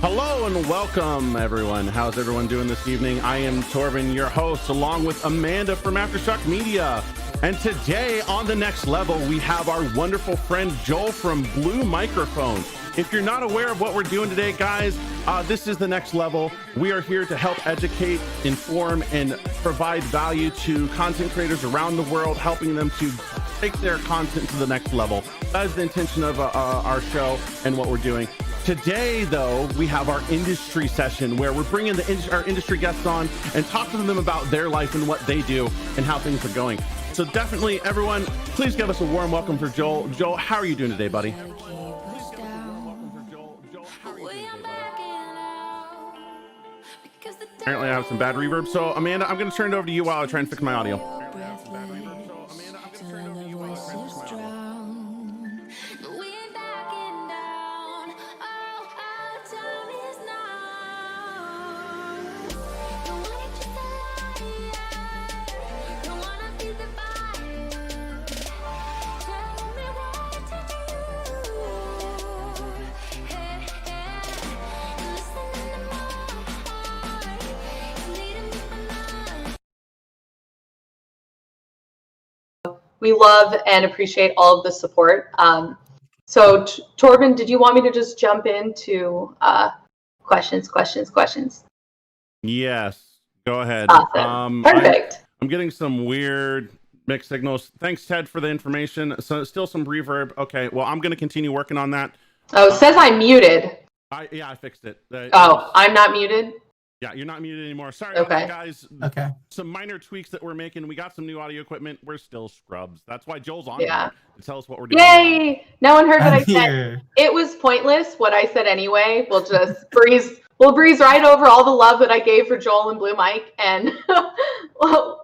Hello and welcome, everyone. How's everyone doing this evening? I am Torvin, your host, along with Amanda from Aftershock Media. And today on the next level, we have our wonderful friend Joel from Blue Microphones. If you're not aware of what we're doing today, guys, this is the next level. We are here to help educate, inform, and provide value to content creators around the world, helping them to take their content to the next level. That is the intention of our show and what we're doing. Today, though, we have our industry session where we're bringing our industry guests on and talking to them about their life and what they do and how things are going. So definitely, everyone, please give us a warm welcome for Joel. Joel, how are you doing today, buddy? Apparently, I have some bad reverb. So, Amanda, I'm going to turn it over to you while I try and fix my audio. We love and appreciate all of the support. So Torvin, did you want me to just jump into questions? Yes, go ahead. Awesome. Perfect. I'm getting some weird mixed signals. Thanks, Ted, for the information. So still some reverb. Okay, well, I'm going to continue working on that. Oh, it says I'm muted. I fixed it. I'm not muted? Yeah, you're not muted anymore. Sorry, okay, guys. Okay. Some minor tweaks that we're making. We got some new audio equipment. We're still scrubs. That's why Joel's on here to tell us what we're doing. Yay! No one heard what I said. It was pointless what I said anyway. We'll just breeze right over all the love that I gave for Joel and Blue Mike, and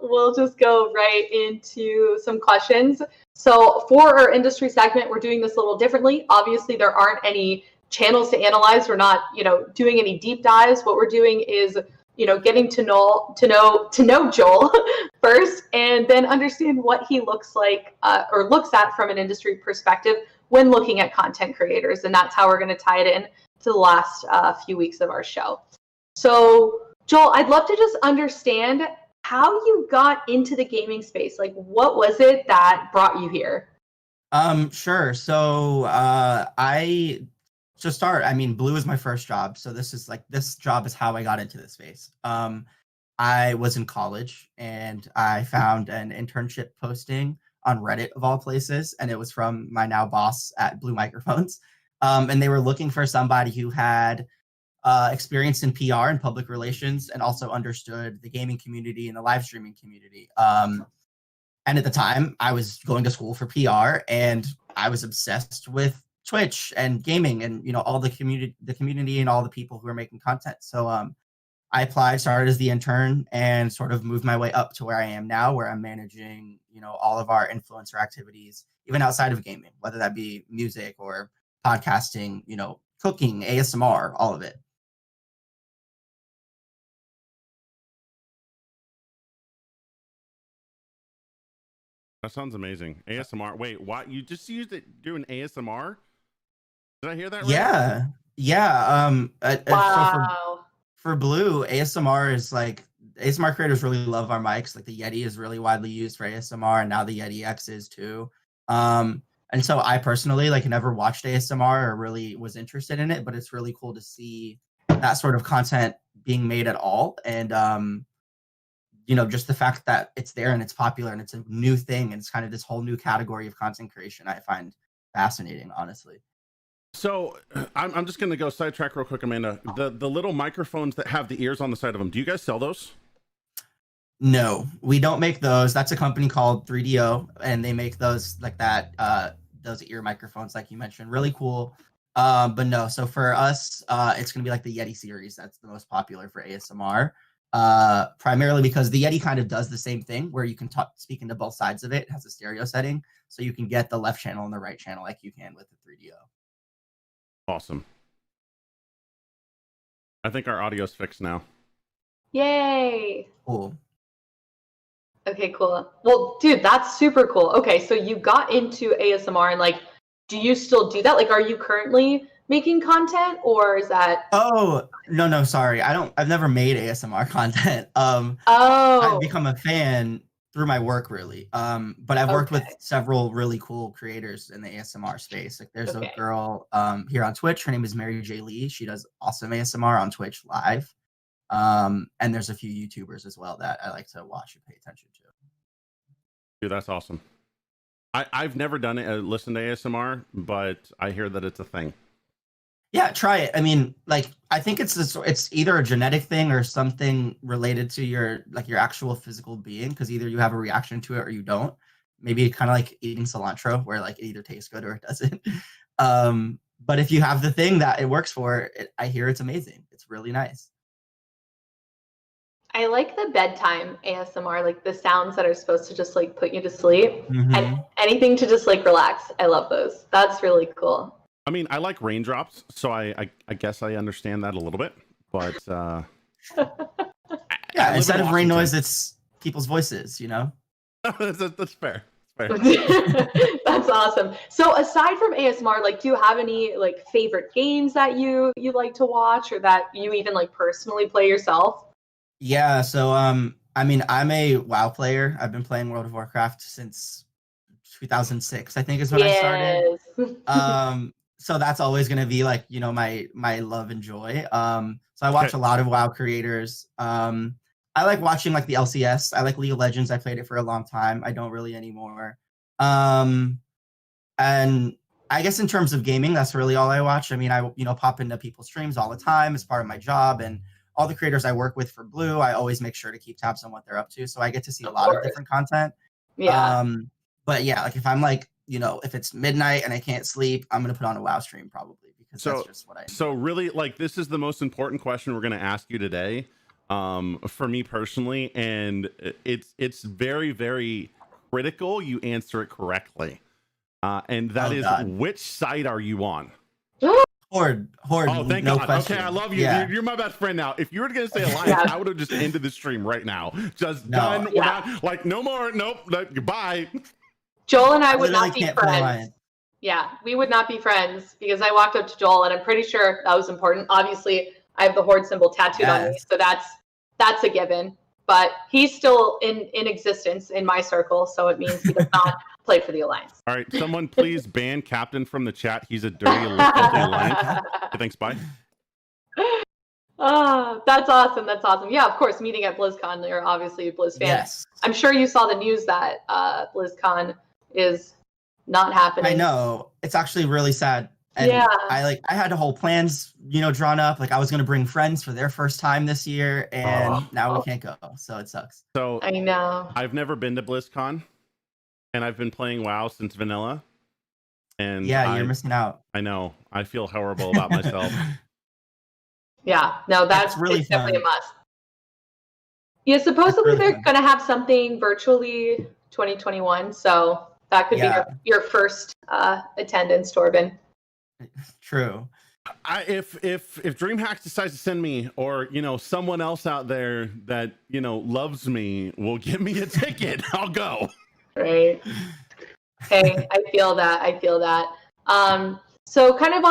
we'll just go right into some questions. So for our industry segment, we're doing this a little differently. Obviously, there aren't any channels to analyze. We're not, doing any deep dives. What we're doing is, getting to know Joel first, and then understand what he looks like or looks at from an industry perspective when looking at content creators. And that's how we're going to tie it in to the last few weeks of our show. So Joel, I'd love to just understand how you got into the gaming space. Like, what was it that brought you here? Sure. So to start, Blue is my first job. So this job is how I got into this space. I was in college and I found an internship posting on Reddit of all places. And it was from my now boss at Blue Microphones. And they were looking for somebody who had experience in PR and public relations and also understood the gaming community and the live streaming community. And at the time I was going to school for PR and I was obsessed with Twitch and gaming and all the community and all the people who are making content. So I applied, started as the intern, and sort of moved my way up to where I am now, where I'm managing all of our influencer activities, even outside of gaming, whether that be music or podcasting, cooking, ASMR, all of it. That sounds amazing. ASMR. Wait, what? You just used it doing ASMR? Did I hear that right? Yeah. Wow. So for Blue, ASMR is like, ASMR creators really love our mics. Like the Yeti is really widely used for ASMR, and now the Yeti X is too. And so I personally never watched ASMR or really was interested in it, but it's really cool to see that sort of content being made at all. And just the fact that it's there and it's popular and it's a new thing and it's kind of this whole new category of content creation I find fascinating, honestly. So I'm just going to go sidetrack real quick, Amanda. The little microphones that have the ears on the side of them, do you guys sell those? No, we don't make those. That's a company called 3DO, and they make those like that, those ear microphones like you mentioned. Really cool. But no, so for us, it's going to be like the Yeti series. That's the most popular for ASMR. Primarily because the Yeti kind of does the same thing where you can speak into both sides of it. It has a stereo setting, so you can get the left channel and the right channel like you can with the 3DO. Awesome. I think our audio's fixed now. Yay. Cool. Okay, cool. Well, dude, that's super cool. Okay, so you got into ASMR and do you still do that? Are you currently making content, or is that? Oh, no, sorry. I've never made ASMR content. I've Oh, become a fan through my work, really. But I've worked with okay. several really cool creators in the ASMR space. Like there's a Okay. girl here on Twitch. Her name is Mary J. Lee. She does awesome ASMR on Twitch live. And there's a few YouTubers as well that I like to watch and pay attention to. Dude, that's awesome. I've never done it, listened to ASMR, but I hear that it's a thing. Yeah, try it. I mean, like, I think it's either a genetic thing or something related to your actual physical being, because either you have a reaction to it or you don't. Maybe kind of like eating cilantro, where like it either tastes good or it doesn't. But if you have the thing that it works for, I hear it's amazing. It's really nice. I like the bedtime ASMR, like the sounds that are supposed to just like put you to sleep, and anything to just like relax. I love those. That's really cool. I mean, I like raindrops, so I guess I understand that a little bit, but yeah, instead of rain noise, it's people's voices, you know? That's fair. That's awesome. So aside from ASMR, like, do you have any like favorite games that you like to watch, or that you even like personally play yourself? Yeah, so I mean, I'm a WoW player. I've been playing World of Warcraft since 2006, I think is when I started. So that's always going to be like, you know, my love and joy. So I watch a lot of WoW creators. I like watching like the LCS. I like League of Legends. I played it for a long time. I don't really anymore. And I guess in terms of gaming, that's really all I watch. I mean, I pop into people's streams all the time as part of my job, and all the creators I work with for Blue, I always make sure to keep tabs on what they're up to. So I get to see a lot of different content. Yeah. But yeah, like if I'm like, if it's midnight and I can't sleep, I'm going to put on a WoW stream probably, because that's just what I do. So really, like, this is the most important question we're going to ask you today, for me personally, and it's very, very critical you answer it correctly. And that is, which side are you on? Horde. Oh, thank God. Question. Okay, I love you. Yeah. You're my best friend now. If you were going to say Alliance, I would have just ended the stream right now. Just done. We're not, like, no more. Nope. Goodbye. Joel and I would not be friends. Yeah, we would not be friends, because I walked up to Joel, and I'm pretty sure that was important. Obviously, I have the Horde symbol tattooed on me, so that's a given. But he's still in existence in my circle, so it means he does not play for the Alliance. All right, someone please ban Captain from the chat. He's a dirty filthy Alliance. Thanks, bye. Oh, that's awesome. That's awesome. Yeah, of course, meeting at BlizzCon, you're obviously a Blizz fan. Yes. I'm sure you saw the news that BlizzCon is not happening. I know. It's actually really sad. And yeah. I had whole plans, drawn up. Like I was going to bring friends for their first time this year, and now we can't go. So it sucks. So I know. I've never been to BlizzCon, and I've been playing WoW since vanilla. And yeah, you're missing out. I know. I feel horrible about myself. Yeah, no, that's really definitely a must. Yeah, supposedly they're going to have something virtually 2021, so that could be your first attendance, Torben. True. If DreamHack decides to send me, or someone else out there that loves me will give me a ticket, I'll go. Right. Hey, I feel that. So kind of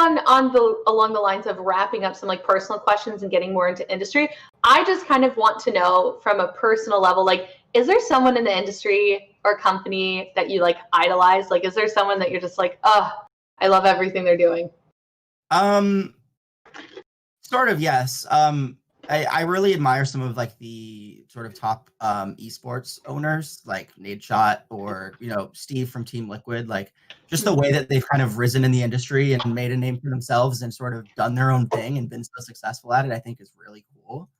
along the lines of wrapping up some like personal questions and getting more into industry, I just kind of want to know from a personal level, like, is there someone in the industry or company that you like idolize? Like, is there someone that you're just like, oh, I love everything they're doing? Sort of, yes. I really admire some of like the sort of top esports owners, like Nadeshot or Steve from Team Liquid. Like just the way that they've kind of risen in the industry and made a name for themselves and sort of done their own thing and been so successful at it, I think is really cool.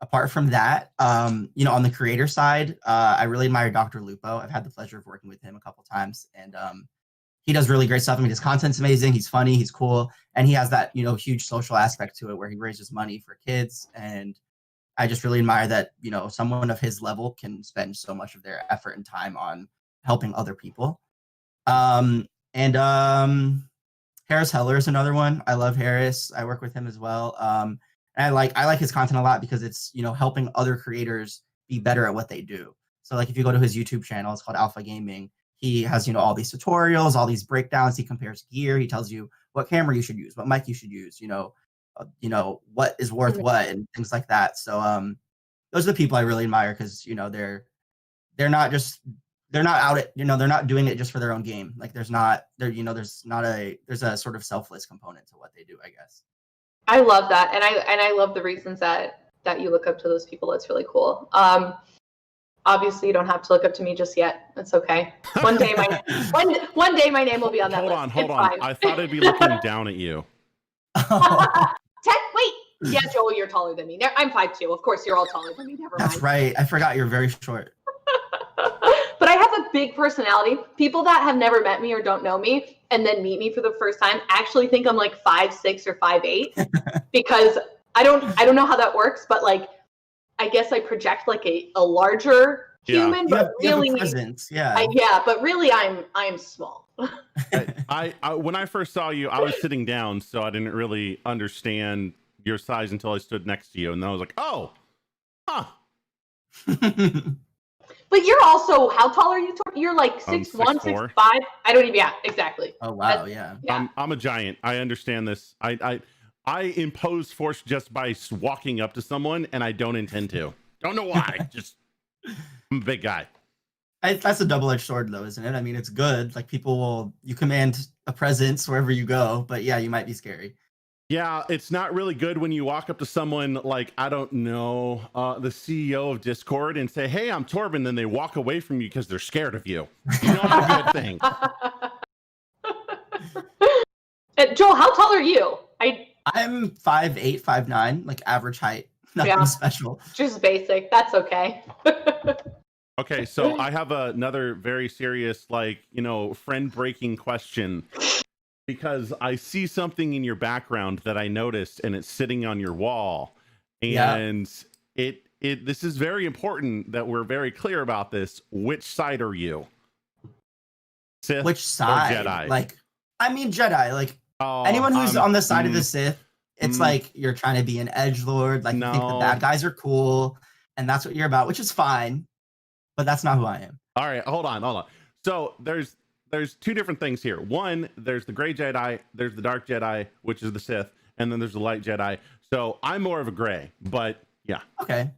Apart from that, on the creator side, I really admire Dr. Lupo. I've had the pleasure of working with him a couple times, and he does really great stuff. I mean, his content's amazing. He's funny. He's cool. And he has that, huge social aspect to it where he raises money for kids. And I just really admire that, someone of his level can spend so much of their effort and time on helping other people. And Harris Heller is another one. I love Harris. I work with him as well. And I like his content a lot because it's, helping other creators be better at what they do. So like if you go to his YouTube channel, it's called Alpha Gaming. he has, you know, all these tutorials, all these breakdowns. He compares gear. He tells you what camera you should use, what mic you should use, you know, what is worth what and things like that. So those are the people I really admire because, you know, they're not just they're not out at, you know, they're not doing it just for their own game. Like there's a sort of selfless component to what they do, I guess. I love that. And I love the reasons that you look up to those people. That's really cool. Obviously you don't have to look up to me just yet. That's okay. One day my name will be on that list. Hold on. I thought I'd be looking down at you. Wait. Yeah, Joel, you're taller than me. I'm 5'2". Of course, you're all taller than me. Never mind. That's right. I forgot you're very short. But I have a big personality. People that have never met me or don't know me and then meet me for the first time actually think I'm like 5'6" or 5'8", because I don't know how that works, but like I guess I project like a larger human, but really, presence. But really I'm small. I when I first saw you, I was sitting down, so I didn't really understand your size until I stood next to you, and then I was like, oh, huh. But you're also, how tall are you? You're like 6'1", 6'5". I don't even. Yeah, exactly. Oh wow, yeah. I'm a giant. I understand this. I impose force just by walking up to someone, and I don't intend to. Don't know why. Just I'm a big guy. That's a double-edged sword, though, isn't it? I mean, it's good. Like you command a presence wherever you go, but yeah, you might be scary. Yeah, it's not really good when you walk up to someone like, I don't know, the CEO of Discord and say, hey, I'm Torben, then they walk away from you because they're scared of you. Not a good thing. Joel, how tall are you? I'm 5'8", 5'9", like average height. Nothing special. Just basic. That's okay. Okay, so I have another very serious, like, you know, friend-breaking question. Because I see something in your background that I noticed, and it's sitting on your wall, and this is very important that we're very clear about this. Which side are you? Sith Which side? Or Jedi? Like, I mean Jedi. Like anyone who's on the side of the Sith, it's like you're trying to be an edgelord. Like you think the bad guys are cool, and that's what you're about, which is fine, but that's not who I am. All right, hold on. So there's two different things here. One, there's the gray Jedi, there's the dark Jedi, which is the Sith, and then there's the light Jedi. So I'm more of a gray, but yeah. Okay.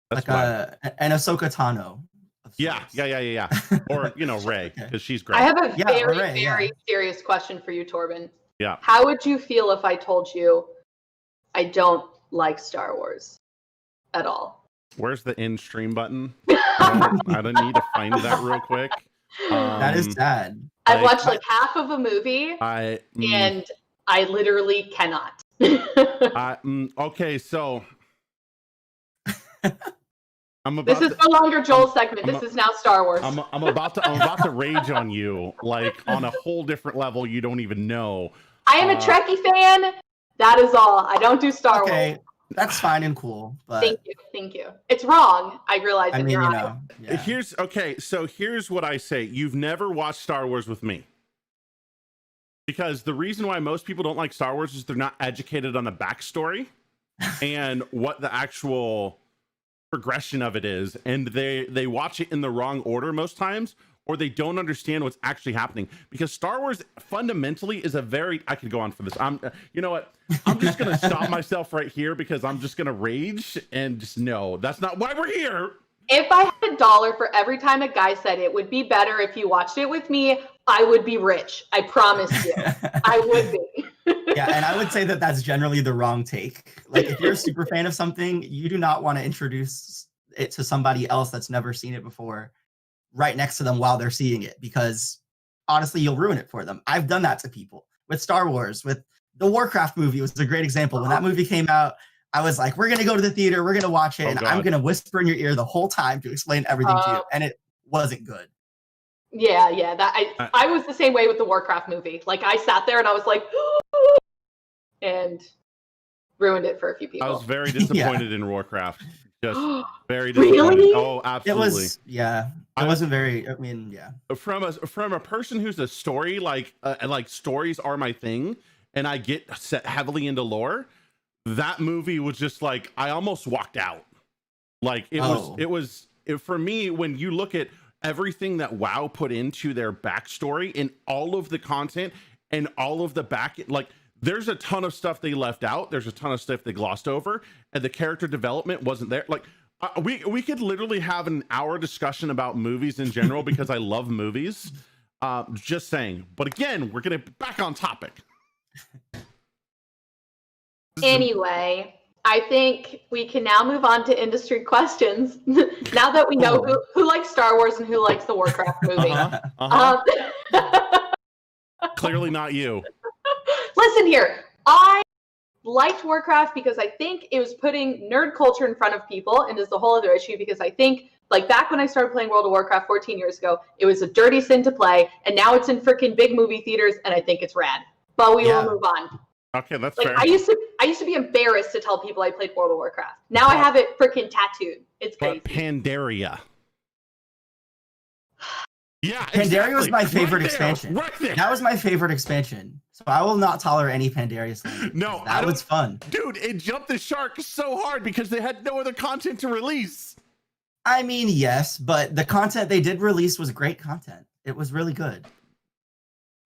That's like an Ahsoka Tano. Yeah. Or, you know, Rey, because she's great. I have a very serious question for you, Torben. Yeah. How would you feel if I told you I don't like Star Wars at all? Where's the end stream button? I don't need to find that real quick. That is sad. I've watched like half of a movie, and I literally cannot. Okay, so this is no longer Joel's segment. This is now Star Wars. I'm about to rage on you, like on a whole different level you don't even know. I am a Trekkie fan. That is all. I don't do Star Wars. That's fine and cool, but thank you. It's wrong. I realize. I mean, you know. Yeah. Here's what I say. You've never watched Star Wars with me. Because the reason why most people don't like Star Wars is they're not educated on the backstory and what the actual progression of it is, and they watch it in the wrong order most times, or they don't understand what's actually happening. Because Star Wars fundamentally is I could go on for this. You know what? I'm just gonna stop myself right here because I'm just gonna rage and just no, that's not why we're here. If I had $1 for every time a guy said it would be better if you watched it with me, I would be rich. I promise you, I would be. Yeah, and I would say that that's generally the wrong take. Like, if you're a super fan of something, you do not want to introduce it to somebody else that's never seen it before right next to them while they're seeing it, because honestly, you'll ruin it for them. I've done that to people with Star Wars. With the Warcraft movie was a great example. When that movie came out, I was like, we're going to go to the theater, we're going to watch it, and I'm going to whisper in your ear the whole time to explain everything to you, and it wasn't good. Yeah, I was the same way with the Warcraft movie. Like, I sat there and I was like, and ruined it for a few people. I was very disappointed in Warcraft. Just very disappointed. Really? Oh, absolutely. It wasn't very. I mean, yeah. From a person who's a story like stories are my thing, and I get set heavily into lore. That movie was just like I almost walked out. Like it was for me when you look at everything that WoW put into their backstory and all of the content and all of the like there's a ton of stuff they left out. There's a ton of stuff they glossed over, and the character development wasn't there. Like we could literally have an hour discussion about movies in general because I love movies. Just saying. But again, we're gonna back on topic. Anyway, I think we can now move on to industry questions. Now that we know who likes Star Wars and who likes the Warcraft movie. Clearly not you. Listen here. I liked Warcraft because I think it was putting nerd culture in front of people, and is the whole other issue because I think, like, back when I started playing World of Warcraft 14 years ago, it was a dirty sin to play, and now it's in freaking big movie theaters, and I think it's rad. But we will move on. Okay, that's like, fair. I used to be embarrassed to tell people I played World of Warcraft. Now I have it freaking tattooed. It's crazy. But Pandaria. Yeah, Pandaria was my favorite right there, expansion. Right there. That was my favorite expansion. So I will not tolerate any Pandaria slander. No, that was fun. Dude, it jumped the shark so hard because they had no other content to release. I mean, yes, but the content they did release was great content. It was really good.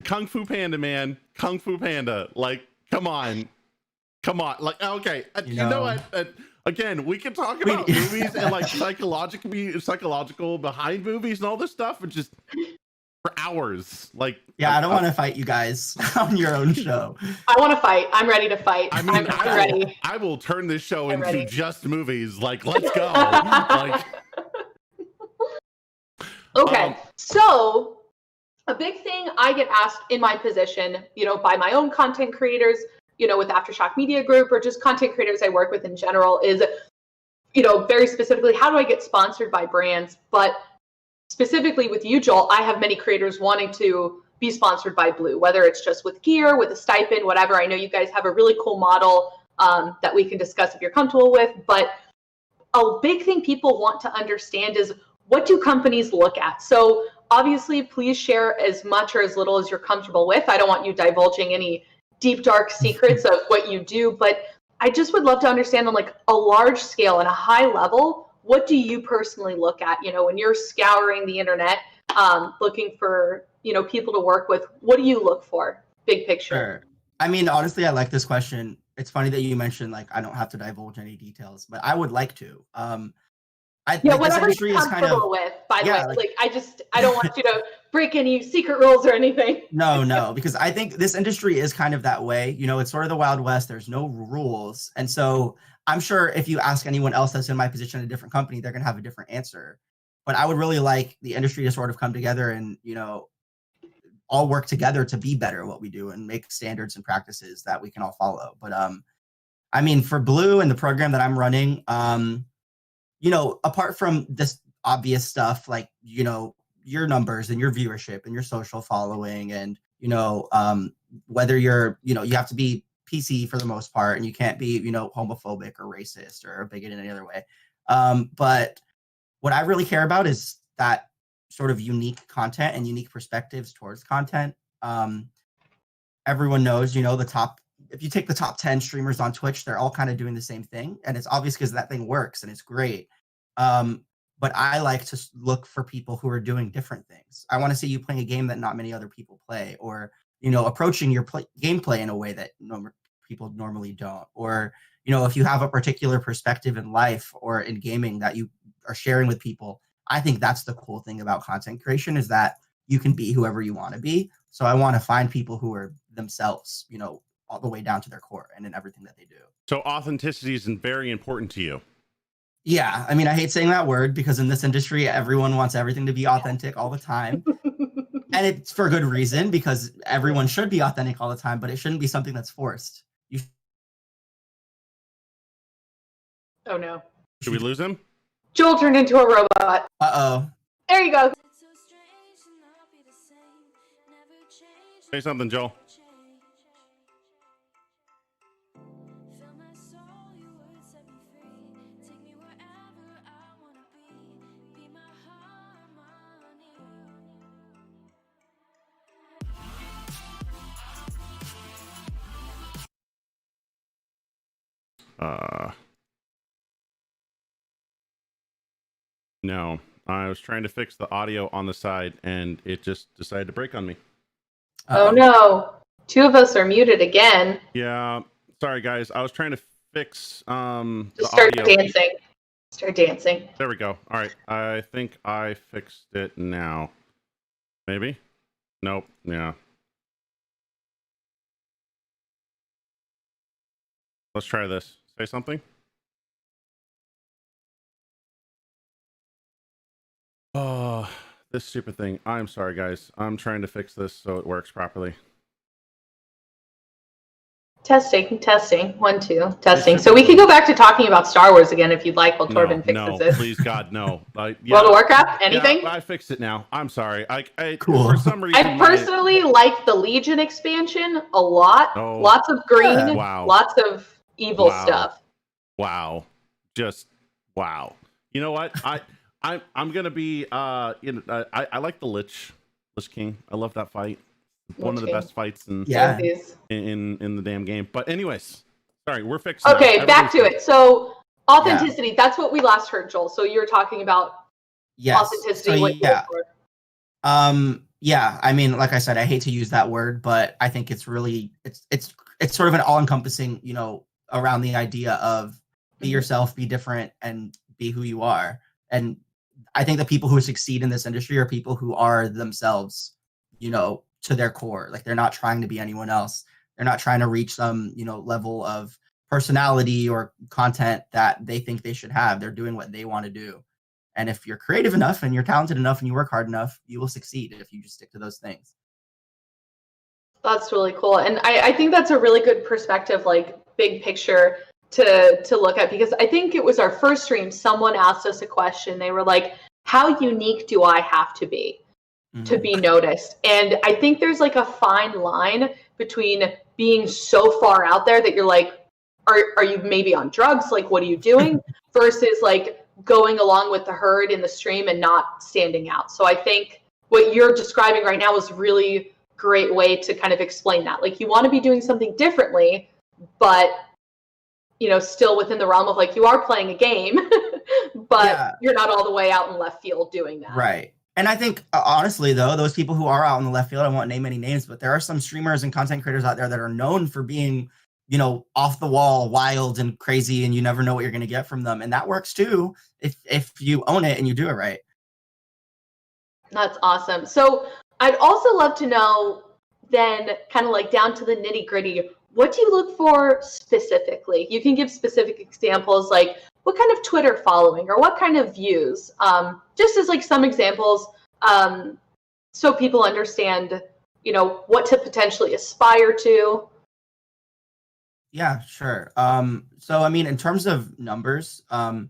Kung Fu Panda, man. Kung Fu Panda. Like, come on. Like, okay. You know what? Again, we can talk about movies and like psychological behind movies and all this stuff, and just for hours. Like, yeah, I don't want to fight you guys on your own show. I want to fight. I'm ready to fight. I mean, I'm ready. I will turn this show into ready. just movies. Like, let's go. Like, okay, so a big thing I get asked in my position, by my own content creators, with Aftershock Media Group, or just content creators I work with in general, is, very specifically, how do I get sponsored by brands? But specifically with you, Joel, I have many creators wanting to be sponsored by Blue, whether it's just with gear, with a stipend, whatever. I know you guys have a really cool model that we can discuss if you're comfortable with. But a big thing people want to understand is, what do companies look at? So obviously, please share as much or as little as you're comfortable with. I don't want you divulging any deep, dark secrets of what you do, but I just would love to understand on like a large scale and a high level, what do you personally look at, when you're scouring the internet, looking for, people to work with? What do you look for? Big picture. Sure. I mean, honestly, I like this question. It's funny that you mentioned, like, I don't have to divulge any details, but I would like to. Whatever you're comfortable with, by the way. I don't want you to break any secret rules or anything. No, because I think this industry is kind of that way. It's sort of the Wild West. There's no rules. And so I'm sure if you ask anyone else that's in my position in a different company, they're going to have a different answer. But I would really like the industry to sort of come together and, all work together to be better at what we do and make standards and practices that we can all follow. But I mean, for Blue and the program that I'm running, apart from this obvious stuff, like, your numbers and your viewership and your social following and, whether you're, you have to be PC for the most part and you can't be, homophobic or racist or a bigot in any other way. But what I really care about is that sort of unique content and unique perspectives towards content. Everyone knows, if you take the top 10 streamers on Twitch, they're all kind of doing the same thing. And it's obvious because that thing works and it's great. But I like to look for people who are doing different things. I want to see you playing a game that not many other people play, or, approaching your gameplay in a way that people normally don't. Or, if you have a particular perspective in life or in gaming that you are sharing with people, I think that's the cool thing about content creation, is that you can be whoever you want to be. So I want to find people who are themselves, all the way down to their core and in everything that they do. So authenticity is very important to you. Yeah, I mean, I hate saying that word because in this industry, everyone wants everything to be authentic all the time. And it's for good reason, because everyone should be authentic all the time, but it shouldn't be something that's forced. Oh, no. Should we lose him? Joel turned into a robot. Uh-oh. There you go. Say something, Joel. No. I was trying to fix the audio on the side, and it just decided to break on me. Oh no, 2 of us are muted again. Yeah, sorry guys. I was trying to fix Just the start audio. dancing. Start dancing. There we go. All right, I think I fixed it now. Maybe? Nope. Yeah. Let's try this. Say something. Oh, this stupid thing. I'm sorry, guys. I'm trying to fix this so it works properly. Testing. 1, 2. Testing. So we can go back to talking about Star Wars again if you'd like while Torben fixes this. Please, God, no. World of Warcraft? Anything? Yeah, I fixed it now. I'm sorry. Cool. For some reason, I personally like the Legion expansion a lot. Oh, lots of green. Wow. Lots of evil stuff. Wow. Just wow. You know what? I'm gonna be I like the Lich King. I love that fight. One of the best fights in the damn game. But anyways, sorry, we're fixing. Okay, back to it. So authenticity. That's what we last heard, Joel. So you're talking about authenticity. Yeah. I mean, like I said, I hate to use that word, but I think it's really it's sort of an all-encompassing, around the idea of be yourself, be different, and be who you are. And I think the people who succeed in this industry are people who are themselves, to their core. Like they're not trying to be anyone else. They're not trying to reach some, level of personality or content that they think they should have. They're doing what they want to do. And if you're creative enough and you're talented enough and you work hard enough, you will succeed if you just stick to those things. That's really cool. And I think that's a really good perspective, like big picture to look at, because I think it was our first stream. Someone asked us a question. They were like, how unique do I have to be to be noticed? And I think there's like a fine line between being so far out there that you're like, are you maybe on drugs? Like, what are you doing? Versus like going along with the herd in the stream and not standing out. So I think what you're describing right now is really great way to kind of explain that. Like you want to be doing something differently, but still within the realm of like you are playing a game, but you're not all the way out in left field doing that. Right. And I think honestly though, those people who are out in the left field, I won't name any names, but there are some streamers and content creators out there that are known for being, off the wall, wild and crazy, and you never know what you're going to get from them. And that works too if you own it and you do it right. That's awesome. So I'd also love to know then, kind of like down to the nitty gritty, what do you look for specifically? You can give specific examples, like what kind of Twitter following or what kind of views, just as like some examples, so people understand, what to potentially aspire to. Yeah, sure. So I mean, in terms of numbers, I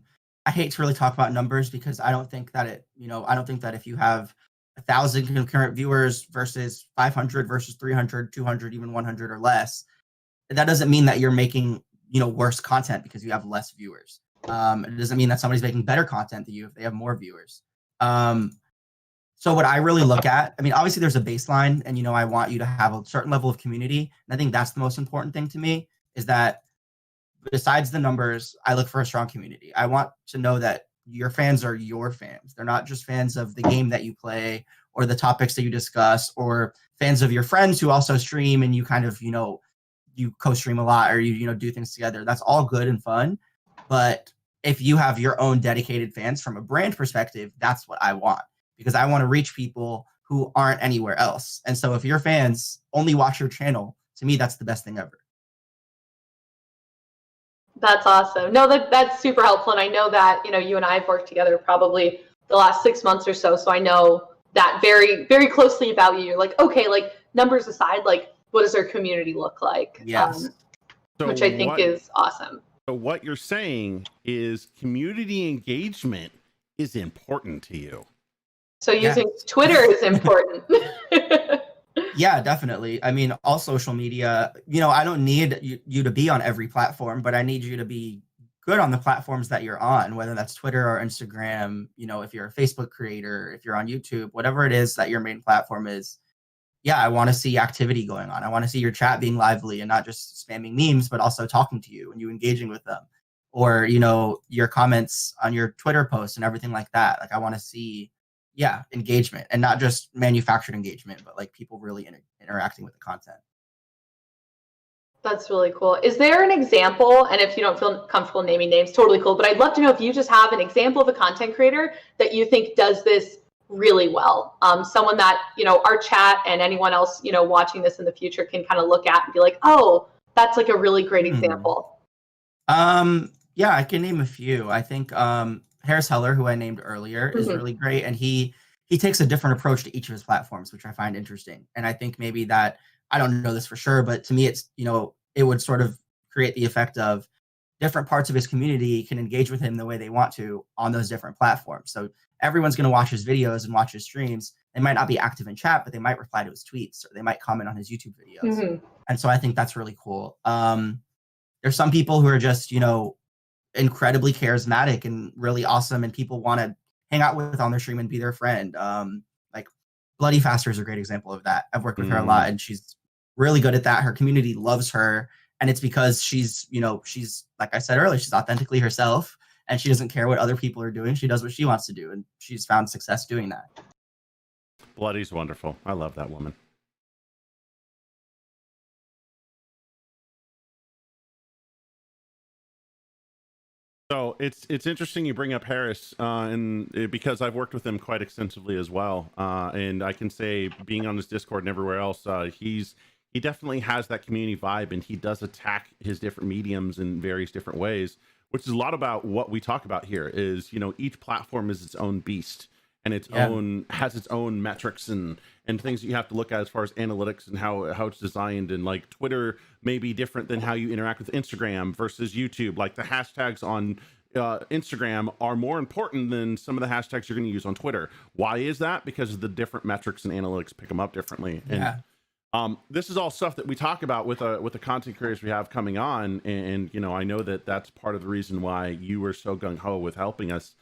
hate to really talk about numbers because I don't think that if you have 1,000 concurrent viewers versus 500 versus 300, 200, even 100 or less, that doesn't mean that you're making, worse content because you have less viewers. It doesn't mean that somebody's making better content than you if they have more viewers. So what I really look at, I mean, obviously there's a baseline and, I want you to have a certain level of community. And I think that's the most important thing to me is that besides the numbers, I look for a strong community. I want to know that your fans are your fans. They're not just fans of the game that you play or the topics that you discuss or fans of your friends who also stream and you kind of, you co-stream a lot or you do things together. That's all good and fun. But if you have your own dedicated fans from a brand perspective, that's what I want because I want to reach people who aren't anywhere else. And so if your fans only watch your channel, to me, that's the best thing ever. That's awesome. No, that's super helpful. And I know that, you and I have worked together probably the last 6 months or so. So I know that very, very closely about you. You're like, okay, like numbers aside, like what does our community look like? Yes. Which I think is awesome. So what you're saying is community engagement is important to you. So using Twitter is important. Yeah, definitely. I mean, all social media, I don't need you to be on every platform, but I need you to be good on the platforms that you're on, whether that's Twitter or Instagram, if you're a Facebook creator, if you're on YouTube, whatever it is that your main platform is. Yeah, I want to see activity going on. I want to see your chat being lively and not just spamming memes, but also talking to you and you engaging with them. or, you know, your comments on your Twitter posts and everything like that. Like I want to see, yeah, engagement, and not just manufactured engagement, but like people really interacting with the content. That's really cool. Is there an example, and if you don't feel comfortable naming names, totally cool, but I'd love to know if you just have an example of a content creator that you think does this really well. Someone that, you know, our chat and anyone else, you know, watching this in the future can kind of look at and be like, oh, that's like a really great example. Yeah, I can name a few. I think Harris Heller, who I named earlier, is really great, and he takes a different approach to each of his platforms, which I find interesting. And I think maybe that, I don't know this for sure, but to me, it's, you know, it would sort of create the effect of different parts of his community can engage with him the way they want to on those different platforms. So everyone's going to watch his videos and watch his streams. They might not be active in chat, but they might reply to his tweets, or they might comment on his YouTube videos. And so I think that's really cool. There's some people who are just, you know, incredibly charismatic and really awesome, and people want to hang out with on their stream and be their friend. Like Bloody Faster is a great example of that. I've worked with her a lot, and she's really good at that. Her community loves her, and it's because she's, you know, she's, like I said earlier, she's authentically herself, and she doesn't care what other people are doing. She does what she wants to do, and she's found success doing that. Bloody's wonderful. I love that woman. So it's interesting you bring up Harris, because I've worked with him quite extensively as well, and I can say, being on his Discord and everywhere else, he definitely has that community vibe, and he does attack his different mediums in various different ways, which is a lot about what we talk about here. Is, you know, each platform is its own beast, and its own has its own metrics and things that you have to look at as far as analytics and how it's designed. And like Twitter may be different than how you interact with Instagram versus YouTube. Like the hashtags on Instagram are more important than some of the hashtags you're going to use on Twitter. Why is that? Because of the different metrics and analytics pick them up differently. And this is all stuff that we talk about with the content creators we have coming on. And you know, I know that that's part of the reason why you were so gung-ho with helping us,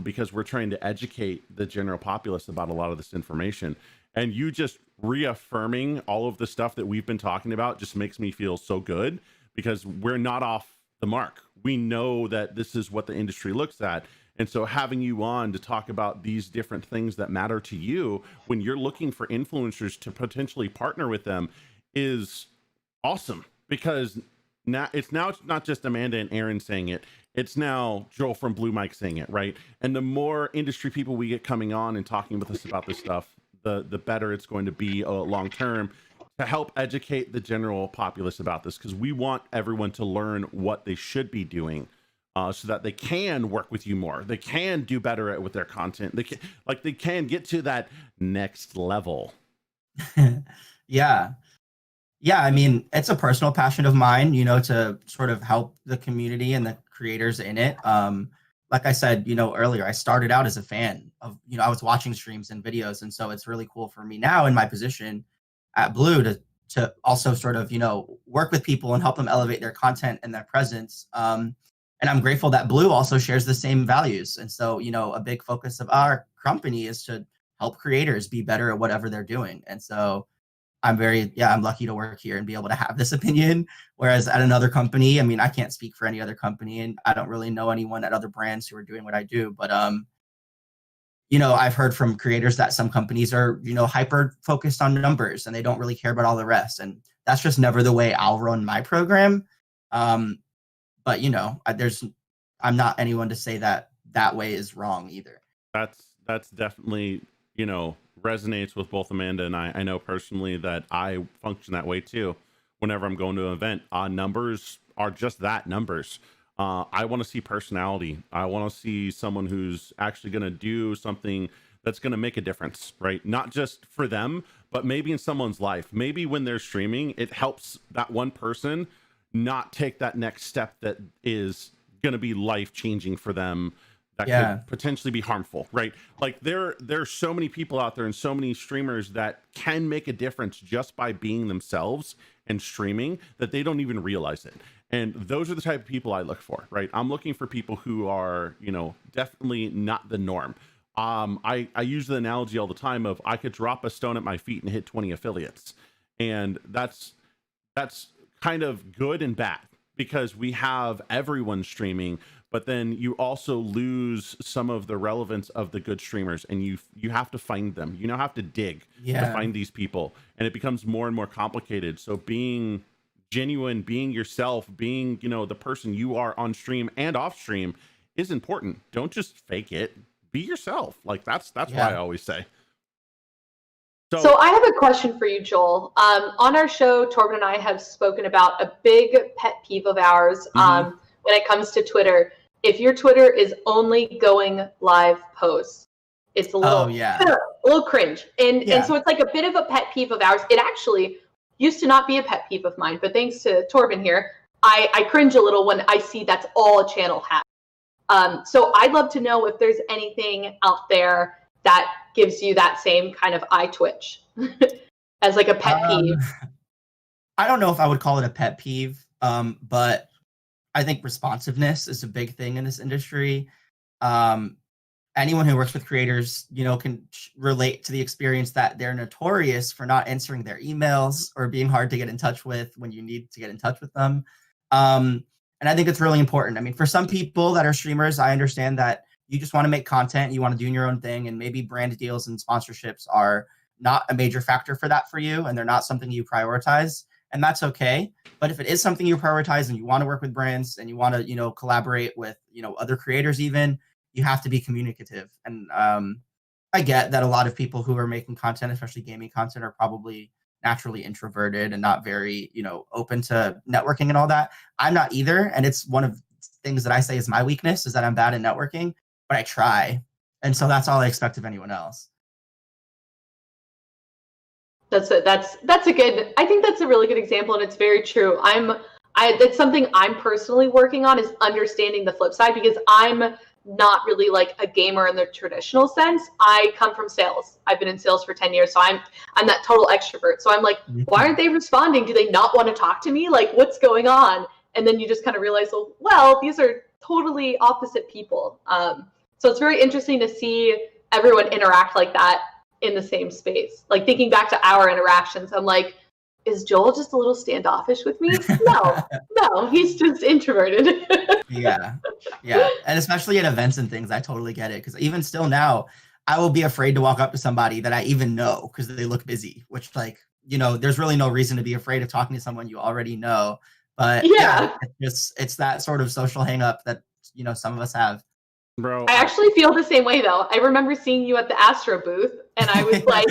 because we're trying to educate the general populace about a lot of this information. And you just reaffirming all of the stuff that we've been talking about just makes me feel so good, because we're not off the mark. We know that this is what the industry looks at. And so having you on to talk about these different things that matter to you when you're looking for influencers to potentially partner with them is awesome, because now it's not just Amanda and Aaron saying it. It's now Joel from Blue Mike saying it, right? And the more industry people we get coming on and talking with us about this stuff, the better it's going to be long term, to help educate the general populace about this, because we want everyone to learn what they should be doing, so that they can work with you more. They can do better with their content. They can get to that next level. Yeah. I mean, it's a personal passion of mine, you know, to sort of help the community and the creators in it. Like I said, you know, earlier, I started out as a fan of, you know, I was watching streams and videos. And so it's really cool for me now in my position at Blue to also sort of, you know, work with people and help them elevate their content and their presence. And I'm grateful that Blue also shares the same values. And so, you know, a big focus of our company is to help creators be better at whatever they're doing. And so I'm lucky to work here and be able to have this opinion. Whereas at another company, I mean, I can't speak for any other company, and I don't really know anyone at other brands who are doing what I do. But, you know, I've heard from creators that some companies are, you know, hyper focused on numbers and they don't really care about all the rest. And that's just never the way I'll run my program. But, you know, I'm not anyone to say that way is wrong either. That's definitely, you know, resonates with both Amanda and I. I know personally that I function that way too. Whenever I'm going to an event, numbers are just that, numbers. I want to see personality. I want to see someone who's actually going to do something that's going to make a difference, right? Not just for them, but maybe in someone's life. Maybe when they're streaming, it helps that one person not take that next step that is going to be life changing for them, that could potentially be harmful, right? Like there's so many people out there and so many streamers that can make a difference just by being themselves and streaming, that they don't even realize it. And those are the type of people I look for, right? I'm looking for people who are, you know, definitely not the norm. I use the analogy all the time of I could drop a stone at my feet and hit 20 affiliates. And that's kind of good and bad, because we have everyone streaming, but then you also lose some of the relevance of the good streamers, and you have to find them. You now have to dig to find these people, and it becomes more and more complicated. So being genuine, being yourself, being, you know, the person you are on stream and off stream is important. Don't just fake it. Be yourself. Like that's why I always say. So I have a question for you, Joel. On our show, Torben and I have spoken about a big pet peeve of ours when it comes to Twitter. If your Twitter is only going live posts, it's a little, a little cringe. And so it's like a bit of a pet peeve of ours. It actually used to not be a pet peeve of mine, but thanks to Torben here, I cringe a little when I see that's all a channel has. So I'd love to know if there's anything out there that gives you that same kind of eye twitch as like a pet peeve. I don't know if I would call it a pet peeve, but I think responsiveness is a big thing in this industry. Anyone who works with creators, you know, can relate to the experience that they're notorious for not answering their emails or being hard to get in touch with when you need to get in touch with them. And I think it's really important. I mean, for some people that are streamers, I understand that you just want to make content, you want to do your own thing, and maybe brand deals and sponsorships are not a major factor for that for you, and they're not something you prioritize, and that's okay. But if it is something you prioritize and you want to work with brands and you want to, you know, collaborate with, you know, other creators even, you have to be communicative. And I get that a lot of people who are making content, especially gaming content, are probably naturally introverted and not very, you know, open to networking and all that. I'm not either, and it's one of the things that I say is my weakness, is that I'm bad at networking, but I try. And so that's all I expect of anyone else. That's a good, I think that's a really good example, and it's very true. That's something I'm personally working on, is understanding the flip side, because I'm not really like a gamer in the traditional sense. I come from sales. I've been in sales for 10 years, so I'm that total extrovert. So I'm like, why aren't they responding? Do they not want to talk to me? Like, what's going on? And then you just kind of realize, well, these are totally opposite people. So it's very interesting to see everyone interact like that in the same space. Like, thinking back to our interactions, I'm like, is Joel just a little standoffish with me? No, he's just introverted. Yeah. And especially at events and things, I totally get it. Because even still now, I will be afraid to walk up to somebody that I even know because they look busy, which, like, you know, there's really no reason to be afraid of talking to someone you already know. But it's that sort of social hang up that, you know, some of us have. Bro, I actually feel the same way, though. I remember seeing you at the Astro booth, and I was like,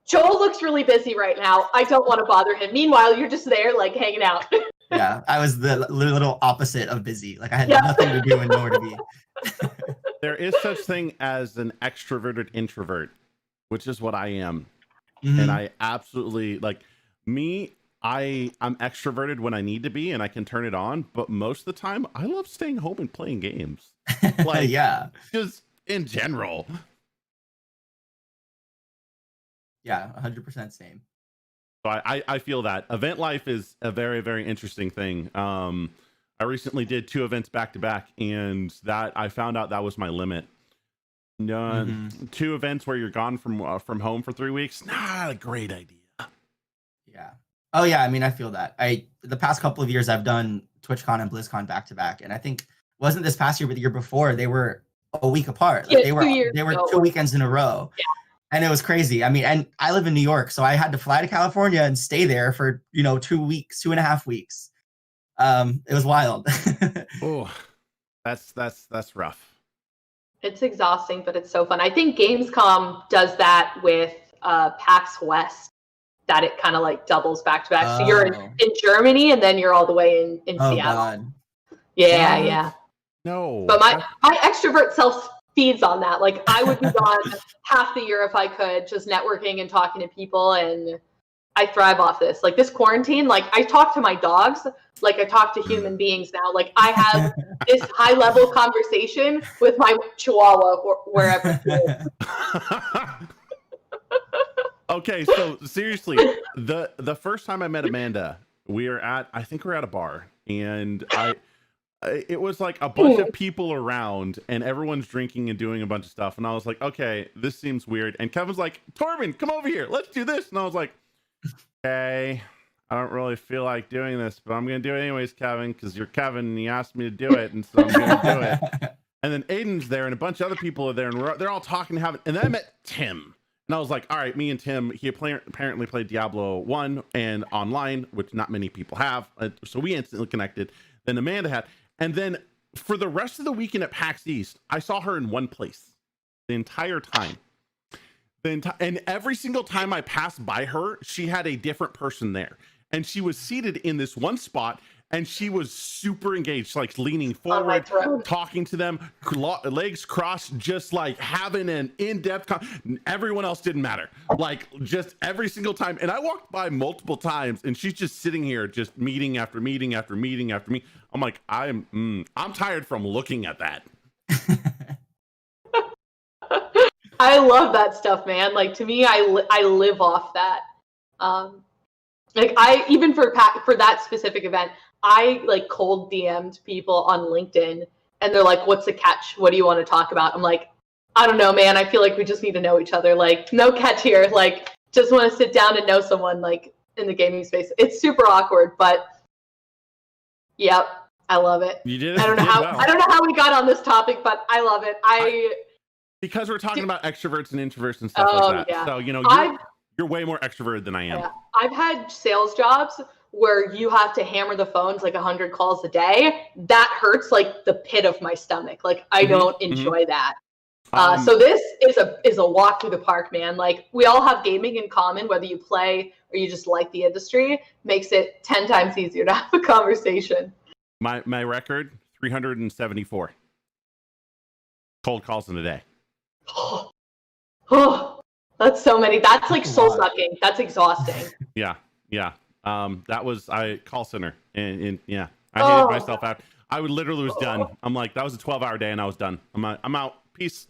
Joel looks really busy right now. I don't want to bother him. Meanwhile, you're just there, like, hanging out. Yeah, I was the little opposite of busy. Like, I had nothing to do and nowhere to be. There is such thing as an extroverted introvert, which is what I am. And I absolutely, like, I'm extroverted when I need to be, and I can turn it on. But most of the time, I love staying home and playing games. Like, just in general. Yeah, 100% same. So I feel that event life is a very, very interesting thing. I recently did 2 events back to back, and that I found out that was my limit. 2 events where you're gone from home for 3 weeks, not a great idea. Yeah. Oh yeah, I mean, I feel that. The past couple of years I've done TwitchCon and BlizzCon back to back, and I think wasn't this past year, but the year before, they were a week apart. Like, they were 2 weekends in a row. Yeah. And it was crazy. I mean, and I live in New York, so I had to fly to California and stay there for, you know, 2 weeks, 2.5 weeks. It was wild. Oh, that's rough. It's exhausting, but it's so fun. I think Gamescom does that with PAX West, that it kind of like doubles back to back. So you're in Germany, and then you're all the way in Seattle. God. Yeah. No. But my extrovert self feeds on that. Like, I would be gone half the year if I could, just networking and talking to people, and I thrive off this. Like, this quarantine, like, I talk to my dogs like I talk to human beings now. Like, I have this high level conversation with my chihuahua or wherever. Okay, so seriously, the first time I met Amanda, I think we're at a bar, and it was like a bunch of people around, and everyone's drinking and doing a bunch of stuff, and I was like, okay, this seems weird. And Kevin's like, Torben, come over here, let's do this. And I was like, okay, I don't really feel like doing this, but I'm going to do it anyways, Kevin, because you're Kevin and you asked me to do it. And so I'm going to do it. And then Aiden's there and a bunch of other people are there and they're all talking, and then I met Tim. And I was like, all right, me and Tim, he apparently played Diablo 1 and online, which not many people have. So we instantly connected. Then Amanda had. And then for the rest of the weekend at PAX East, I saw her in one place the entire time. And every single time I passed by her, she had a different person there. And she was seated in this one spot and she was super engaged, like leaning forward, talking to them, legs crossed, just like having an in-depth everyone else didn't matter, like just every single time. And I walked by multiple times and she's just sitting here, just meeting after meeting after meeting after meeting. I'm like, I'm tired from looking at that. I love that stuff, man. Like, to me, I live off that. Like, I even for that specific event, I like cold DM'd people on LinkedIn, and they're like, "What's the catch? What do you want to talk about?" I'm like, "I don't know, man. I feel like we just need to know each other. Like, no catch here. Like, just want to sit down and know someone like in the gaming space." It's super awkward, but yep, I love it. You did it. I don't know how we got on this topic, but I love it. Because we're talking about extroverts and introverts and stuff like that. Yeah. So, you know, you're way more extroverted than I am. Yeah. I've had sales jobs where you have to hammer the phones like 100 calls a day. That hurts like the pit of my stomach. Like, I don't enjoy that. So this is a walk through the park, man. Like, we all have gaming in common, whether you play or you just like the industry. Makes it 10 times easier to have a conversation. My record, 374 cold calls in a day. Oh, that's so many. That's like soul sucking. That's exhausting. Yeah. That was call center and yeah, I hated myself out. I would literally was done. I'm like, that was a 12-hour day and I was done. I'm out. Peace.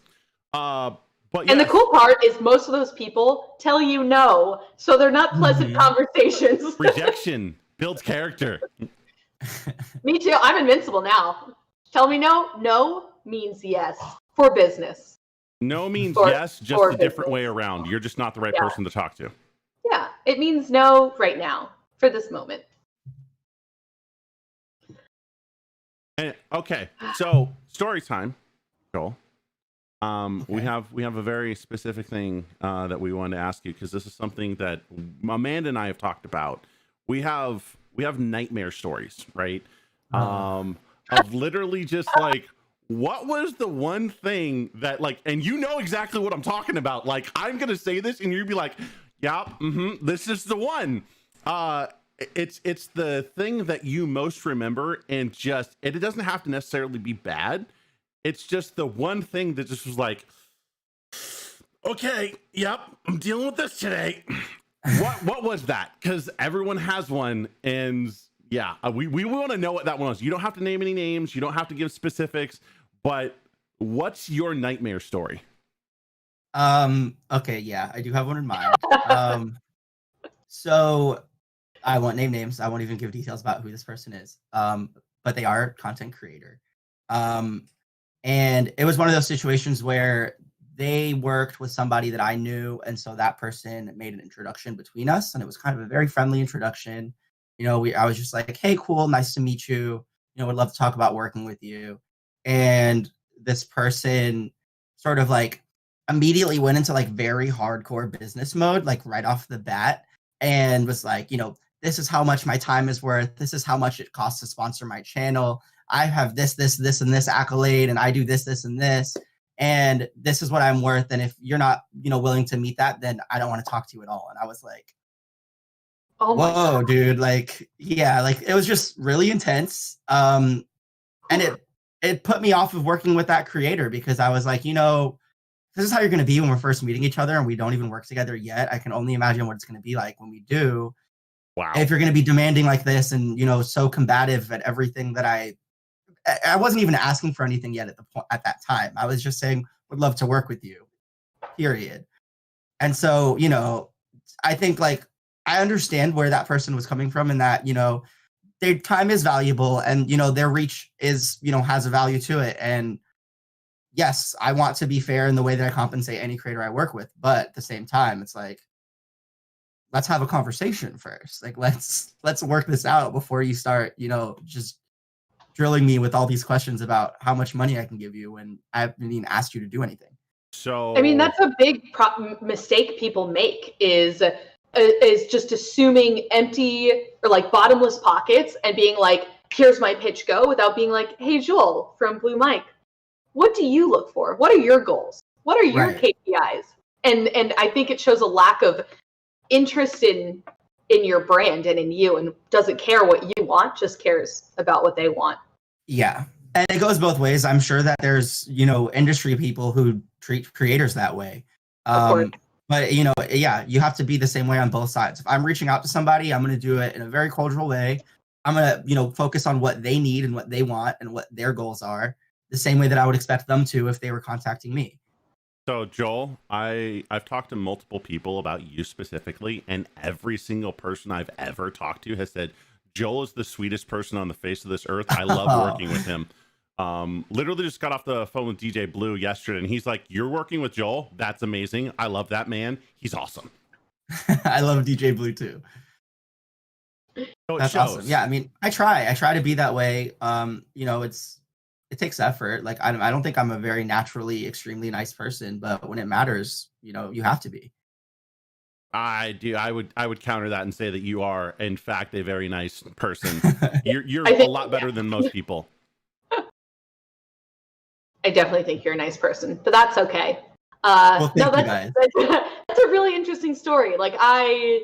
But yeah. And the cool part is most of those people tell you no, so they're not pleasant conversations. Rejection builds character. Me too. I'm invincible now. Tell me no. No means yes for business. No means yes, just a different way around. You're just not the right person to talk to. Yeah, it means no right now for this moment. And, okay, so story time, Joel. Okay. We have a very specific thing that we wanted to ask you because this is something that Amanda and I have talked about. We have nightmare stories, right? Of literally just like, what was the one thing that like, and you know exactly what I'm talking about. Like, I'm gonna say this, and you'd be like, "Yep, this is the one." It's the thing that you most remember, and just it doesn't have to necessarily be bad. It's just the one thing that just was like, "Okay, yep, I'm dealing with this today." What was that? Because everyone has one, and yeah, we want to know what that one was. You don't have to name any names. You don't have to give specifics. But what's your nightmare story? Okay, yeah, I do have one in mind. So I won't name names. I won't even give details about who this person is. But they are a content creator. And it was one of those situations where they worked with somebody that I knew, and so that person made an introduction between us, and it was kind of a very friendly introduction. You know, I was just like, "Hey, cool, nice to meet you. You know, would love to talk about working with you." And this person sort of like immediately went into like very hardcore business mode, like right off the bat, and was like, you know, "This is how much my time is worth. This is how much it costs to sponsor my channel. I have this, and this accolade, and I do this, and this. And this is what I'm worth. And if you're not, you know, willing to meet that, then I don't want to talk to you at all." And I was like, "Oh, whoa, dude!" Like, yeah, like it was just really intense. And it put me off of working with that creator because I was like, you know, this is how you're going to be when we're first meeting each other and we don't even work together yet. I can only imagine what it's going to be like when we do. Wow. If you're going to be demanding like this and, you know, so combative at everything that I wasn't even asking for anything yet at that time. I was just saying, would love to work with you, period. And so, you know, I think like, I understand where that person was coming from and that, you know, their time is valuable and, you know, their reach is, you know, has a value to it. And yes, I want to be fair in the way that I compensate any creator I work with. But at the same time, it's like, let's have a conversation first. Like, let's work this out before you start, just drilling me with all these questions about how much money I can give you when I haven't even asked you to do anything. So I mean, that's a big mistake people make is just assuming empty or like bottomless pockets and being like, here's my pitch, go, without being like, hey, Joel from Blue Mike, what do you look for? What are your goals? What are your KPIs? And I think it shows a lack of interest in your brand and in you, and doesn't care what you want, just cares about what they want. Yeah. And it goes both ways. I'm sure that there's, industry people who treat creators that way. But, you have to be the same way on both sides. If I'm reaching out to somebody, I'm going to do it in a very cordial way. I'm going to, focus on what they need and what they want and what their goals are, the same way that I would expect them to if they were contacting me. So Joel, I've talked to multiple people about you specifically, and every single person I've ever talked to has said, Joel is the sweetest person on the face of this earth. I love working with him. Literally just got off the phone with DJ Blue yesterday, and he's like, you're working with Joel? That's amazing. I love that man. He's awesome. I love DJ Blue too. So that's awesome. Yeah, I mean, I try to be that way. It takes effort. Like, I don't think I'm a very naturally extremely nice person, but when it matters, you have to be. I do. I would counter that and say that you are, in fact, a very nice person. You're a lot better than most people. I definitely think you're a nice person, but that's okay. Well, thank you guys. That's a really interesting story. Like, I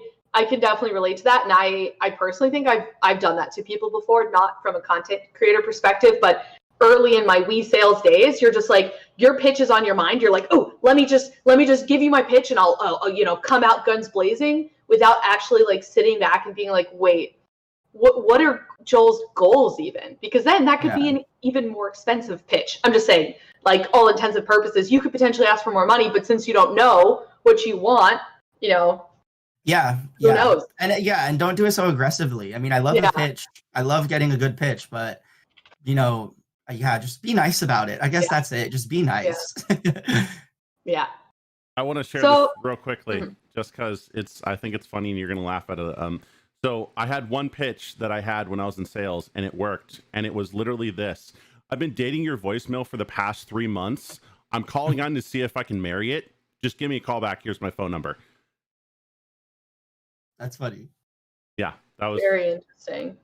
can definitely relate to that, and I personally think I've done that to people before, not from a content creator perspective, but early in my Wii sales days, you're just like, your pitch is on your mind. You're like, oh, let me just give you my pitch, and I'll come out guns blazing without actually like sitting back and being like, wait, what are Joel's goals even? Because then that could be an even more expensive pitch. I'm just saying, like, all intents and purposes, you could potentially ask for more money, but since you don't know what you want, who knows? And don't do it so aggressively. I mean, I love a pitch. I love getting a good pitch, but just be nice about it. I guess that's it. Just be nice. Yeah. I want to share this real quickly, just because I think it's funny and you're gonna laugh at it. So I had one pitch that I had when I was in sales, and it worked. And it was literally this: I've been dating your voicemail for the past 3 months. I'm calling on to see if I can marry it. Just give me a call back. Here's my phone number. That's funny. Yeah, that was very interesting.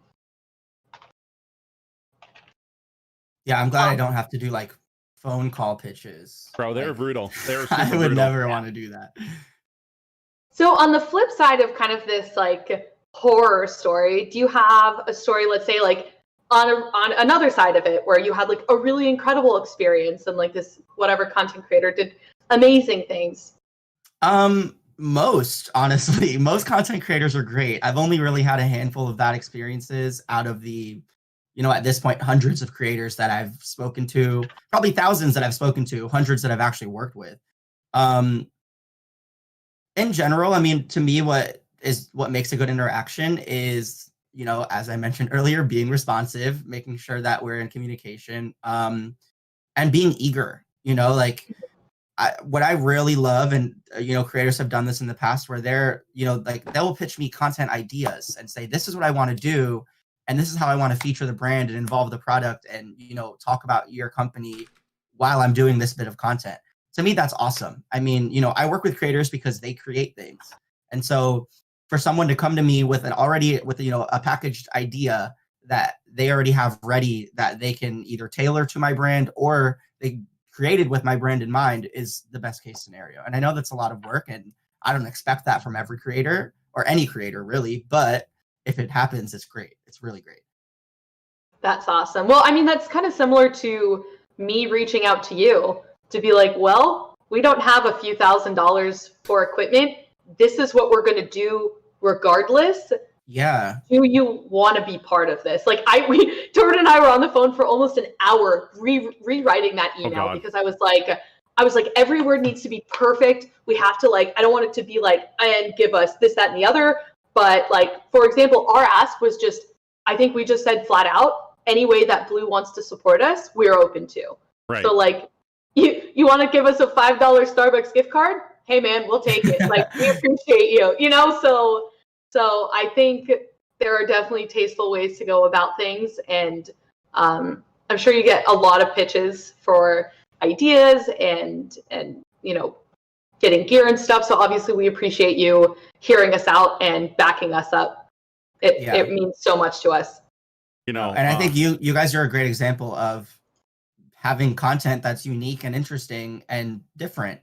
Yeah, I'm glad I don't have to do like phone call pitches. Bro, they were brutal. They were super I would brutal. never want to do that. So on the flip side of kind of this like horror story, do you have a story, let's say like on another side of it, where you had like a really incredible experience and like this whatever content creator did amazing things? Most content creators are great. I've only really had a handful of bad experiences out of the, at this point, hundreds of creators that I've spoken to, probably thousands that I've spoken to, hundreds that I've actually worked with. In general, I mean, to me, what makes a good interaction is, as I mentioned earlier, being responsive, making sure that we're in communication, and being eager. What I really love, and creators have done this in the past, where they're, they'll pitch me content ideas and say, this is what I want to do, and this is how I want to feature the brand and involve the product, and talk about your company while I'm doing this bit of content. To me, that's awesome. I mean, I work with creators because they create things, and so for someone to come to me with a packaged idea that they already have ready, that they can either tailor to my brand or they created with my brand in mind, is the best case scenario. And I know that's a lot of work, and I don't expect that from every creator or any creator really, but if it happens, it's great. It's really great. That's awesome. Well, I mean, that's kind of similar to me reaching out to you to be like, well, we don't have a few $1,000s for equipment. This is what we're going to do regardless. Yeah. Do you want to be part of this? Like Torben and I were on the phone for almost an hour rewriting that email because I was like, every word needs to be perfect. We have to I don't want it to be like, and give us this, that, and the other. But for example, our ask was just, I think we just said flat out, any way that Blue wants to support us, we're open to. Right. So you want to give us a $5 Starbucks gift card? hey man, we'll take it. Like, we appreciate you, you know? So I think there are definitely tasteful ways to go about things. And I'm sure you get a lot of pitches for ideas and you know, getting gear and stuff. So obviously we appreciate you hearing us out and backing us up. It means so much to us. You know, and I think you guys are a great example of having content that's unique and interesting and different,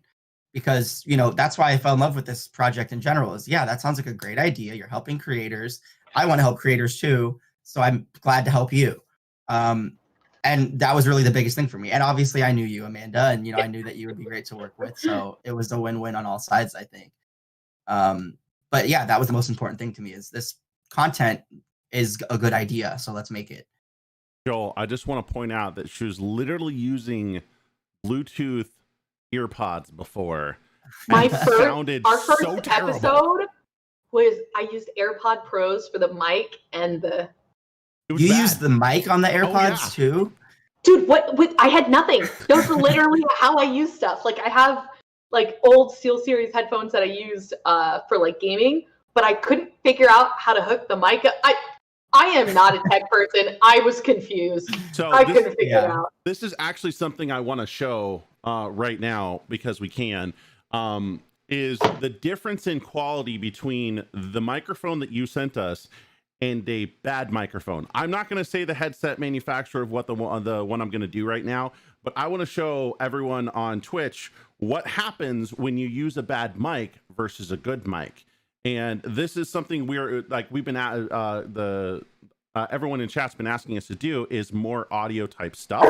because, you know, that's why I fell in love with this project in general. Is, yeah, that sounds like a great idea. You're helping creators. I want to help creators too, so I'm glad to help you. And that was really the biggest thing for me. And obviously I knew you, Amanda, and, you know, I knew that you would be great to work with. So it was a win-win on all sides, I think. But yeah, that was the most important thing to me, is this content is a good idea. So let's make it. Joel, I just want to point out that she was literally using Bluetooth earpods before. Our first so terrible. episode was I used AirPod Pros for the mic and the. You used the mic on the AirPods too? Dude, what I had nothing. Those are literally how I use stuff. Like, I have like old SteelSeries headphones that I used for like gaming, but I couldn't figure out how to hook the mic up. I am not a tech person. I was confused. So I couldn't figure it out. This is actually something I want to show right now, because we can, is the difference in quality between the microphone that you sent us and a bad microphone. I'm not going to say the headset manufacturer of what the one I'm going to do right now, but I want to show everyone on Twitch what happens when you use a bad mic versus a good mic. And this is something we've been at everyone in chat's been asking us to do, is more audio type stuff.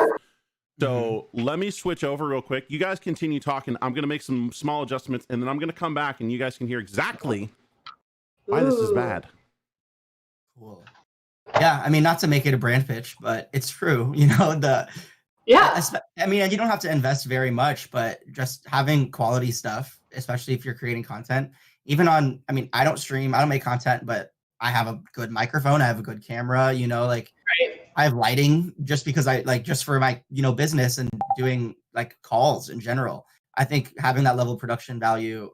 So let me switch over real quick. You guys continue talking. I'm going to make some small adjustments, and then I'm going to come back and you guys can hear exactly why this is bad. Cool. Yeah, I mean, not to make it a brand pitch, but it's true. You know, I mean, you don't have to invest very much, but just having quality stuff, especially if you're creating content, even on, I mean, I don't stream, I don't make content, but I have a good microphone, I have a good camera, you know, like I have lighting just because just for my, you know, business and doing like calls in general. I think having that level of production value,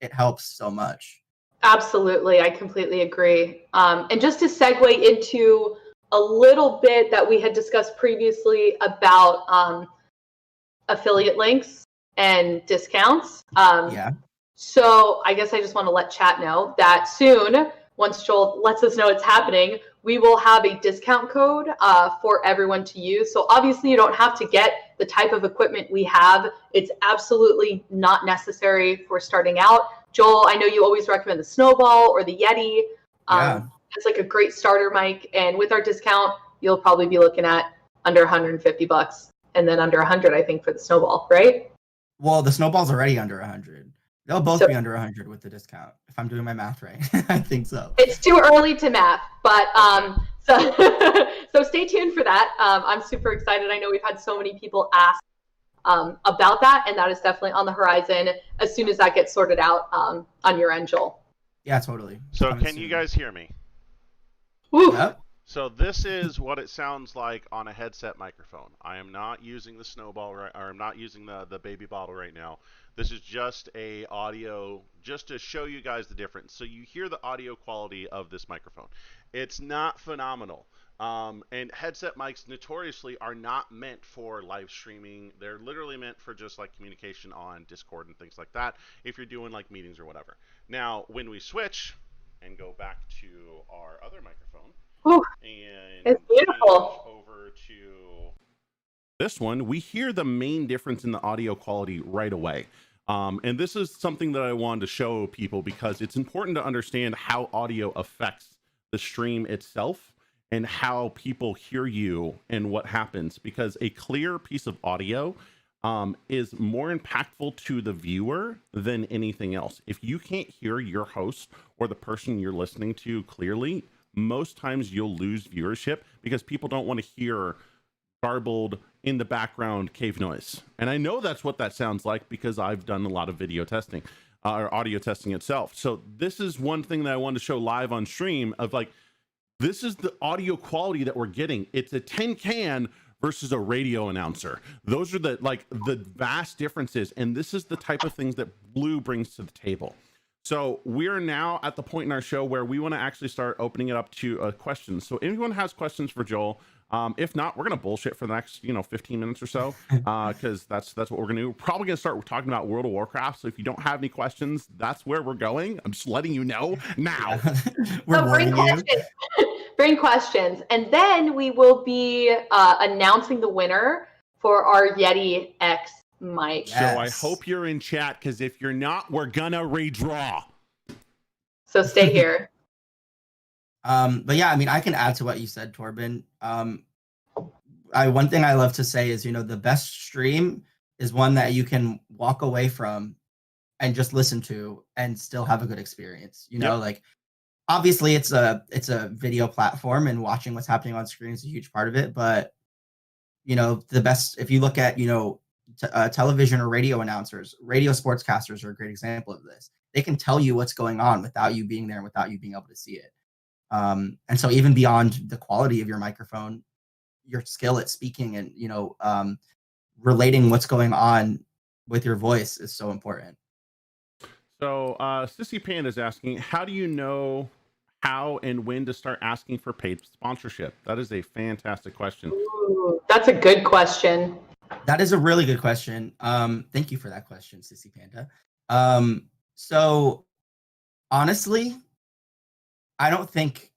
it helps so much. Absolutely. I completely agree. And just to segue into a little bit that we had discussed previously about affiliate links and discounts. So I guess I just want to let chat know that soon, once Joel lets us know it's happening, we will have a discount code for everyone to use. So obviously you don't have to get the type of equipment we have. It's absolutely not necessary for starting out. Joel, I know you always recommend the Snowball or the Yeti. It's like a great starter mic. And with our discount, you'll probably be looking at under $150 and then under 100, I think, for the Snowball, right? Well, the Snowball's already under 100. They'll both be under 100 with the discount, if I'm doing my math right. I think so. It's too early to math, but so stay tuned for that. I'm super excited. I know we've had so many people ask about that, and that is definitely on the horizon as soon as that gets sorted out on your end, Joel. Yeah, totally. So can you guys hear me? Yep. So this is what it sounds like on a headset microphone. I am not using the Snowball or I'm not using the baby bottle right now. This is just a audio, just to show you guys the difference. So you hear the audio quality of this microphone. It's not phenomenal. And headset mics notoriously are not meant for live streaming. They're literally meant for just like communication on Discord and things like that, if you're doing like meetings or whatever. Now, when we switch and go back to our other microphone, and it's beautiful. Over to this one, we hear the main difference in the audio quality right away. And this is something that I wanted to show people because it's important to understand how audio affects the stream itself and how people hear you and what happens, because a clear piece of audio is more impactful to the viewer than anything else. If you can't hear your host or the person you're listening to clearly, most times you'll lose viewership because people don't want to hear garbled in the background cave noise. And I know that's what that sounds like because I've done a lot of video testing or audio testing itself. So this is one thing that I wanted to show live on stream of like, this is the audio quality that we're getting. It's a tin can versus a radio announcer. Those are the vast differences, and this is the type of things that Blue brings to the table. So we're now at the point in our show where we want to actually start opening it up to questions. So anyone has questions for Joel, if not, we're gonna bullshit for the next 15 minutes or so, because that's what we're gonna do. We're probably gonna start talking about World of Warcraft. So if you don't have any questions, that's where we're going. I'm just letting you know now. We're bring warning you. questions. Bring questions, and then we will be announcing the winner for our Yeti X mic. So I hope you're in chat, because if you're not, we're gonna redraw. So stay here. But yeah, I mean, I can add to what you said, Torben. One thing I love to say is, the best stream is one that you can walk away from and just listen to and still have a good experience. Like, obviously it's a video platform, and watching what's happening on screen is a huge part of it. But the best, if you look at television or radio announcers, radio sportscasters are a great example of this. They can tell you what's going on without you being there and without you being able to see it. And so even beyond the quality of your microphone, your skill at speaking and relating what's going on with your voice is so important. So Sissy Panda is asking, how do you know how and when to start asking for paid sponsorship? That is a fantastic question. Ooh, that's a good question. That is a really good question. Thank you for that question, Sissy Panda. So honestly, I don't think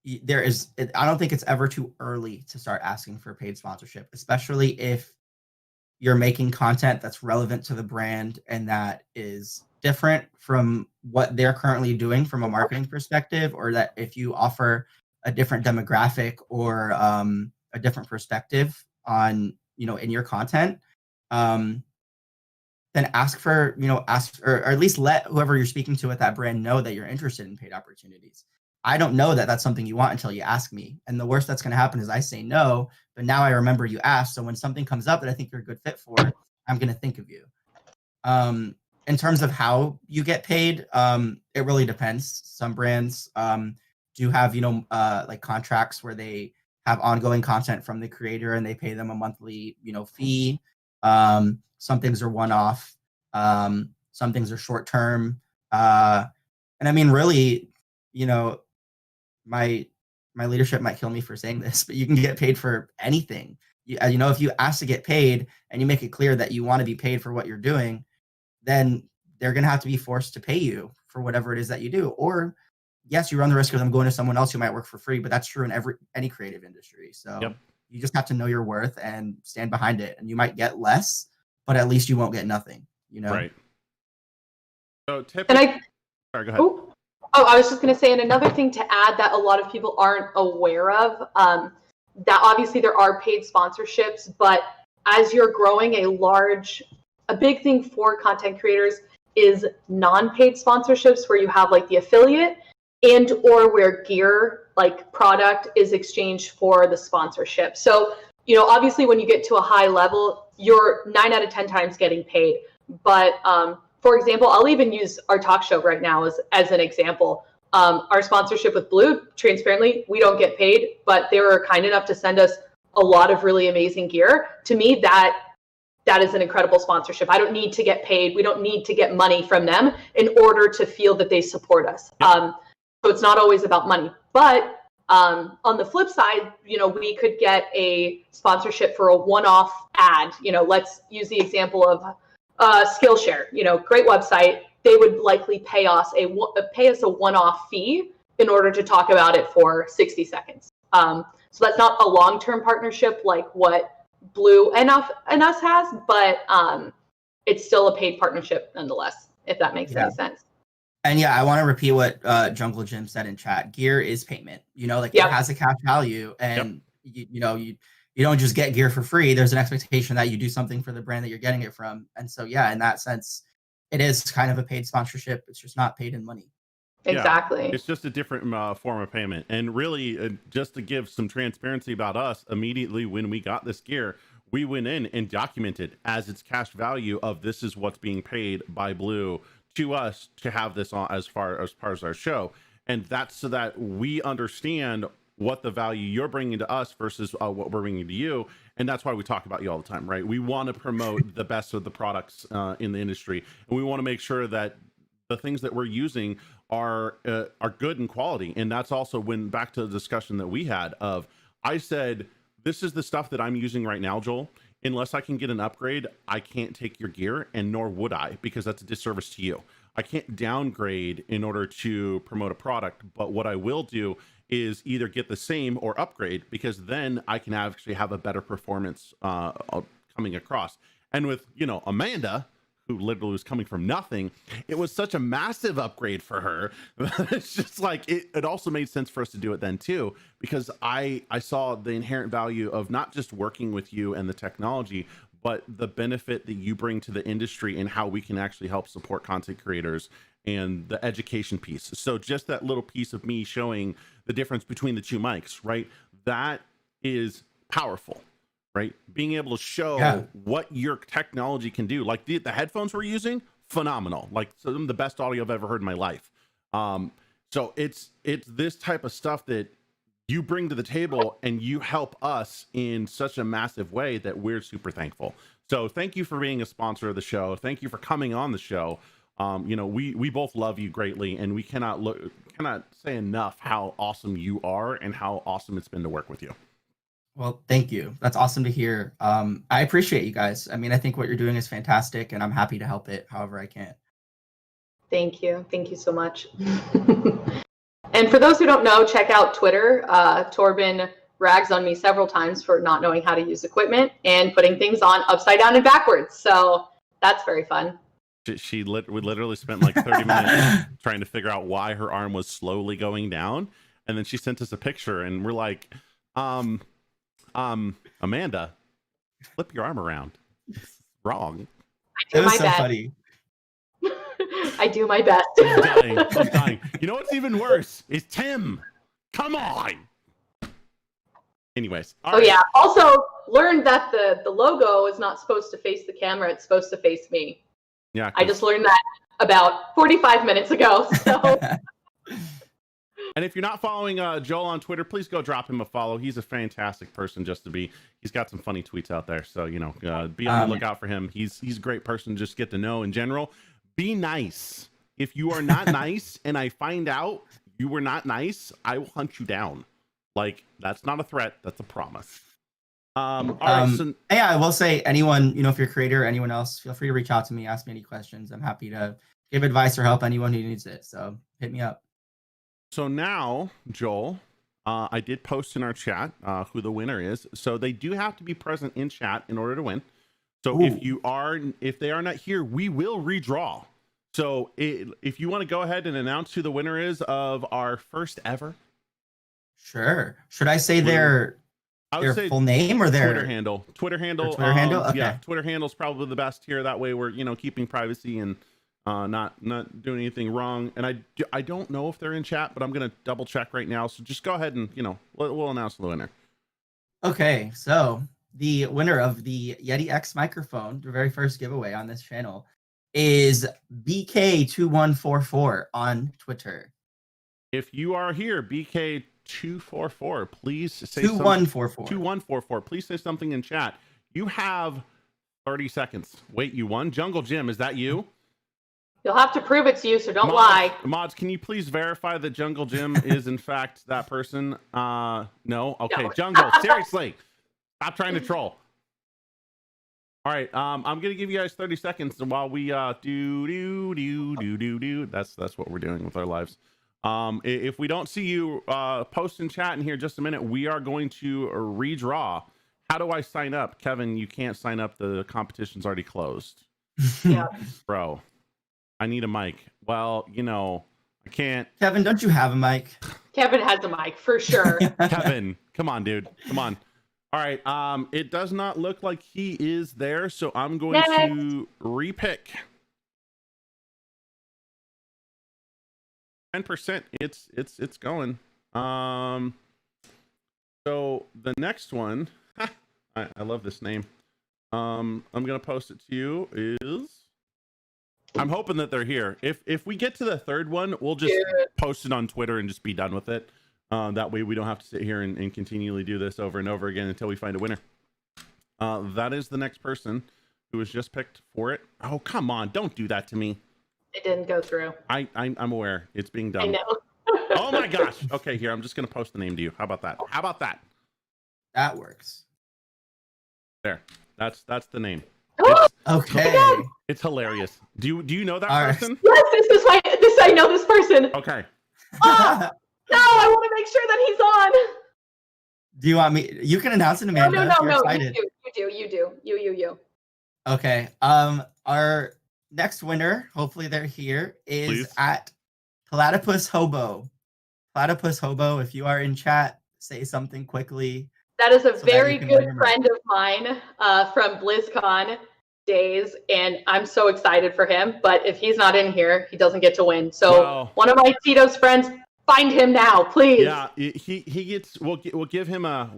it's ever too early to start asking for paid sponsorship, especially if you're making content that's relevant to the brand and that is different from what they're currently doing from a marketing perspective, or that if you offer a different demographic or a different perspective on, in your content, then ask for, or at least let whoever you're speaking to at that brand know that you're interested in paid opportunities. I don't know that that's something you want until you ask me. And the worst that's going to happen is I say no, but now I remember you asked. So when something comes up that I think you're a good fit for, I'm going to think of you. In terms of how you get paid, it really depends. Some brands do have, like contracts where they have ongoing content from the creator and they pay them a monthly, fee. Some things are one-off. Some things are short-term. And I mean, really, my leadership might kill me for saying this, but you can get paid for anything. If you ask to get paid and you make it clear that you want to be paid for what you're doing, then they're going to have to be forced to pay you for whatever it is that you do. Or yes, you run the risk of them going to someone else who might work for free, but that's true in any creative industry. So You just have to know your worth and stand behind it. And you might get less, but at least you won't get nothing, Right. So sorry, go ahead. Oh, I was just going to say, and another thing to add that a lot of people aren't aware of, that obviously there are paid sponsorships, but as you're growing a big thing for content creators is non-paid sponsorships, where you have like the affiliate and or where gear, like product, is exchanged for the sponsorship. So, obviously when you get to a high level, you're 9 out of 10 times getting paid. But for example, I'll even use our talk show right now as an example. Our sponsorship with Blue, transparently, we don't get paid, but they were kind enough to send us a lot of really amazing gear. To me, that is an incredible sponsorship. I don't need to get paid. We don't need to get money from them in order to feel that they support us. So it's not always about money. But on the flip side, we could get a sponsorship for a one-off ad. Let's use the example of Skillshare. Great website. They would likely pay us a one-off fee in order to talk about it for 60 seconds. So that's not a long-term partnership like what Blue and us has, but it's still a paid partnership nonetheless, if that makes any sense. And I want to repeat what Jungle Jim said in chat. Gear is payment. It has a cash value, and you don't just get gear for free. There's an expectation that you do something for the brand that you're getting it from. And so in that sense, it is kind of a paid sponsorship. It's just not paid in money. Exactly. It's just a different form of payment. And really, just to give some transparency about us, immediately when we got this gear, we went in and documented as its cash value of this is what's being paid by Blue to us to have this on as far as our show. And that's so that we understand what the value you're bringing to us versus what we're bringing to you. And that's why we talk about you all the time, right? We want to promote the best of the products in the industry, and we want to make sure that the things that we're using are good in quality. And that's also when back to the discussion that we had of, I said, this is the stuff that I'm using right now, Joel. Unless I can get an upgrade, I can't take your gear, and nor would I, because that's a disservice to you. I can't downgrade in order to promote a product, but what I will do is either get the same or upgrade, because then I can actually have a better performance coming across. And with, you know, Amanda, who literally was coming from nothing, it was such a massive upgrade for her. It's just like, it also made sense for us to do it then too, because I saw the inherent value of not just working with you and the technology, but the benefit that you bring to the industry and how we can actually help support content creators and the education piece. So just that little piece of me showing the difference between the two mics, right? That is powerful. Right, being able to show what your technology can do, like the headphones we're using, phenomenal, like some of the best audio I've ever heard in my life. So it's this type of stuff that you bring to the table, and you help us in such a massive way that we're super thankful. So thank you for being a sponsor of the show. Thank you for coming on the show. You know, we both love you greatly, and we cannot say enough how awesome you are and how awesome it's been to work with you. Well, thank you. That's awesome to hear. I appreciate you guys. I mean, I think what you're doing is fantastic, and I'm happy to help it however I can. Thank you. Thank you so much. And for those who don't know, check out Twitter. Torben rags on me several times for not knowing how to use equipment and putting things on upside down and backwards. So that's very fun. We literally spent like 30 minutes trying to figure out why her arm was slowly going down. And then she sent us a picture, and we're like, Amanda, flip your arm around. It's wrong. I do It was my so best. funny. I do my best. I'm dying. You know what's even worse is Tim. Come on. Anyways. Yeah. Also learned that the logo is not supposed to face the camera. It's supposed to face me. Yeah. I just learned that about 45 minutes ago. So. And if you're not following Joel on Twitter, please go drop him a follow. He's a fantastic person just to be. He's got some funny tweets out there. So, you know, be on the lookout for him. He's a great person to just get to know in general. Be nice. If you are not nice and I find out you were not nice, I will hunt you down. Like, that's not a threat. That's a promise. All right, so, yeah, I will say, anyone, you know, if you're a creator or anyone else, feel free to reach out to me, ask me any questions. I'm happy to give advice or help anyone who needs it. So hit me up. So now, Joel, I did post in our chat who the winner is. So they do have to be present in chat in order to win. So if they are not here, we will redraw. So if you want to go ahead and announce who the winner is of our first ever. Sure. Should I say their full name or their Twitter handle? Twitter handle. Twitter handle. Okay. Yeah, Twitter handle is probably the best here. That way we're, you know, keeping privacy and not doing anything wrong. And I don't know if they're in chat, but I'm gonna double check right now. So just go ahead and, you know, we'll announce the winner. Okay, so the winner of the Yeti X microphone, the very first giveaway on this channel, is BK2144 on Twitter. If you are here, BK244, please say 2144. 2144. Please say something in chat. You have 30 seconds. Wait, you won? Jungle Jim, is that you? You'll have to prove it's you, so don't lie. Mods, can you please verify that Jungle Jim is in fact that person? No? Okay, no. Jungle, seriously. Stop trying to troll. All right, I'm going to give you guys 30 seconds while we do. That's what we're doing with our lives. If we don't see you post in chat in here just a minute, we are going to redraw. How do I sign up? Kevin, you can't sign up. The competition's already closed. Yeah. Bro. I need a mic. Well, you know, I can't. Kevin, don't you have a mic? Kevin has a mic for sure. Kevin, come on, dude. Come on. All right. It does not look like he is there, so I'm going to repick. 10%. It's going. So the next one, I love this name. I'm gonna post it to you. I'm hoping that they're here. If we get to the third one, we'll just post it on Twitter and just be done with it. That way we don't have to sit here and continually do this over and over again until we find a winner. That is the next person who was just picked for it. Oh, come on. Don't do that to me. It didn't go through. I'm aware. It's being done. I know. Oh my gosh. Okay, here. I'm just going to post the name to you. How about that? How about that? That works. There. That's the name. Okay. It's hilarious. Do you know that All right. person? Yes, I know this person. Okay. Oh, no, I want to make sure that he's on. Do you want me? You can announce it, Amanda. No. You're excited. You do. You. Okay. Our next winner, hopefully they're here, is Please. at Platypus Hobo. Platypus Hobo, if you are in chat, say something quickly. That is a So that very you can good remember. friend of mine from BlizzCon days, and I'm so excited for him. But if he's not in here, he doesn't get to win. So Wow. one of my Tito's friends, find him now, please. Yeah, he gets. We'll give him a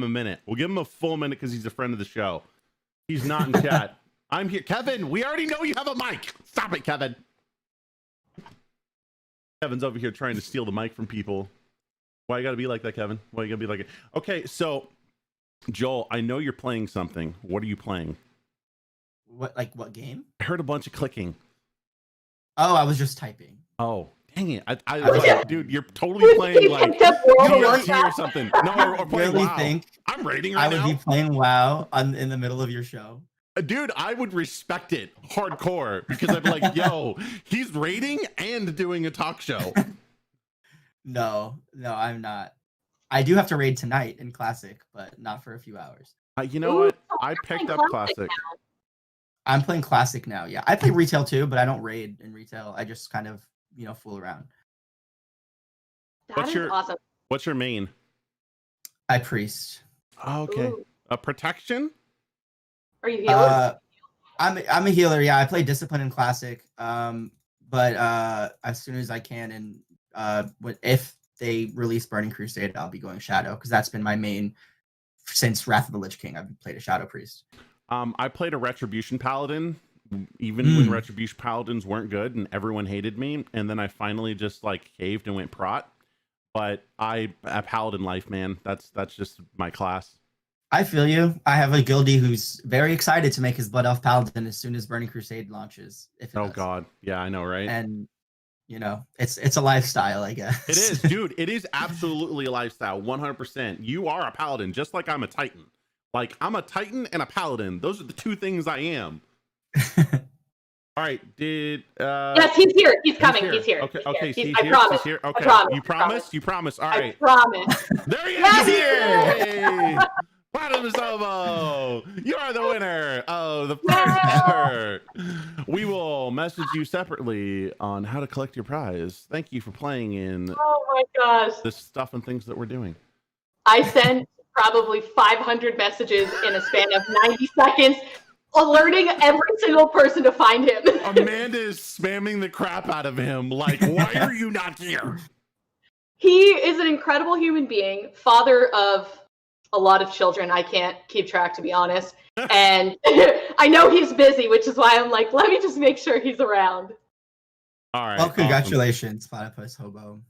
minute. We'll give him a full minute because he's a friend of the show. He's not in chat. I'm here, Kevin. We already know you have a mic. Stop it, Kevin. Kevin's over here trying to steal the mic from people. Why you gotta be like that, Kevin? Why you gotta be like it? Okay, so Joel, I know you're playing something. What are you playing? What game? I heard a bunch of clicking. Oh, I was just typing. Oh, dang it! I was Yeah. like, dude, you're totally playing like Picked up World of TRT or Warcraft. something. No, or playing Really WoW. think I'm rating I right would now. be playing WoW in the middle of your show? Dude, I would respect it hardcore because I'd be like, yo, he's rating and doing a talk show. No, I'm not. I do have to raid tonight in Classic, but not for a few hours. You know Ooh, what? I you're picked playing up Classic Classic. I'm playing Classic now. Yeah, I play retail too, but I don't raid in retail. I just kind of fool around. That is awesome. What's your main? I priest. Oh, okay. Ooh. A protection? Are you healing? I'm a healer. Yeah, I play discipline in Classic. But as soon as I can, and if they release Burning Crusade, I'll be going Shadow because that's been my main since Wrath of the Lich King. I've played a Shadow Priest. I played a Retribution Paladin, even when Retribution Paladins weren't good and everyone hated me. And then I finally just like caved and went prot. But I Paladin life, man. That's just my class. I feel you. I have a guildie who's very excited to make his Blood Elf Paladin as soon as Burning Crusade launches. If it does. God, yeah, I know, right? And it's a lifestyle, I guess. It is, dude. It is absolutely a lifestyle, 100%. You are a paladin, just like I'm a titan. Like I'm a titan and a paladin. Those are the two things I am. All right. Yes, he's here. He's coming. He's here. Okay. He's Okay. here. He's I here. promise. He's here. Okay. I promise. You promise? You promise? All right. I promise. There he is. Yes, He's here. Hey. Platinum Sobo, you are the winner of the first ever. We will message you separately on how to collect your prize. Thank you for playing in Oh my gosh. the stuff and things that we're doing. I sent probably 500 messages in a span of 90 seconds, alerting every single person to find him. Amanda is spamming the crap out of him. Like, why are you not here? He is an incredible human being, father of a lot of children. I can't keep track, to be honest. And I know he's busy, which is why I'm like, let me just make sure he's around. All right. Well, congratulations, Platypus Hobo.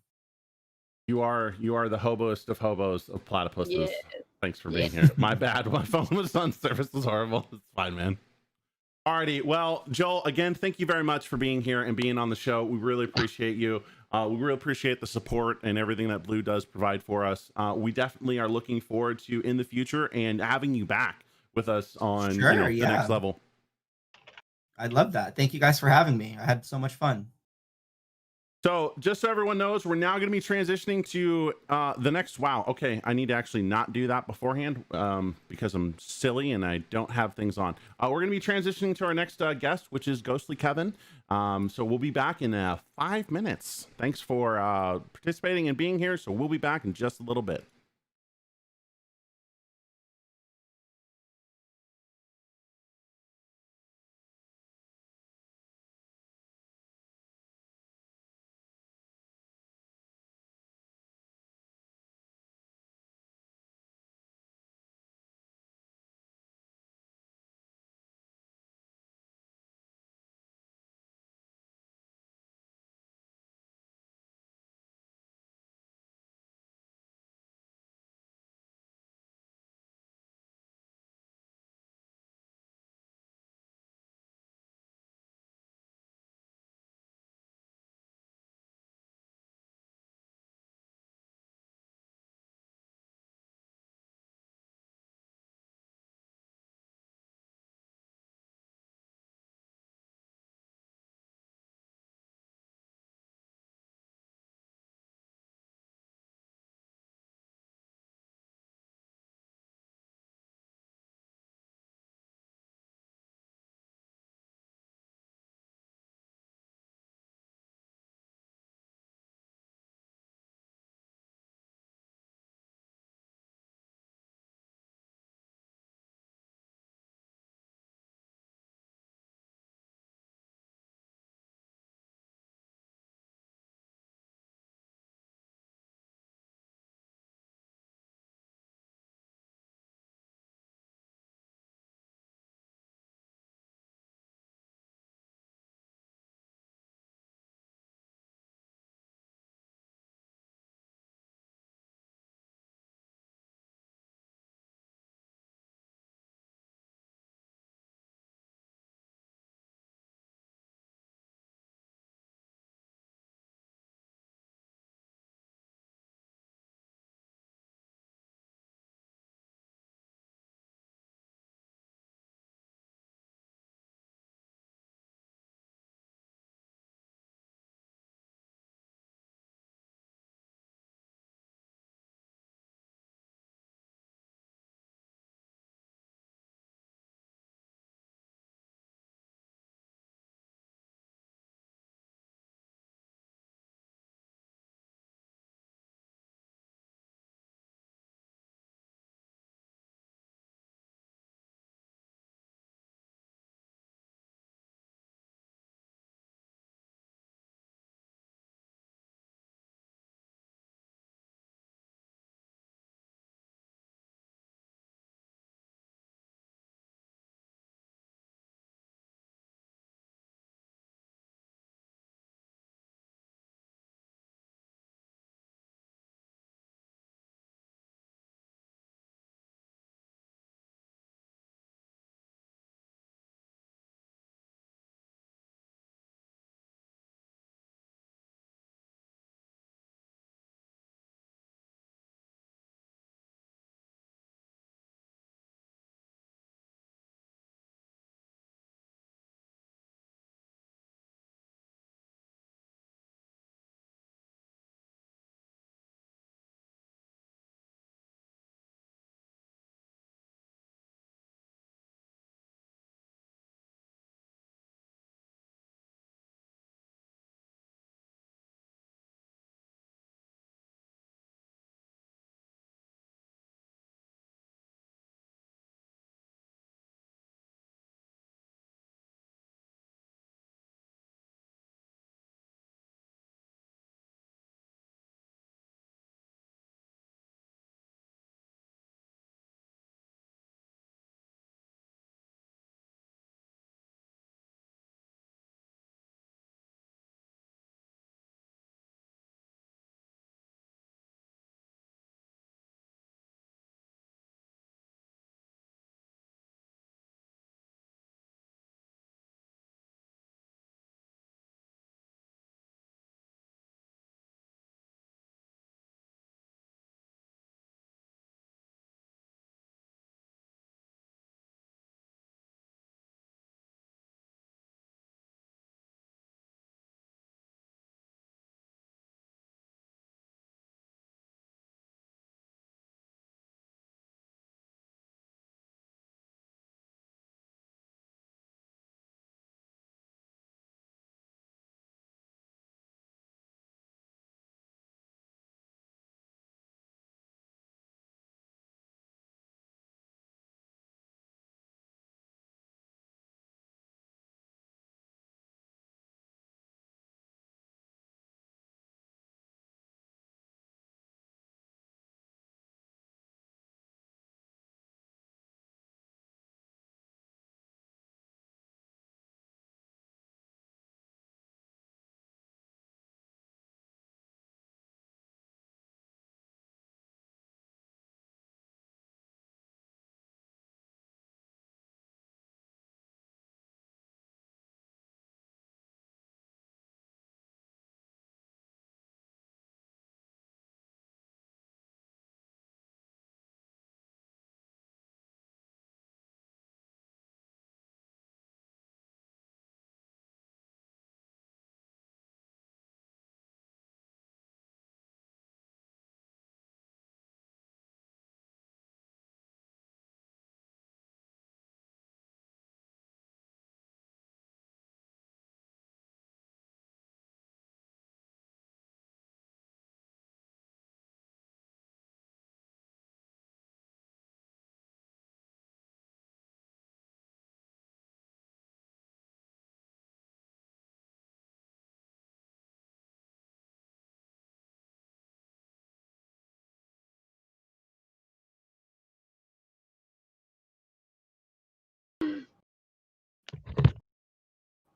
You are the hoboest of hobos of platypuses. Yeah. Thanks for being here. My bad. My phone was on service was horrible. It's fine, man. Alrighty. Well, Joel, again, thank you very much for being here and being on the show. We really appreciate you. We really appreciate the support and everything that Blue does provide for us. We definitely are looking forward to in the future and having you back with us on the next level. I'd love that. Thank you guys for having me. I had so much fun. So just so everyone knows, we're now going to be transitioning to the next. Wow. Okay. I need to actually not do that beforehand because I'm silly and I don't have things on. We're going to be transitioning to our next guest, which is Ghostly Kevin. So we'll be back in 5 minutes. Thanks for participating and being here. So we'll be back in just a little bit.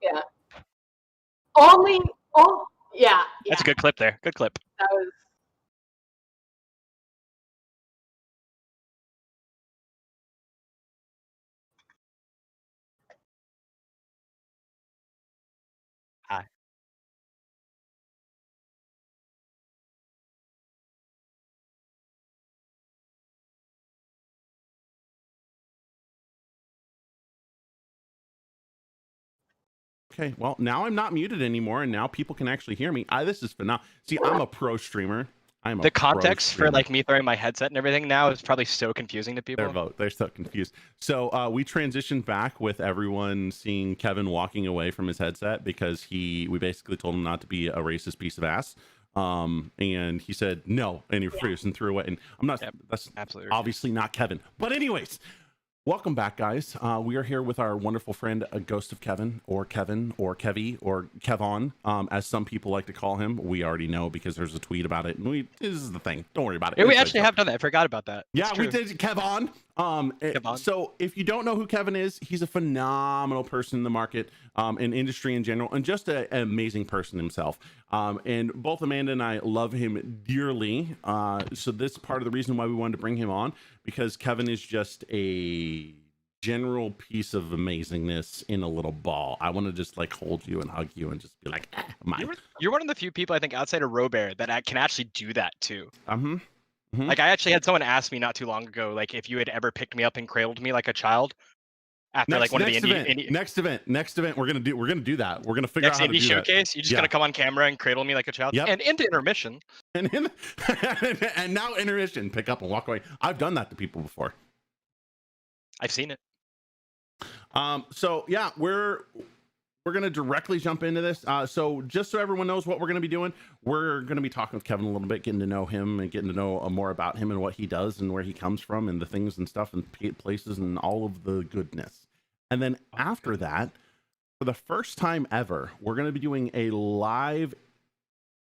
Yeah. Only. Oh, yeah. That's a good clip there. Good clip. That was. Hi. Okay, well, now I'm not muted anymore, and now people can actually hear me. This is phenomenal. See, I'm a pro streamer. I'm a The pro context for streamer. like me throwing my headset and everything now is probably so confusing to people. They're so confused. So we transitioned back with everyone seeing Kevin walking away from his headset because we basically told him not to be a racist piece of ass. And he said no, and he refused and threw away. And I'm not. Yep, that's absolutely obviously not Kevin. But anyways, welcome back, guys. We are here with our wonderful friend, a ghost of Kevin, or Kevy, or Kevon, as some people like to call him. We already know because there's a tweet about it, and this is the thing. Don't worry about it. Yeah, we It's actually have done that. I forgot about that. yeah, we did Kevon. Kevon. So if you don't know who Kevin is, he's a phenomenal person in the market, and industry in general, and just an amazing person himself. And both Amanda and I love him dearly. So this is part of the reason why we wanted to bring him on, because Kevin is just a general piece of amazingness in a little ball. I want to just like hold you and hug you and just be like, mine. You're one of the few people I think outside of Robert that can actually do that too. Mm-hmm. Like I actually had someone ask me not too long ago, like if you had ever picked me up and cradled me like a child. After like one of the next event, we're gonna do that. We're gonna figure out how to do showcase. You're just gonna come on camera and cradle me like a child. Yep. And into intermission. And now intermission, pick up and walk away. I've done that to people before. I've seen it. So yeah, we're going to directly jump into this. So just so everyone knows what we're going to be doing, we're going to be talking with Kevin a little bit, getting to know him and getting to know more about him and what he does and where he comes from and the things and stuff and places and all of the goodness. And then after that, for the first time ever, we're going to be doing a live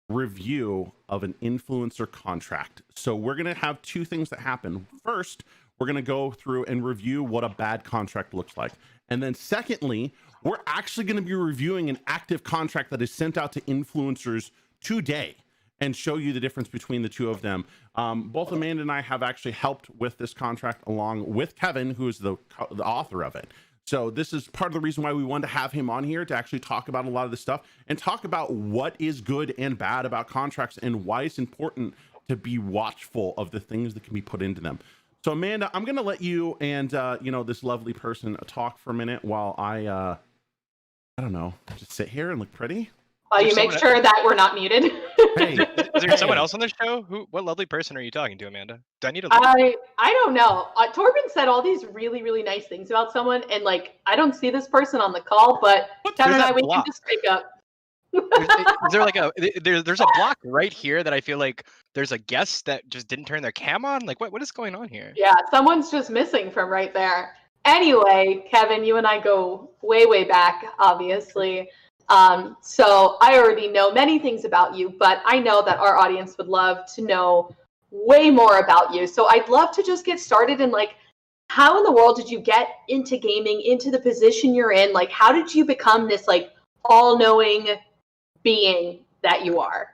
review of an influencer contract. So we're going to have two things that happen. First, we're going to go through and review what a bad contract looks like. And then secondly, we're actually going to be reviewing an active contract that is sent out to influencers today and show you the difference between the two of them. Both Amanda and I have actually helped with this contract along with Kevin, who is the author of it. So this is part of the reason why we wanted to have him on here to actually talk about a lot of this stuff and talk about what is good and bad about contracts and why it's important to be watchful of the things that can be put into them. So Amanda, I'm going to let you and this lovely person talk for a minute while I don't know, just sit here and look pretty. While you make sure that we're not muted. Hey, is there someone else on the show? What lovely person are you talking to, Amanda? Do I need to? I don't know. Torben said all these really, really nice things about someone, and like I don't see this person on the call, but Kevin and I, we can just pick up. Is there like there's a block right here that I feel like there's a guest that just didn't turn their cam on? Like what is going on here? Yeah, someone's just missing from right there. Anyway, Kevin, you and I go way, way back, obviously. So I already know many things about you, but I know that our audience would love to know way more about you. So I'd love to just get started in like, how in the world did you get into gaming, into the position you're in? Like, how did you become this like all-knowing being that you are?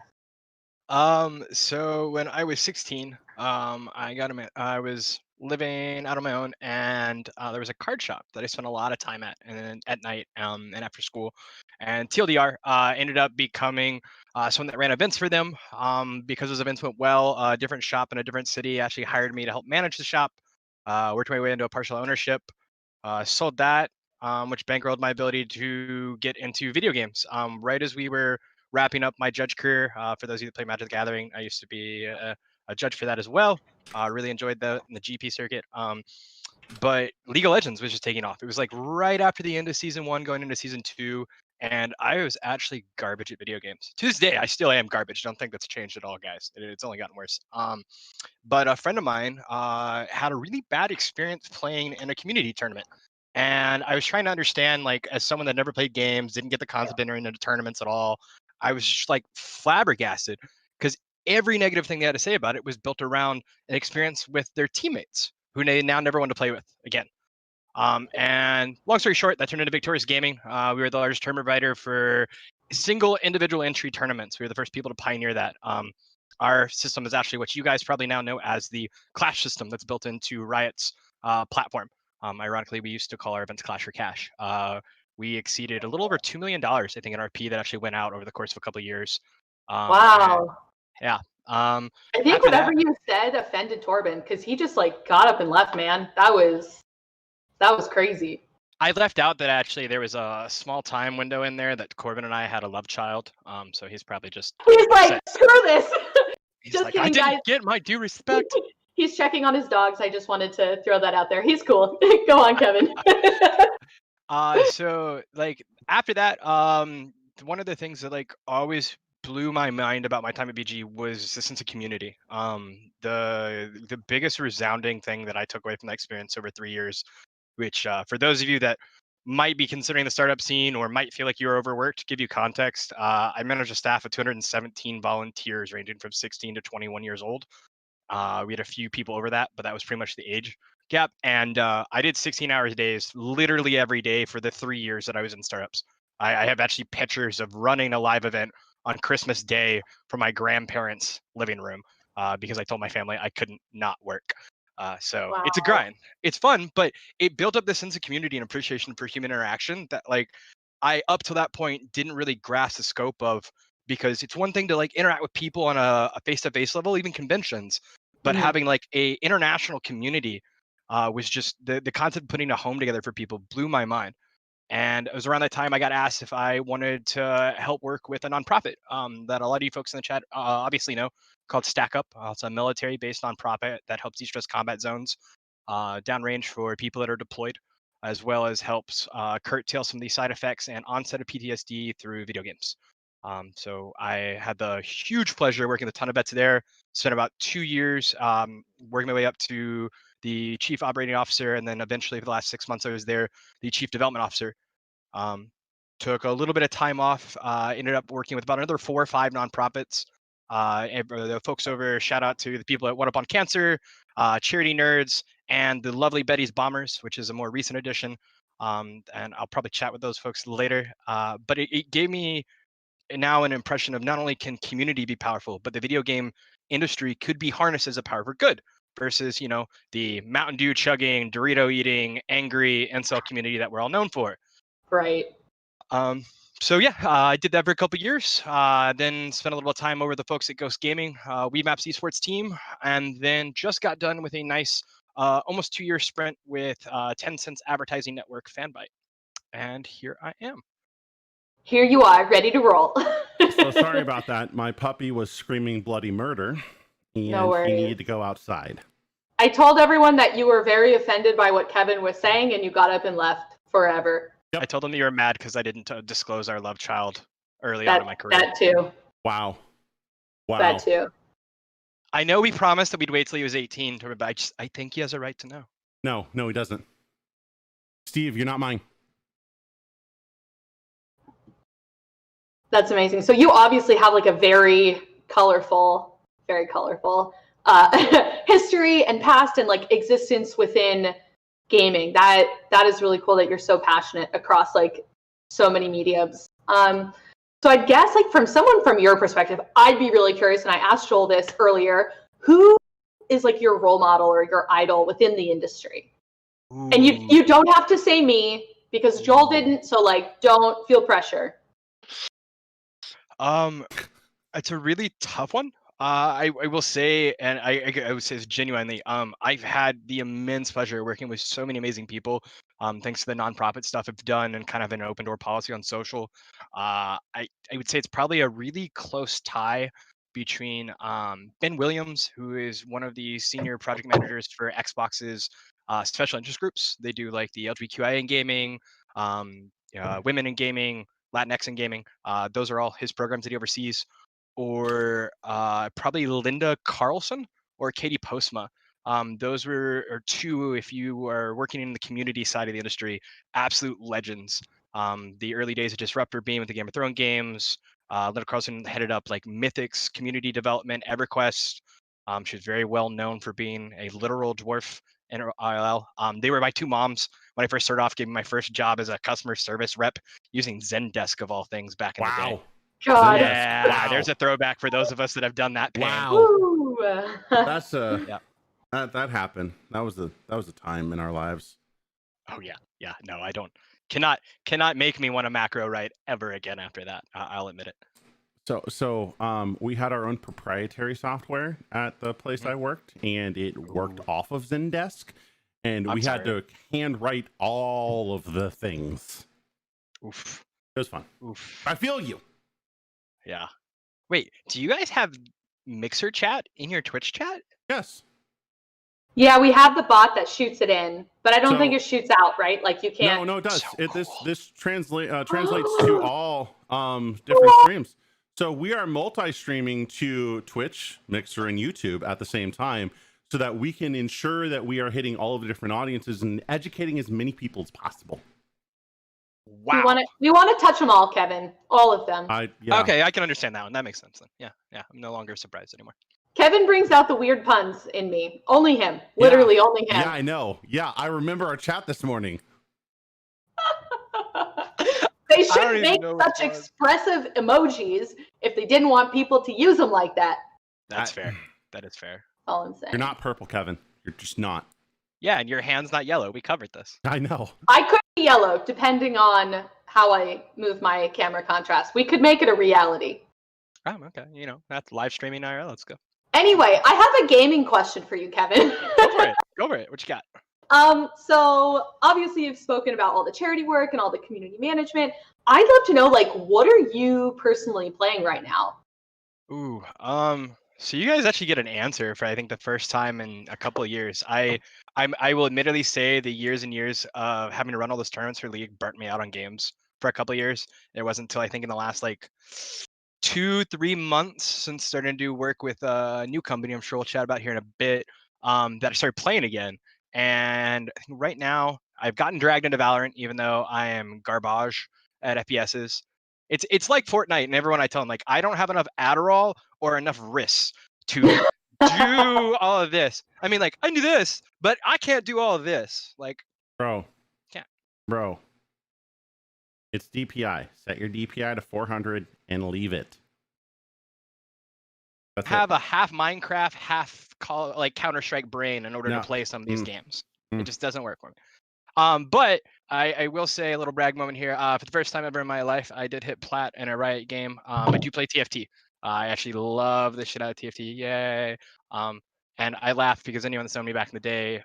So when I was 16, I was living out on my own, and there was a card shop that I spent a lot of time at, and at night, and after school. And TLDR ended up becoming someone that ran events for them. Because those events went well, a different shop in a different city actually hired me to help manage the shop. Worked my way into a partial ownership. Sold that, which bankrolled my ability to get into video games. Right as we were wrapping up my judge career, for those of you that play Magic the Gathering, I used to be a judge for that as well. Really enjoyed the GP circuit. But League of Legends was just taking off. It was like right after the end of season 1, going into season 2, and I was actually garbage at video games. To this day, I still am garbage. Don't think that's changed at all, guys. It's only gotten worse. But a friend of mine had a really bad experience playing in a community tournament. And I was trying to understand, like, as someone that never played games, didn't get the concept of entering into tournaments at all, I was just like flabbergasted because every negative thing they had to say about it was built around an experience with their teammates who they now never want to play with again. And long story short, that turned into Victorious Gaming. We were the largest tournament provider for single individual entry tournaments. We were the first people to pioneer that. Our system is actually what you guys probably now know as the Clash system that's built into Riot's platform. Ironically, we used to call our events Clash for Cash. We exceeded a little over $2 million, I think, in RP that actually went out over the course of a couple of years. Wow. Yeah. I think whatever you said offended Torben because he just like got up and left, man. That was crazy. I left out that actually there was a small time window in there that Corbin and I had a love child. So he's probably just. He's like, screw this. He's just like, kidding, I didn't guys. get my due respect. He's checking on his dogs. I just wanted to throw that out there. He's cool. Go on, Kevin. So like after that, one of the things that like always blew my mind about my time at BG was the sense of community. The biggest resounding thing that I took away from that experience over 3 years, which for those of you that might be considering the startup scene or might feel like you're overworked, to give you context, I manage a staff of 217 volunteers ranging from 16 to 21 years old. We had a few people over that, but that was pretty much the age gap. And I did 16 hours days literally every day for the 3 years that I was in startups. I have actually pictures of running a live event on Christmas Day from my grandparents' living room because I told my family I couldn't not work. So Wow. it's a grind. It's fun, but it built up this sense of community and appreciation for human interaction that like I up to that point didn't really grasp the scope of, because it's one thing to like interact with people on a face-to-face level, even conventions, but having like a international community was just the concept of putting a home together for people blew my mind. And it was around that time I got asked if I wanted to help work with a nonprofit that a lot of you folks in the chat obviously know, called Stack Up. It's a military-based nonprofit that helps de-stress combat zones downrange for people that are deployed, as well as helps curtail some of the side effects and onset of PTSD through video games. So I had the huge pleasure working with a ton of vets there. Spent about 2 years working my way up to the chief operating officer, and then eventually for the last 6 months I was there, the chief development officer. Took a little bit of time off. Ended up working with about another 4 or 5 nonprofits. And the folks over, shout out to the people at One Up on Cancer, Charity Nerds, and the lovely Betty's Bombers, which is a more recent addition. And I'll probably chat with those folks later. But it gave me now an impression of not only can community be powerful, but the video game industry could be harnessed as a power for good versus, you know, the Mountain Dew chugging, Dorito eating, angry incel community that we're all known for. Right. So yeah, I did that for a couple years. Then spent a little time over the folks at Ghost Gaming, WeMaps esports team, and then just got done with a nice almost 2-year sprint with Tencent's advertising network Fanbyte. And here I am. Here you are, ready to roll. So sorry about that. My puppy was screaming bloody murder, and No worries. he needed to go outside. I told everyone that you were very offended by what Kevin was saying, and you got up and left forever. Yep. I told them you were mad because I didn't disclose our love child early on in my career. That too. Wow. That too. I know we promised that we'd wait till he was 18, but I think he has a right to know. No, he doesn't. Steve, you're not mine. That's amazing. So you obviously have like a very colorful history and past and like existence within gaming. That is really cool that you're so passionate across like so many mediums. So I guess like from someone from your perspective, I'd be really curious, and I asked Joel this earlier, who is like your role model or your idol within the industry? Ooh. And you don't have to say me because Joel didn't, so like don't feel pressure. It's a really tough one. I will say, and I would say this genuinely, I've had the immense pleasure working with so many amazing people. Thanks to the nonprofit stuff I've done and kind of an open door policy on social. I would say it's probably a really close tie between Ben Williams, who is one of the senior project managers for Xbox's special interest groups. They do like the LGBTQIA in gaming, women in gaming, Latinx in gaming. Those are all his programs that he oversees. Or probably Linda Carlson or Katie Postma. Those are two, if you are working in the community side of the industry, absolute legends. The early days of Disruptor being with the Game of Thrones games. Linda Carlson headed up like Mythic's community development, EverQuest. She was very well known for being a literal dwarf NRLL. They were my two moms when I first started off, giving my first job as a customer service rep using Zendesk of all things back in the day. Wow. God. Yeah, Wow. there's a throwback for those of us that have done that pain. Wow. Woo. That's Yeah. that happened. That was a time in our lives. Oh yeah. No, I don't. Cannot make me want a macro write ever again after that. I'll admit it. So we had our own proprietary software at the place I worked, and it worked off of Zendesk, and we had to handwrite all of the things. Oof. It was fun. Oof. I feel you. Yeah. Wait, do you guys have Mixer chat in your Twitch chat? Yes. Yeah, we have the bot that shoots it in, but I don't So- think it shoots out, right? Like you can't. No, it does. So This translates to all different streams. So we are multi-streaming to Twitch, Mixer, and YouTube at the same time, so that we can ensure that we are hitting all of the different audiences and educating as many people as possible. Wow. We want to touch them all, Kevin. All of them. Okay, I can understand that one. That makes sense then. Yeah. I'm no longer surprised anymore. Kevin brings out the weird puns in me. Only him. Literally only him. Yeah, I know. Yeah, I remember our chat this morning. They should make such expressive emojis if they didn't want people to use them like that. That's fair. That is fair. All I'm saying. You're not purple, Kevin. You're just not. Yeah, and your hand's not yellow. We covered this. I know. I could be yellow depending on how I move my camera contrast. We could make it a reality. Oh, okay. That's live streaming IRL. Let's go. Anyway, I have a gaming question for you, Kevin. Go for it. What you got? So obviously you've spoken about all the charity work and all the community management. I'd love to know, like, what are you personally playing right now? Ooh, so you guys actually get an answer for I think the first time in a couple of years. I will admittedly say the years and years of having to run all those tournaments for League burnt me out on games for a couple of years. It wasn't until I think in the last like 2-3 months since starting to do work with a new company I'm sure we'll chat about here in a bit, that I started playing again. And I think right now I've gotten dragged into Valorant, even though I am garbage at FPSs. It's like Fortnite, and everyone I tell them, like, I don't have enough Adderall or enough risks to do all of this. I mean, like, I do this, but I can't do all of this. Like, Bro. Can't. Bro. It's DPI. Set your DPI to 400 and leave it. That's have a half Minecraft, half Counter-Strike brain in order to play some of these games. It just doesn't work for me. But I will say a little brag moment here. For the first time ever in my life, I did hit plat in a Riot game. I do play TFT. I actually love the shit out of TFT. Yay. And I laugh because anyone that's known me back in the day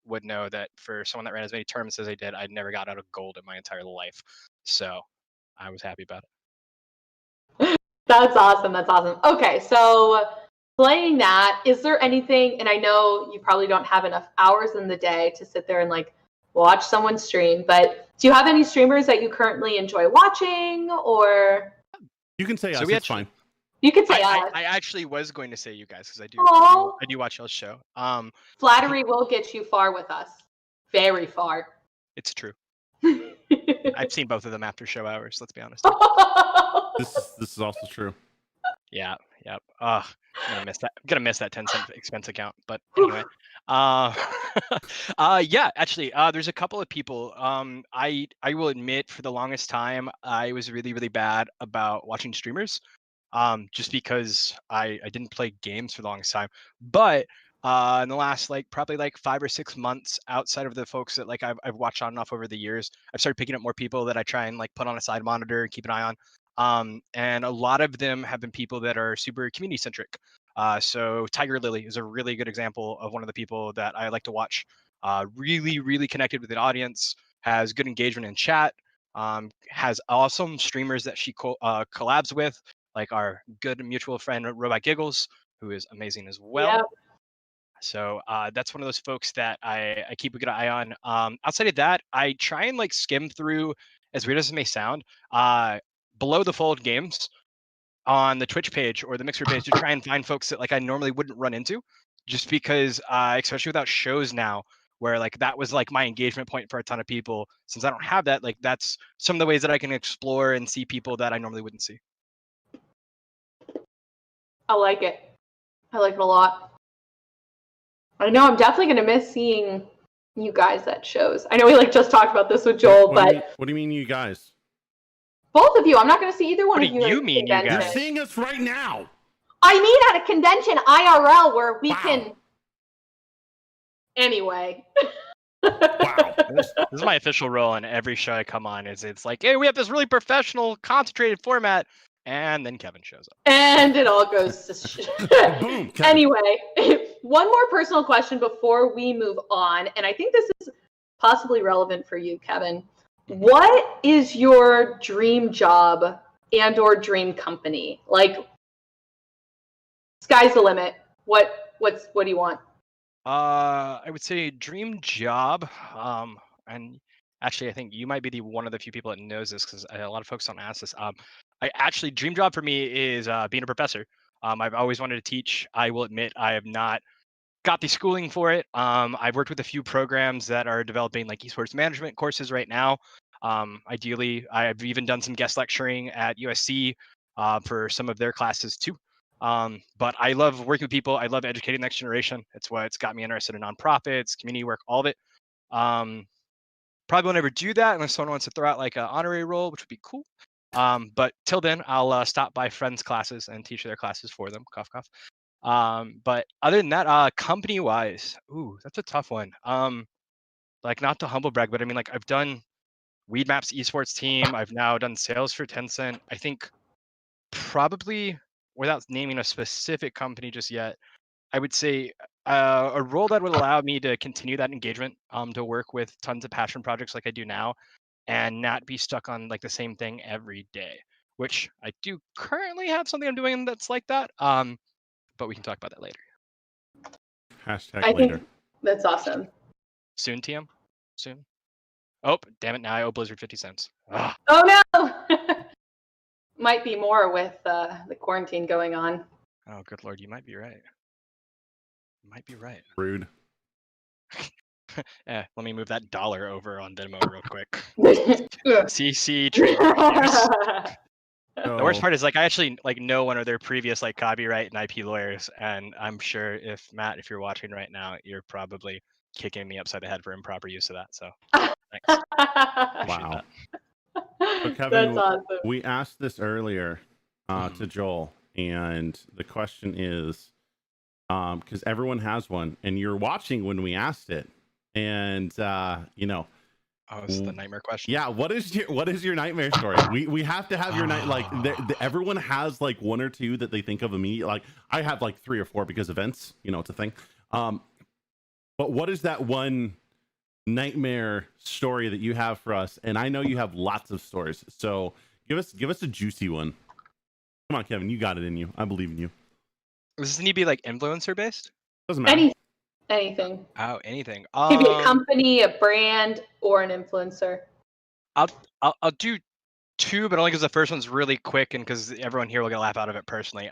would know that for someone that ran as many tournaments as I did, I'd never got out of gold in my entire life. So I was happy about it. That's awesome. Okay, so playing that, is there anything, and I know you probably don't have enough hours in the day to sit there and like watch someone stream, but do you have any streamers that you currently enjoy watching, or? You can say us, it's fine. You can say us. I actually was going to say you guys because I do watch y'all's show. Flattery will get you far with us. Very far. It's true. I've seen both of them after show hours, let's be honest. This is also true. Yeah. I'm gonna miss that 10-cent expense account. But anyway, yeah. Actually, there's a couple of people. I will admit, for the longest time, I was really, really bad about watching streamers. Just because I didn't play games for the longest time. But in the last probably 5 or 6 months, outside of the folks that I've watched on and off over the years, I've started picking up more people that I try and put on a side monitor and keep an eye on. And a lot of them have been people that are super community centric. So Tiger Lily is a really good example of one of the people that I like to watch. Really, really connected with the audience, has good engagement in chat, has awesome streamers that she collabs with, like our good mutual friend Robot Giggles, who is amazing as well. Yep. So that's one of those folks that I keep a good eye on. Outside of that, I try and skim through, as weird as it may sound, below the fold games on the Twitch page or the Mixer page to try and find folks that I normally wouldn't run into, just because especially without shows now, where that was my engagement point for a ton of people. Since I don't have that, that's some of the ways that I can explore and see people that I normally wouldn't see. I like it. I like it a lot. I know I'm definitely going to miss seeing you guys at shows. I know we just talked about this with Joel, but what do you mean, you guys? Both of you. I'm not going to see either one What of do you. you mean, you You're guys? seeing us right now. I mean, at a convention IRL where we Wow. can. Anyway. Wow. This is my official role in every show I come on. It's like, hey, we have this really professional, concentrated format, and then Kevin shows up. And it all goes to shit. Boom. Kevin. Anyway, one more personal question before we move on, and I think this is possibly relevant for you, Kevin. What is your dream job and/or dream company? Sky's the limit. What do you want? I would say dream job. And actually, I think you might be one of the few people that knows this because a lot of folks don't ask this. I actually dream job for me is being a professor. I've always wanted to teach. I will admit I have not got the schooling for it. I've worked with a few programs that are developing esports management courses right now. Ideally, I've even done some guest lecturing at USC for some of their classes too. But I love working with people. I love educating the next generation. It's what's got me interested in nonprofits, community work, all of it. Probably won't ever do that unless someone wants to throw out an honorary role, which would be cool. But till then, I'll stop by friends' classes and teach their classes for them. Cough, cough. But other than that, company-wise, ooh, that's a tough one. Not to humble brag, but I mean, I've done Weedmap's esports team. I've now done sales for Tencent. I think probably, without naming a specific company just yet, I would say a role that would allow me to continue that engagement, to work with tons of passion projects like I do now, and not be stuck on the same thing every day, which I do currently have something I'm doing that's like that. But we can talk about that later. Hashtag I later. think that's awesome. Soon, TM? Soon? Oh, damn it, now I owe Blizzard 50 cents. Ugh. Oh no! Might be more with the quarantine going on. Oh, good lord, you might be right. You might be right. Rude. Let me move that $1 over on Venmo real quick. Yeah. CC trademark, yes. So, The worst part is I actually know one of their previous copyright and IP lawyers, and I'm sure if Matt, if you're watching right now, you're probably kicking me upside the head for improper use of that. So thanks. Appreciate wow. that. So Kevin, That's awesome. we asked this earlier to Joel, and the question is, because everyone has one, and you're watching when we asked it, and Oh, this is the nightmare question. yeah, what is your nightmare story? We have to have your night. Everyone has one or two that they think of immediately. I have 3 or 4 because events, it's a thing. But what is that one nightmare story that you have for us? And I know you have lots of stories, so give us a juicy one. Come on, Kevin, you got it in you. I believe in you. Does this need to be influencer based? Doesn't matter. Anything. Oh, anything. Could be a company, a brand, or an influencer. I'll do 2, but only because the first one's really quick and because everyone here will get a laugh out of it personally.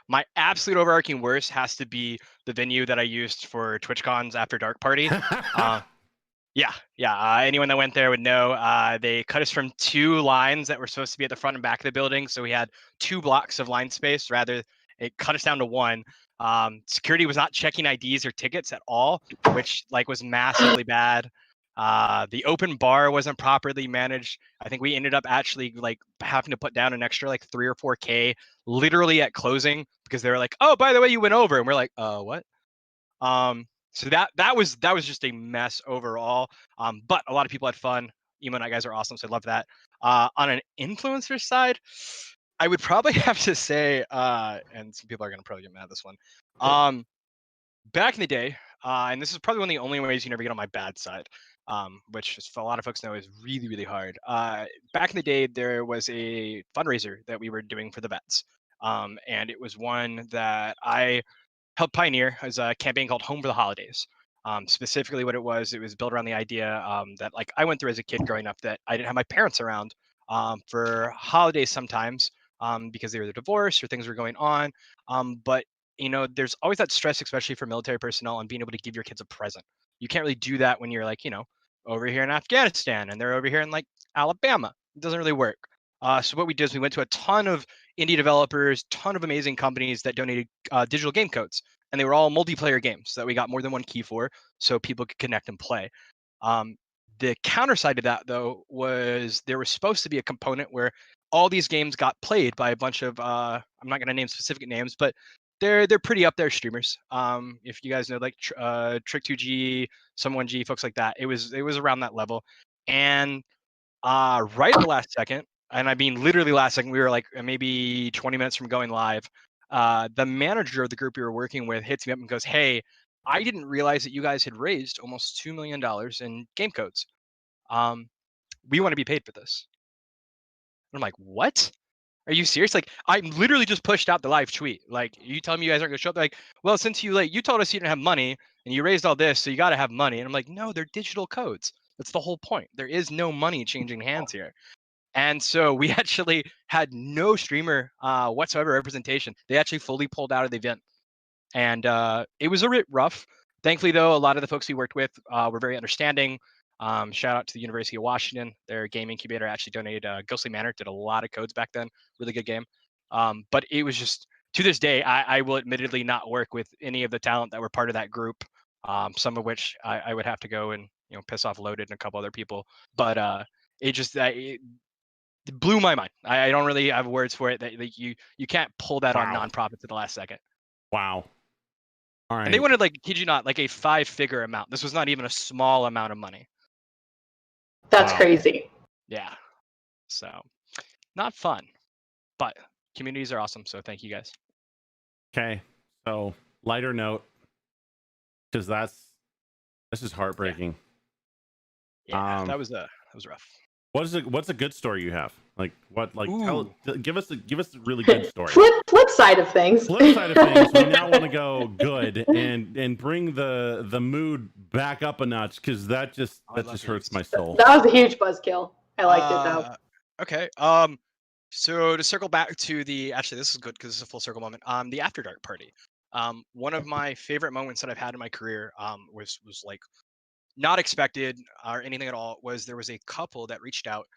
My absolute overarching worst has to be the venue that I used for TwitchCon's After Dark Party. Anyone that went there would know they cut us from 2 lines that were supposed to be at the front and back of the building. So we had 2 blocks of line space. Rather, it cut us down to 1. Security was not checking IDs or tickets at all, which was massively bad. The open bar wasn't properly managed. I think we ended up actually having to put down an extra 3 or 4K literally at closing because they were like, oh, by the way, you went over. And we're like, what? So that was just a mess overall. But a lot of people had fun. Emo and I guys are awesome, so I love that. On an influencer side, I would probably have to say, and some people are gonna probably get mad at this one. Back in the day, and this is probably one of the only ways you never get on my bad side, which a lot of folks know is really, really hard. Back in the day, there was a fundraiser that we were doing for the vets. And it was one that I helped pioneer as a campaign called Home for the Holidays. Specifically what it was built around the idea that I went through as a kid growing up, that I didn't have my parents around for holidays sometimes because they were divorced or things were going on. But there's always that stress, especially for military personnel, on being able to give your kids a present. You can't really do that when you're over here in Afghanistan and they're over here in Alabama. It doesn't really work. So what we did is we went to a ton of indie developers, ton of amazing companies that donated digital game codes and they were all multiplayer games that we got more than one key for, so people could connect and play. The counter side to that, though, was there was supposed to be a component where all these games got played by a bunch of I'm not going to name specific names, but they're pretty up there streamers. If you guys know, like Trick2G, Some1G, folks like that, it was around that level. And right at the last second, and I mean literally last second, we were like maybe 20 minutes from going live. The manager of the group we were working with hits me up and goes, "Hey, I didn't realize that you guys had raised almost $2 million in game codes. We want to be paid for this." And I'm like, "What? Are you serious?" Like, I literally just pushed out the live tweet. Like, you telling me you guys aren't gonna show up? They're like, "Well, since you told us you didn't have money and you raised all this, so you got to have money." And I'm like, "No, they're digital codes. That's the whole point. There is no money changing hands here." And so we actually had no streamer whatsoever representation. They actually fully pulled out of the event. And it was a bit rough. Thankfully, though, a lot of the folks we worked with were very understanding. Shout out to the University of Washington. Their game incubator actually donated Ghostly Manor, did a lot of codes back then. Really good game. But it was just, to this day, I will admittedly not work with any of the talent that were part of that group. Some of which I would have to go and piss off Loaded and a couple other people. But it blew my mind. I don't really have words for it. That you can't pull that on nonprofits at the last second. Wow. All right. And they wanted, like, kid you not, like a 5-figure amount. This was not even a small amount of money. That's crazy. Yeah. So, not fun. But communities are awesome. So thank you guys. Okay. So lighter note, because this is heartbreaking. Yeah, that was rough. What's a good story you have? Like what? Like give us a really good story. Flip side of things. Flip side of things. We now want to go good and bring the mood back up a notch, because that just hurts my soul. That was a huge buzzkill. I liked it though. Okay. So to circle back to actually this is good because it's a full circle moment. The After Dark party. One of my favorite moments that I've had in my career was like not expected or anything at all. There was a couple that reached out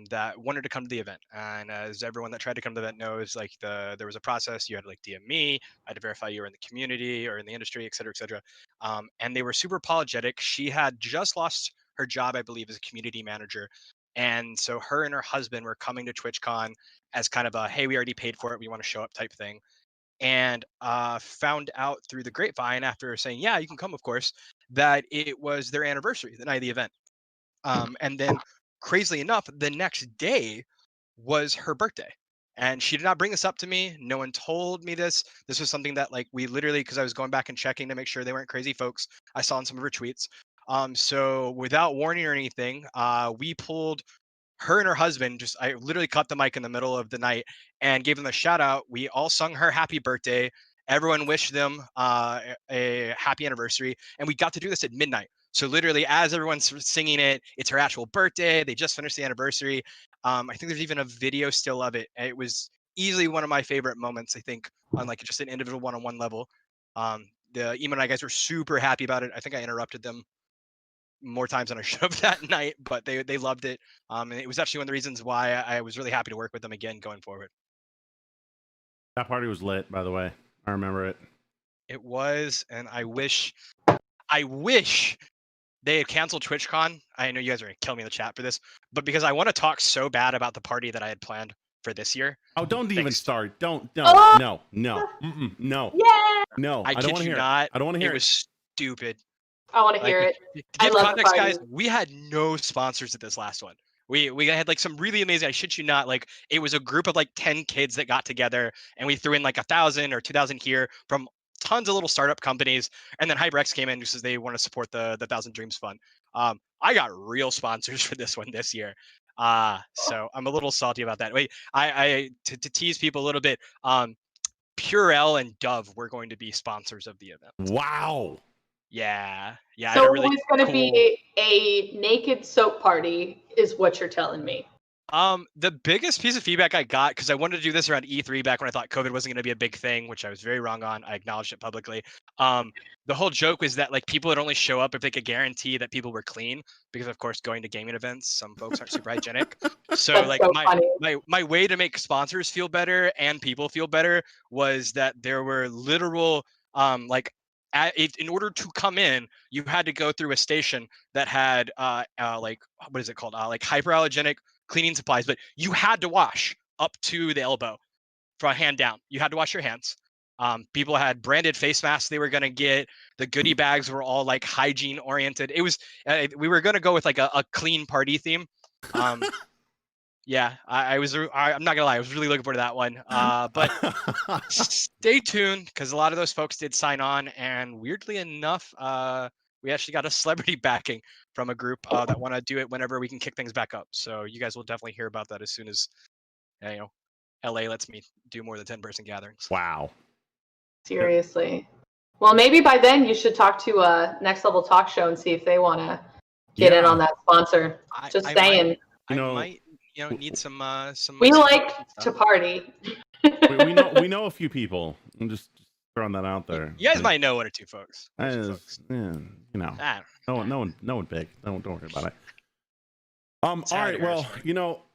that wanted to come to the event, and as everyone that tried to come to the event knows, like there was a process. You had to like DM me, I had to verify you were in the community or in the industry, et cetera, et cetera. And they were super apologetic. She had just lost her job, I believe, as a community manager, and so her and her husband were coming to TwitchCon as kind of a, hey, we already paid for it, we want to show up type thing. And found out through the grapevine after saying, yeah, you can come, of course, that it was their anniversary, the night of the event. And then crazily enough, the next day was her birthday. And she did not bring this up to me. No one told me this. This was something that, like, we literally, because I was going back and checking to make sure they weren't crazy folks, I saw in some of her tweets. So without warning or anything, we pulled her and her husband. I literally cut the mic in the middle of the night and gave them a shout out. We all sung her happy birthday. Everyone wished them a happy anniversary. And we got to do this at midnight. So literally, as everyone's singing it, it's her actual birthday. They just finished the anniversary. I think there's even a video still of it. It was easily one of my favorite moments, I think, on like just an individual one-on-one level. The Emo and I guys were super happy about it. I think I interrupted them more times than I should have that night, but they loved it. And it was actually one of the reasons why I was really happy to work with them again going forward. That party was lit, by the way. I remember it. It was, and I wish they had canceled TwitchCon. I know you guys are gonna kill me in the chat for this, but because I want to talk so bad about the party that I had planned for this year. Oh, don't even start. Don't. No. No. Yeah. No. I don't want to hear not. It. I don't want to hear it. It was stupid. I want to hear it. To I give love context, the party. guys, we had no sponsors at this last one. We had like some really amazing, I shit you not, like it was a group of like 10 kids that got together and we threw in like 1,000 or 2,000 here from tons of little startup companies. And then HyperX came in just as they want to support the 1,000 Dreams Fund. I got real sponsors for this one this year. So I'm a little salty about that. Wait, to tease people a little bit, Purell and Dove were going to be sponsors of the event. Wow. Yeah. So really it's going to be a naked soap party, is what you're telling me. The biggest piece of feedback I got, because I wanted to do this around E3 back when I thought COVID wasn't going to be a big thing, which I was very wrong on. I acknowledged it publicly. The whole joke was that like people would only show up if they could guarantee that people were clean, because of course going to gaming events, some folks aren't super hygienic. So like my way to make sponsors feel better and people feel better was that there were literal like in order to come in, you had to go through a station that had like, what is it called? Like hyperallergenic cleaning supplies, but you had to wash up to the elbow from hand down. You had to wash your hands. People had branded face masks they were going to get. The goodie bags were all like hygiene oriented. It was, we were going to go with like a clean party theme. Yeah, I'm not gonna lie, I was really looking forward to that one. But stay tuned, because a lot of those folks did sign on, and weirdly enough, we actually got a celebrity backing from a group that want to do it whenever we can kick things back up. So you guys will definitely hear about that as soon as, LA lets me do more than 10-person gatherings. Wow. Seriously. Well, maybe by then you should talk to Next Level Talk Show and see if they want to get in on that sponsor. Just saying. I might need some. We like to party. we know a few people. I'm just throwing that out there. You guys might know one or two folks. No one big. Don't worry about it. All right. Well,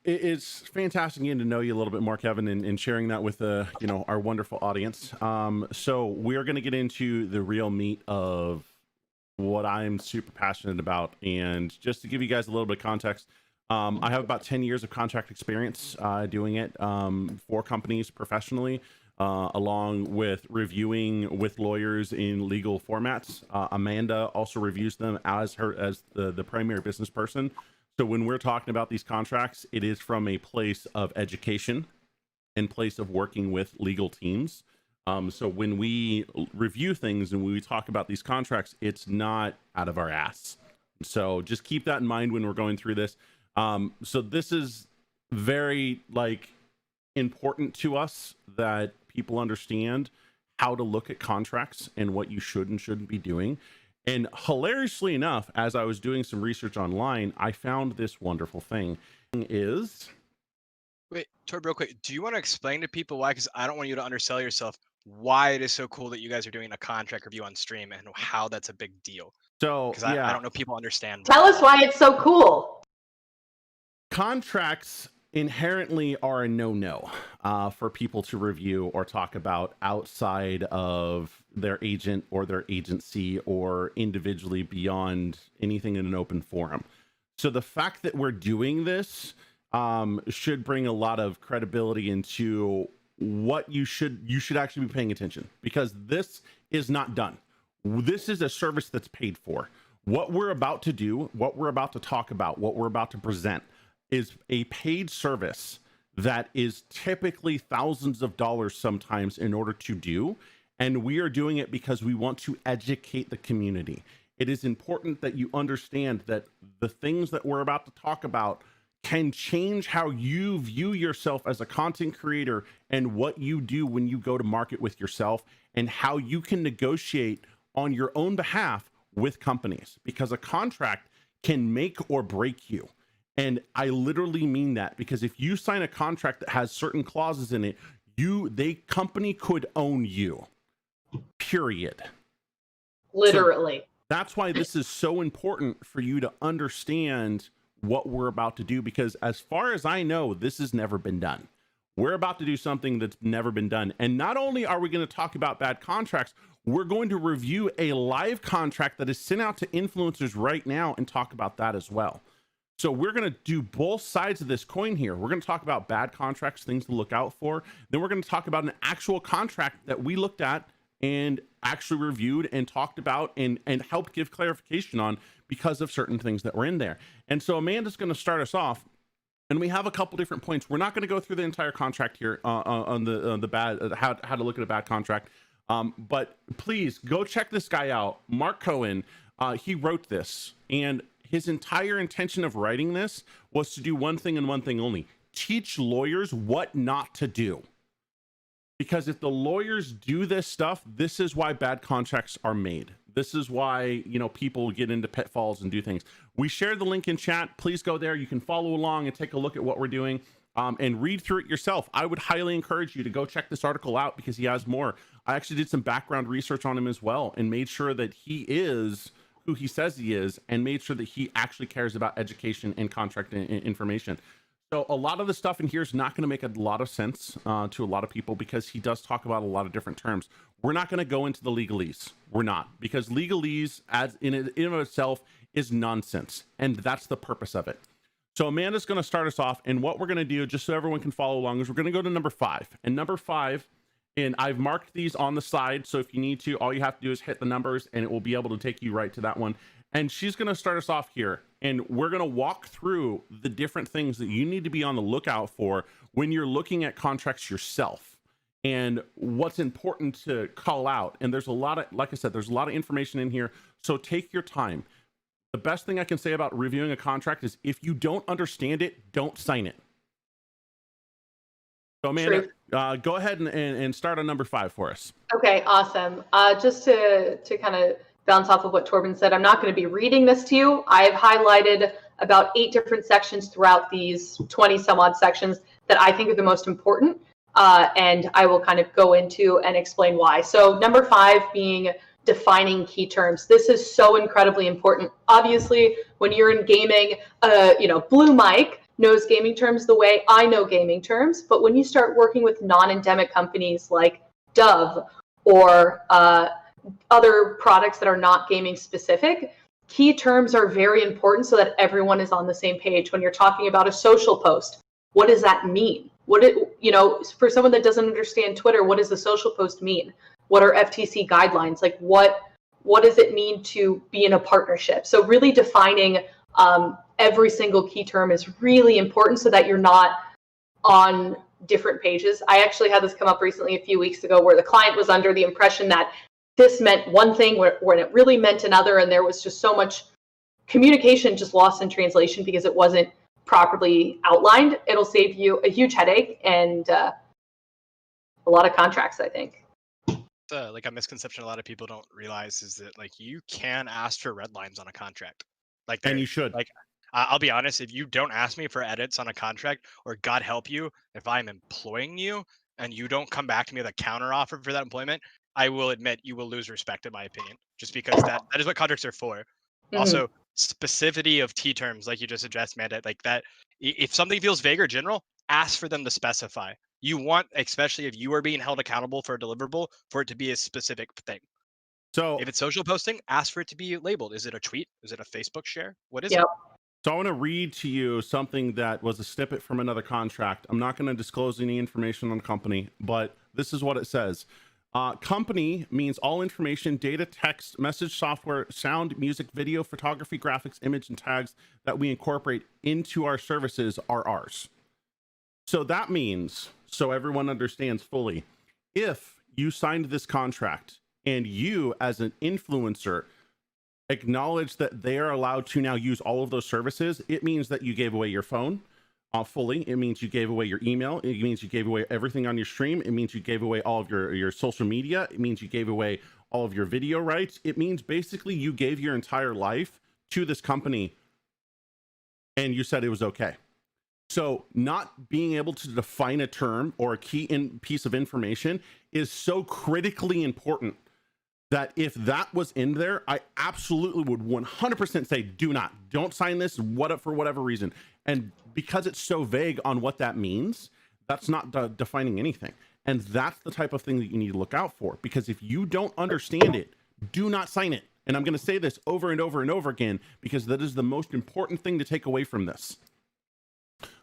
it's fantastic getting to know you a little bit more, Kevin, and sharing that with our wonderful audience. So we're going to get into the real meat of what I'm super passionate about, and just to give you guys a little bit of context. I have about 10 years of contract experience doing it for companies professionally, along with reviewing with lawyers in legal formats. Amanda also reviews them as the primary business person. So when we're talking about these contracts, it is from a place of education and place of working with legal teams. So when we review things and when we talk about these contracts, it's not out of our ass. So just keep that in mind when we're going through this. So this is very important to us, that people understand how to look at contracts and what you should and shouldn't be doing. And hilariously enough, as I was doing some research online, I found this wonderful thing. Wait, Tor, real quick, do you want to explain to people why? Because I don't want you to undersell yourself. Why it is so cool that you guys are doing a contract review on stream, and how that's a big deal. So because I don't know if people understand. Tell us why it's so cool. Contracts inherently are a no-no for people to review or talk about outside of their agent or their agency, or individually beyond anything in an open forum. So the fact that we're doing this should bring a lot of credibility into what you should actually be paying attention, because this is not done. This is a service that's paid for. What we're about to do, what we're about to talk about, what we're about to present is a paid service that is typically thousands of dollars sometimes in order to do. And we are doing it because we want to educate the community. It is important that you understand that the things that we're about to talk about can change how you view yourself as a content creator, and what you do when you go to market with yourself, and how you can negotiate on your own behalf with companies, because a contract can make or break you. And I literally mean that, because if you sign a contract that has certain clauses in it, company could own you, period. Literally. So that's why this is so important for you to understand what we're about to do, because as far as I know, this has never been done. We're about to do something that's never been done. And not only are we going to talk about bad contracts, we're going to review a live contract that is sent out to influencers right now and talk about that as well. So we're going to do both sides of this coin here. We're going to talk about bad contracts, things to look out for. Then we're going to talk about an actual contract that we looked at and actually reviewed and talked about and helped give clarification on because of certain things that were in there. And so Amanda's going to start us off, and we have a couple different points. We're not going to go through the entire contract here on the bad how to look at a bad contract. But please go check this guy out, Mark Cohen. He wrote this, and his entire intention of writing this was to do one thing and one thing only: teach lawyers what not to do. Because if the lawyers do this stuff, this is why bad contracts are made. This is why, people get into pitfalls and do things. We shared the link in chat. Please go there. You can follow along and take a look at what we're doing and read through it yourself. I would highly encourage you to go check this article out, because he has more. I actually did some background research on him as well, and made sure that he is who he says he is, and made sure that he actually cares about education and contract information. So a lot of the stuff in here is not going to make a lot of sense to a lot of people because he does talk about a lot of different terms. We're not going to go into the legalese. We're not, because legalese as in and of itself is nonsense, and that's the purpose of it. So Amanda's going to start us off, and what we're going to do, just so everyone can follow along, is we're going to go to number 5. And number 5, and I've marked these on the side, so if you need to, all you have to do is hit the numbers, and it will be able to take you right to that one. And she's going to start us off here, and we're going to walk through the different things that you need to be on the lookout for when you're looking at contracts yourself, and what's important to call out. And there's a lot of, like I said, there's a lot of information in here, so take your time. The best thing I can say about reviewing a contract is if you don't understand it, don't sign it. So Amanda, go ahead and start on number 5 for us. Okay, awesome. Just to kind of bounce off of what Torben said, I'm not going to be reading this to you. I've highlighted about 8 different sections throughout these 20 some odd sections that I think are the most important. And I will kind of go into and explain why. So number 5 being defining key terms. This is so incredibly important. Obviously, when you're in gaming, Blue Mike knows gaming terms the way I know gaming terms. But when you start working with non-endemic companies like Dove or other products that are not gaming specific, key terms are very important so that everyone is on the same page. When you're talking about a social post, what does that mean? For someone that doesn't understand Twitter, what does the social post mean? What are FTC guidelines? Like what does it mean to be in a partnership? So really defining every single key term is really important so that you're not on different pages. I actually had this come up recently a few weeks ago where the client was under the impression that this meant one thing when it really meant another, and there was just so much communication just lost in translation because it wasn't properly outlined. It'll save you a huge headache and a lot of contracts, I think. Like a misconception a lot of people don't realize is that like you can ask for red lines on a contract. Like, and you should. Like, I'll be honest, if you don't ask me for edits on a contract, or God help you, if I'm employing you and you don't come back to me with a counter offer for that employment, I will admit you will lose respect, in my opinion, just because that is what contracts are for. Mm-hmm. Also, specificity of T terms, like you just addressed, Amanda, like that. If something feels vague or general, ask for them to specify. You want, especially if you are being held accountable for a deliverable, for it to be a specific thing. So if it's social posting, ask for it to be labeled. Is it a tweet? Is it a Facebook share? What is it? So I want to read to you something that was a snippet from another contract. I'm not going to disclose any information on the company, but this is what it says. Company means all information, data, text, message, software, sound, music, video, photography, graphics, image, and tags that we incorporate into our services are ours. So that means, so everyone understands fully, if you signed this contract and you as an influencer acknowledge that they are allowed to now use all of those services, it means that you gave away your phone fully. It means you gave away your email. It means you gave away everything on your stream. It means you gave away all of your social media. It means you gave away all of your video rights. It means basically you gave your entire life to this company and you said it was okay. So not being able to define a term or a key piece of information is so critically important that if that was in there, I absolutely would 100% say, don't sign this for whatever reason. And because it's so vague on what that means, that's not defining anything. And that's the type of thing that you need to look out for, because if you don't understand it, do not sign it. And I'm going to say this over and over and over again, because that is the most important thing to take away from this.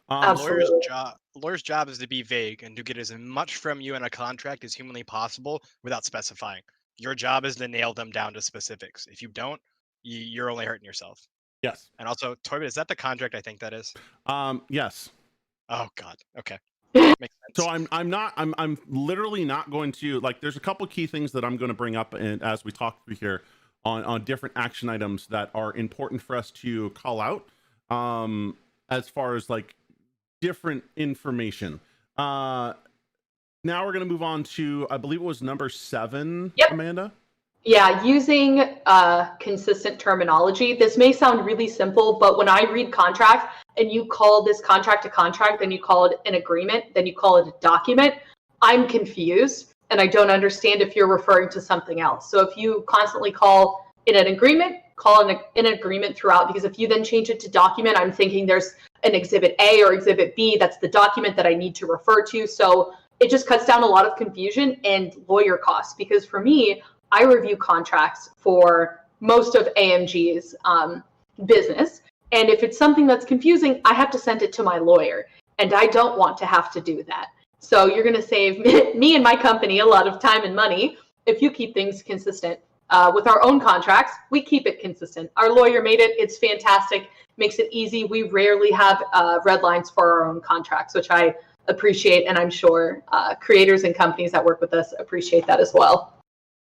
Lawyer's job is to be vague and to get as much from you in a contract as humanly possible without specifying. Your job is to nail them down to specifics. If you don't, you're only hurting yourself. Yes. And also, Torben, is that the contract I think that is? Yes. Oh God. Okay. Makes sense. So I'm literally not going to, like, there's a couple key things that I'm going to bring up and as we talk through here on different action items that are important for us to call out as far as like different information. Now we're going to move on to, I believe it was number 7, yep. Amanda? Yeah, using consistent terminology. This may sound really simple, but when I read contracts and you call this contract a contract, then you call it an agreement, then you call it a document, I'm confused and I don't understand if you're referring to something else. So if you constantly call it an agreement, call an agreement throughout, because if you then change it to document, I'm thinking there's an exhibit A or exhibit B. That's the document that I need to refer to. So it just cuts down a lot of confusion and lawyer costs, because for me, I review contracts for most of AMG's business. And if it's something that's confusing, I have to send it to my lawyer. And I don't want to have to do that. So you're going to save me and my company a lot of time and money if you keep things consistent. With our own contracts, we keep it consistent. Our lawyer made it. It's fantastic. Makes it easy. We rarely have red lines for our own contracts, which I appreciate. And I'm sure creators and companies that work with us appreciate that as well.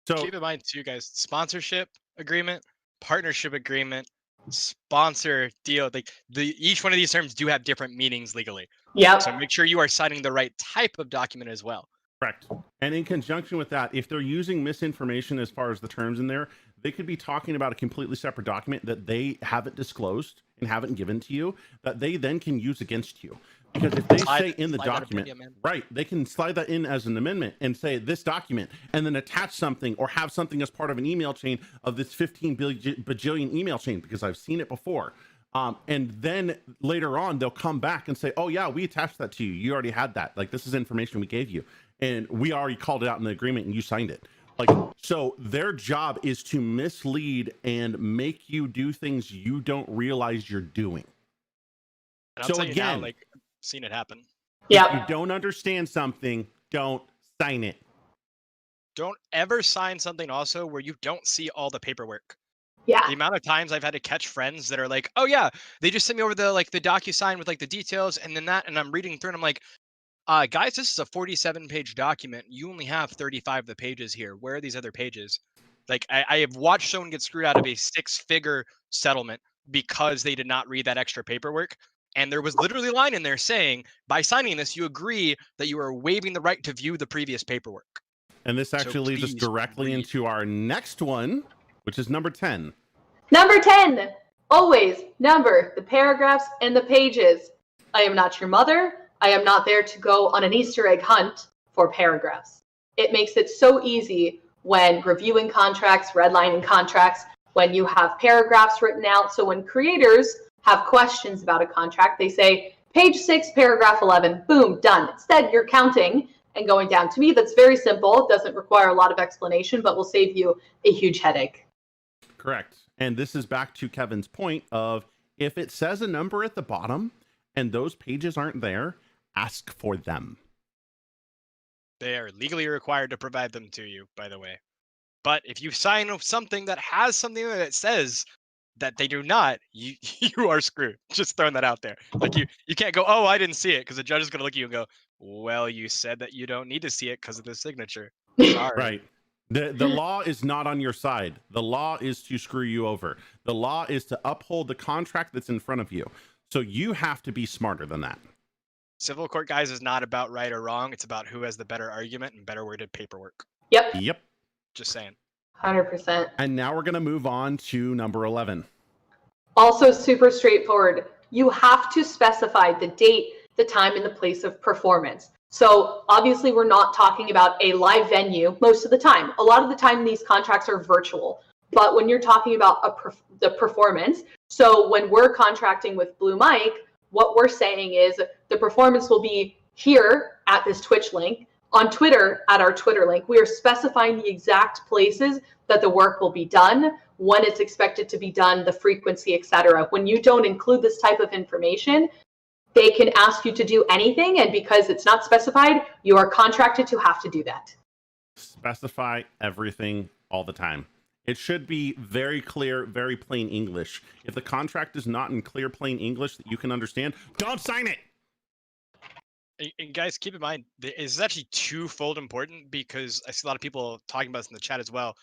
So keep in mind too, guys, sponsorship agreement, partnership agreement, sponsor deal, like each one of these terms do have different meanings legally. Yeah. So make sure you are signing the right type of document as well. Correct. And in conjunction with that, if they're using misinformation as far as the terms in there, they could be talking about a completely separate document that they haven't disclosed and haven't given to you, that they then can use against you. Because if they say in the document, right, they can slide that in as an amendment and say this document, and then attach something or have something as part of an email chain of this 15 bajillion email chain, because I've seen it before. And then later on, they'll come back and say, oh yeah, we attached that to you. You already had that. Like, this is information we gave you. And we already called it out in the agreement and you signed it. Like, so their job is to mislead and make you do things you don't realize you're doing. And I'll so tell you again, now, like, I've seen it happen. Yeah. If you don't understand something, don't sign it. Don't ever sign something also where you don't see all the paperwork. Yeah. The amount of times I've had to catch friends that are like, oh yeah, they just sent me over the DocuSign with like the details and then that, and I'm reading through and I'm like, guys, this is a 47-page document. You only have 35 of the pages here. Where are these other pages? Like, I have watched someone get screwed out of a 6-figure settlement because they did not read that extra paperwork. And there was literally a line in there saying, by signing this, you agree that you are waiving the right to view the previous paperwork. And this actually leads us directly into our next one, which is number 10. Number 10, always number the paragraphs and the pages. I am not your mother. I am not there to go on an Easter egg hunt for paragraphs. It makes it so easy when reviewing contracts, redlining contracts, when you have paragraphs written out. So when creators have questions about a contract, they say, page 6, paragraph 11, boom, done. Instead, you're counting and going down. To me, that's very simple. It doesn't require a lot of explanation, but will save you a huge headache. Correct. And this is back to Kevin's point of, if it says a number at the bottom and those pages aren't there, ask for them. They are legally required to provide them to you, by the way. But if you sign something that has something that says that they do not, you are screwed. Just throwing that out there. Like, you can't go, oh, I didn't see it, because the judge is going to look at you and go, well, you said that you don't need to see it because of the signature. Sorry. Right. The law is not on your side. The law is to screw you over. The law is to uphold the contract that's in front of you. So you have to be smarter than that. Civil court, guys, is not about right or wrong. It's about who has the better argument and better worded paperwork. Yep. Just saying. 100%. And now we're going to move on to number 11. Also super straightforward. You have to specify the date, the time, and the place of performance. So obviously we're not talking about a live venue most of the time. A lot of the time these contracts are virtual. But when you're talking about the performance, so when we're contracting with Blue Mike, what we're saying is the performance will be here at this Twitch link, on Twitter at our Twitter link. We are specifying the exact places that the work will be done, when it's expected to be done, the frequency, etc. When you don't include this type of information, they can ask you to do anything, and because it's not specified, you are contracted to have to do that. Specify everything all the time. It should be very clear, very plain English. If the contract is not in clear, plain English that you can understand, don't sign it. And guys, keep in mind, this is actually twofold important, because I see a lot of people talking about this in the chat as well.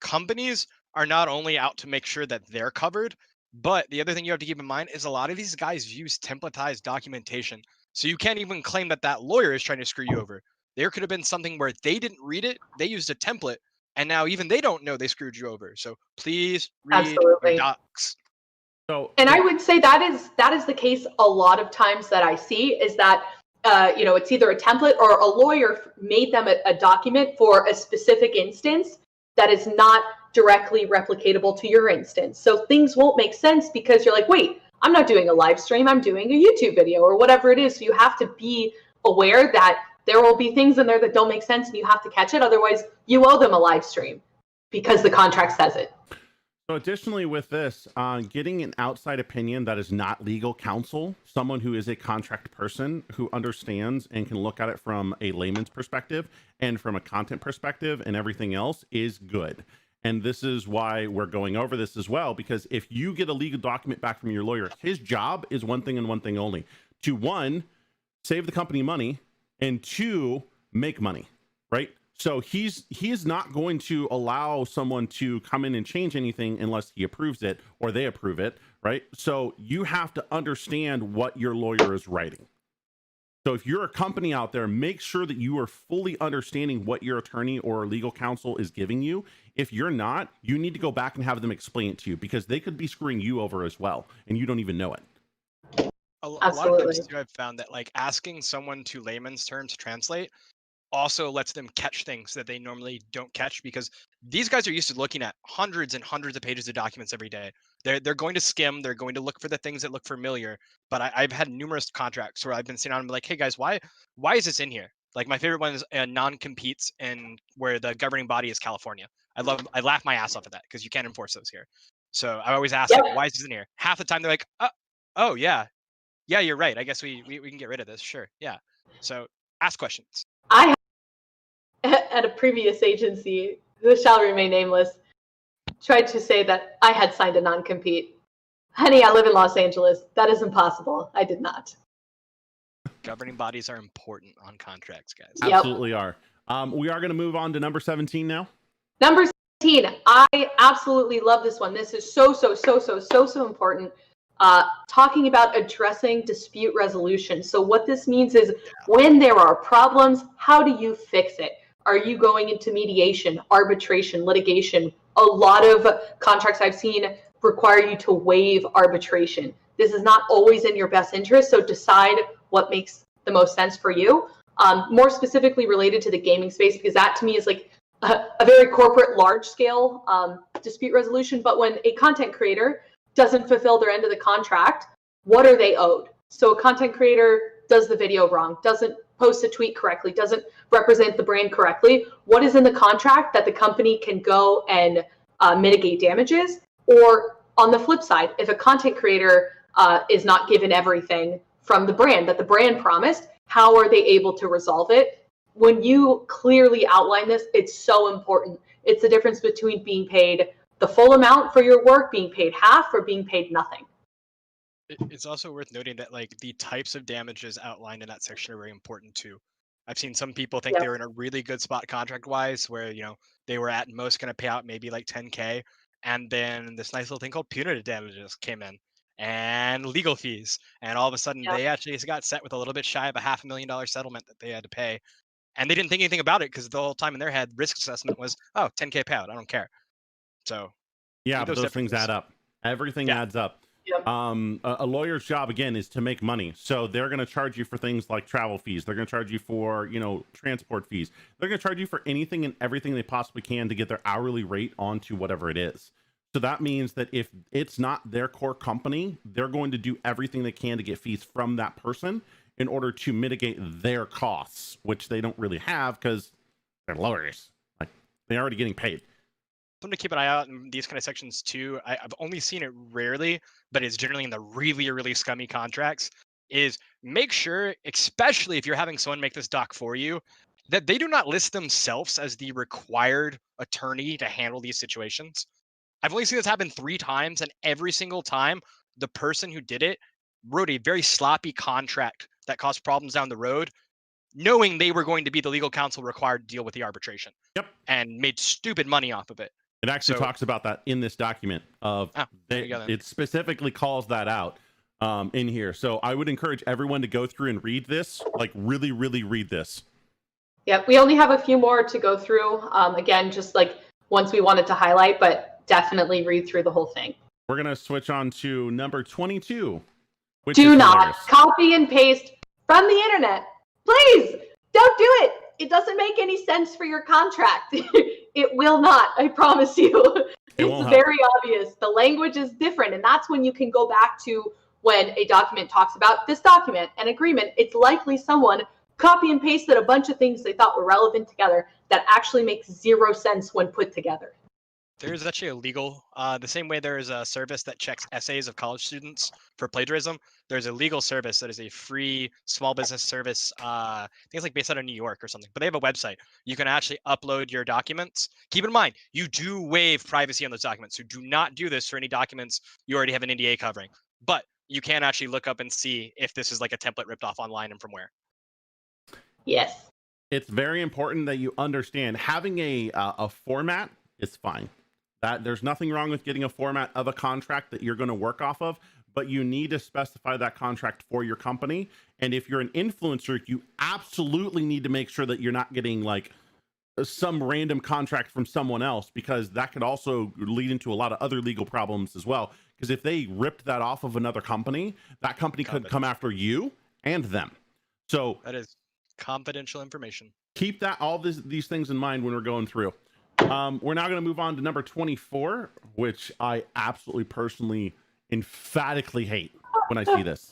Companies are not only out to make sure that they're covered, but the other thing you have to keep in mind is a lot of these guys use templatized documentation. So you can't even claim that that lawyer is trying to screw you over. There could have been something where they didn't read it, they used a template, and now even they don't know they screwed you over. So please read your docs. So, and I would say that is the case a lot of times that I see, is that it's either a template or a lawyer made them a document for a specific instance that is not directly replicatable to your instance. So things won't make sense because you're like, wait, I'm not doing a live stream, I'm doing a YouTube video or whatever it is. So you have to be aware that there will be things in there that don't make sense and you have to catch it. Otherwise, you owe them a live stream because the contract says it. So additionally with this, getting an outside opinion that is not legal counsel, someone who is a contract person who understands and can look at it from a layman's perspective and from a content perspective and everything else is good. And this is why we're going over this as well, because if you get a legal document back from your lawyer, his job is one thing and one thing only: to one, save the company money, and two, make money, right? So he is not going to allow someone to come in and change anything unless he approves it or they approve it, right? So you have to understand what your lawyer is writing. So if you're a company out there, make sure that you are fully understanding what your attorney or legal counsel is giving you. If you're not, you need to go back and have them explain it to you, because they could be screwing you over as well, and you don't even know it. A lot of times too, I've found that like asking someone to layman's terms to translate also lets them catch things that they normally don't catch, because these guys are used to looking at hundreds and hundreds of pages of documents every day. They're going to skim, they're going to look for the things that look familiar. But I've had numerous contracts where I've been sitting down and be like, hey guys, why is this in here? Like my favorite one is non-competes, and where the governing body is California. I laugh my ass off at that because you can't enforce those here. So I always ask, like, why is this in here? Half the time they're like, oh yeah, you're right. I guess we can get rid of this. Sure, yeah. So ask questions. I at a previous agency, who shall remain nameless, tried to say that I had signed a non-compete. Honey, I live in Los Angeles. That is impossible. I did not. Governing bodies are important on contracts, guys. Yep. Absolutely are. We are going to move on to number 17 now. Number 17. I absolutely love this one. This is so important. Talking about addressing dispute resolution. So what this means is when there are problems, how do you fix it? Are you going into mediation, arbitration, litigation? A lot of contracts I've seen require you to waive arbitration. This is not always in your best interest, so decide what makes the most sense for you. More specifically related to the gaming space, because that to me is like a very corporate, large-scale dispute resolution. But when a content creator doesn't fulfill their end of the contract, what are they owed? So a content creator does the video wrong, doesn't post a tweet correctly, doesn't represent the brand correctly. What is in the contract that the company can go and mitigate damages? Or on the flip side, if a content creator is not given everything from the brand that the brand promised, how are they able to resolve it? When you clearly outline this, it's so important. It's the difference between being paid the full amount for your work, being paid half, or being paid nothing. It's also worth noting that like the types of damages outlined in that section are very important too. I've seen some people think they were in a really good spot contract-wise, where they were at most going to pay out maybe like 10K, and then this nice little thing called punitive damages came in, and legal fees, and all of a sudden they actually got set with a little bit shy of a $500,000 settlement that they had to pay, and they didn't think anything about it because the whole time in their head risk assessment was 10K payout, I don't care. So yeah, but those things add up. Everything adds up. Yep. A lawyer's job again is to make money, so they're going to charge you for things like travel fees. They're going to charge you for transport fees. They're going to charge you for anything and everything they possibly can to get their hourly rate onto whatever it is. So that means that if it's not their core company, they're going to do everything they can to get fees from that person in order to mitigate their costs, which they don't really have because they're lawyers. Like, they're already getting paid. Something to keep an eye out in these kind of sections too. I've only seen it rarely, but it's generally in the really scummy contracts, is make sure, especially if you're having someone make this doc for you, that they do not list themselves as the required attorney to handle these situations. I've only seen this happen 3 times, and every single time the person who did it wrote a very sloppy contract that caused problems down the road, knowing they were going to be the legal counsel required to deal with the arbitration. Yep. And made stupid money off of it. It actually talks about that in this document. It specifically calls that out in here. So I would encourage everyone to go through and read this, like really read this. Yeah, we only have a few more to go through. Again, just like ones we wanted to highlight, but definitely read through the whole thing. We're going to switch on to number 22. Do not copy and paste from the internet. Please don't do it. it doesn't make any sense for your contract. It will not, I promise you. It's very obvious. The language is different. And that's when you can go back to when a document talks about this document, an agreement. It's likely someone copy and pasted a bunch of things they thought were relevant together that actually makes zero sense when put together. There's actually a legal, the same way there is a service that checks essays of college students for plagiarism. There's a legal service that is a free small business service. I think it's like based out of New York or something, but they have a website. You can actually upload your documents. Keep in mind, you do waive privacy on those documents. So do not do this for any documents you already have an NDA covering. But you can actually look up and see if this is like a template ripped off online and from where. Yes. It's very important that you understand having a format is fine. That there's nothing wrong with getting a format of a contract that you're going to work off of, but you need to specify that contract for your company. And if you're an influencer, you absolutely need to make sure that you're not getting like some random contract from someone else, because that could also lead into a lot of other legal problems as well. Because if they ripped that off of another company, that company could come after you and them. So that is confidential information. Keep that these things in mind when we're going through. We're now going to move on to number 24, which I absolutely personally emphatically hate when I see this.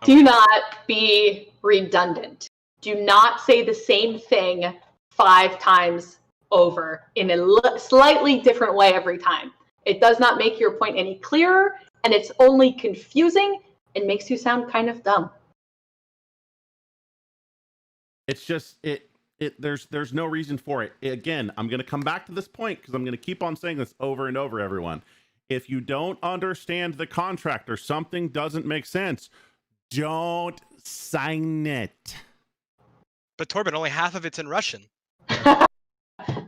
Do not be redundant. Do not say the same thing 5 times over in a slightly different way every time. It does not make your point any clearer, and it's only confusing and makes you sound kind of dumb. It's just there's no reason for it. Again, I'm going to come back to this point because I'm going to keep on saying this over and over, everyone. If you don't understand the contract or something doesn't make sense, don't sign it. But Torben, only half of it's in Russian. A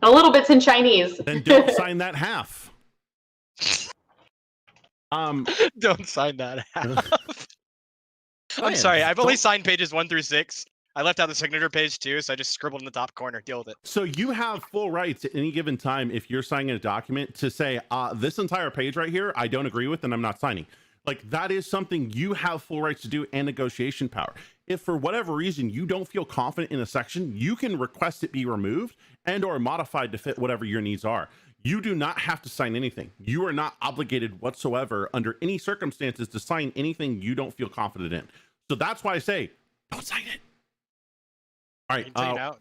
little bit's in Chinese. Then don't sign that half. Don't sign that half. I'm sorry, I've only signed pages 1 through 6. I left out the signature page too, so I just scribbled in the top corner. Deal with it. So you have full rights at any given time if you're signing a document to say, this entire page right here, I don't agree with and I'm not signing. Like, that is something you have full rights to do and negotiation power. If for whatever reason you don't feel confident in a section, you can request it be removed and or modified to fit whatever your needs are. You do not have to sign anything. You are not obligated whatsoever under any circumstances to sign anything you don't feel confident in. So that's why I say, don't sign it. All right.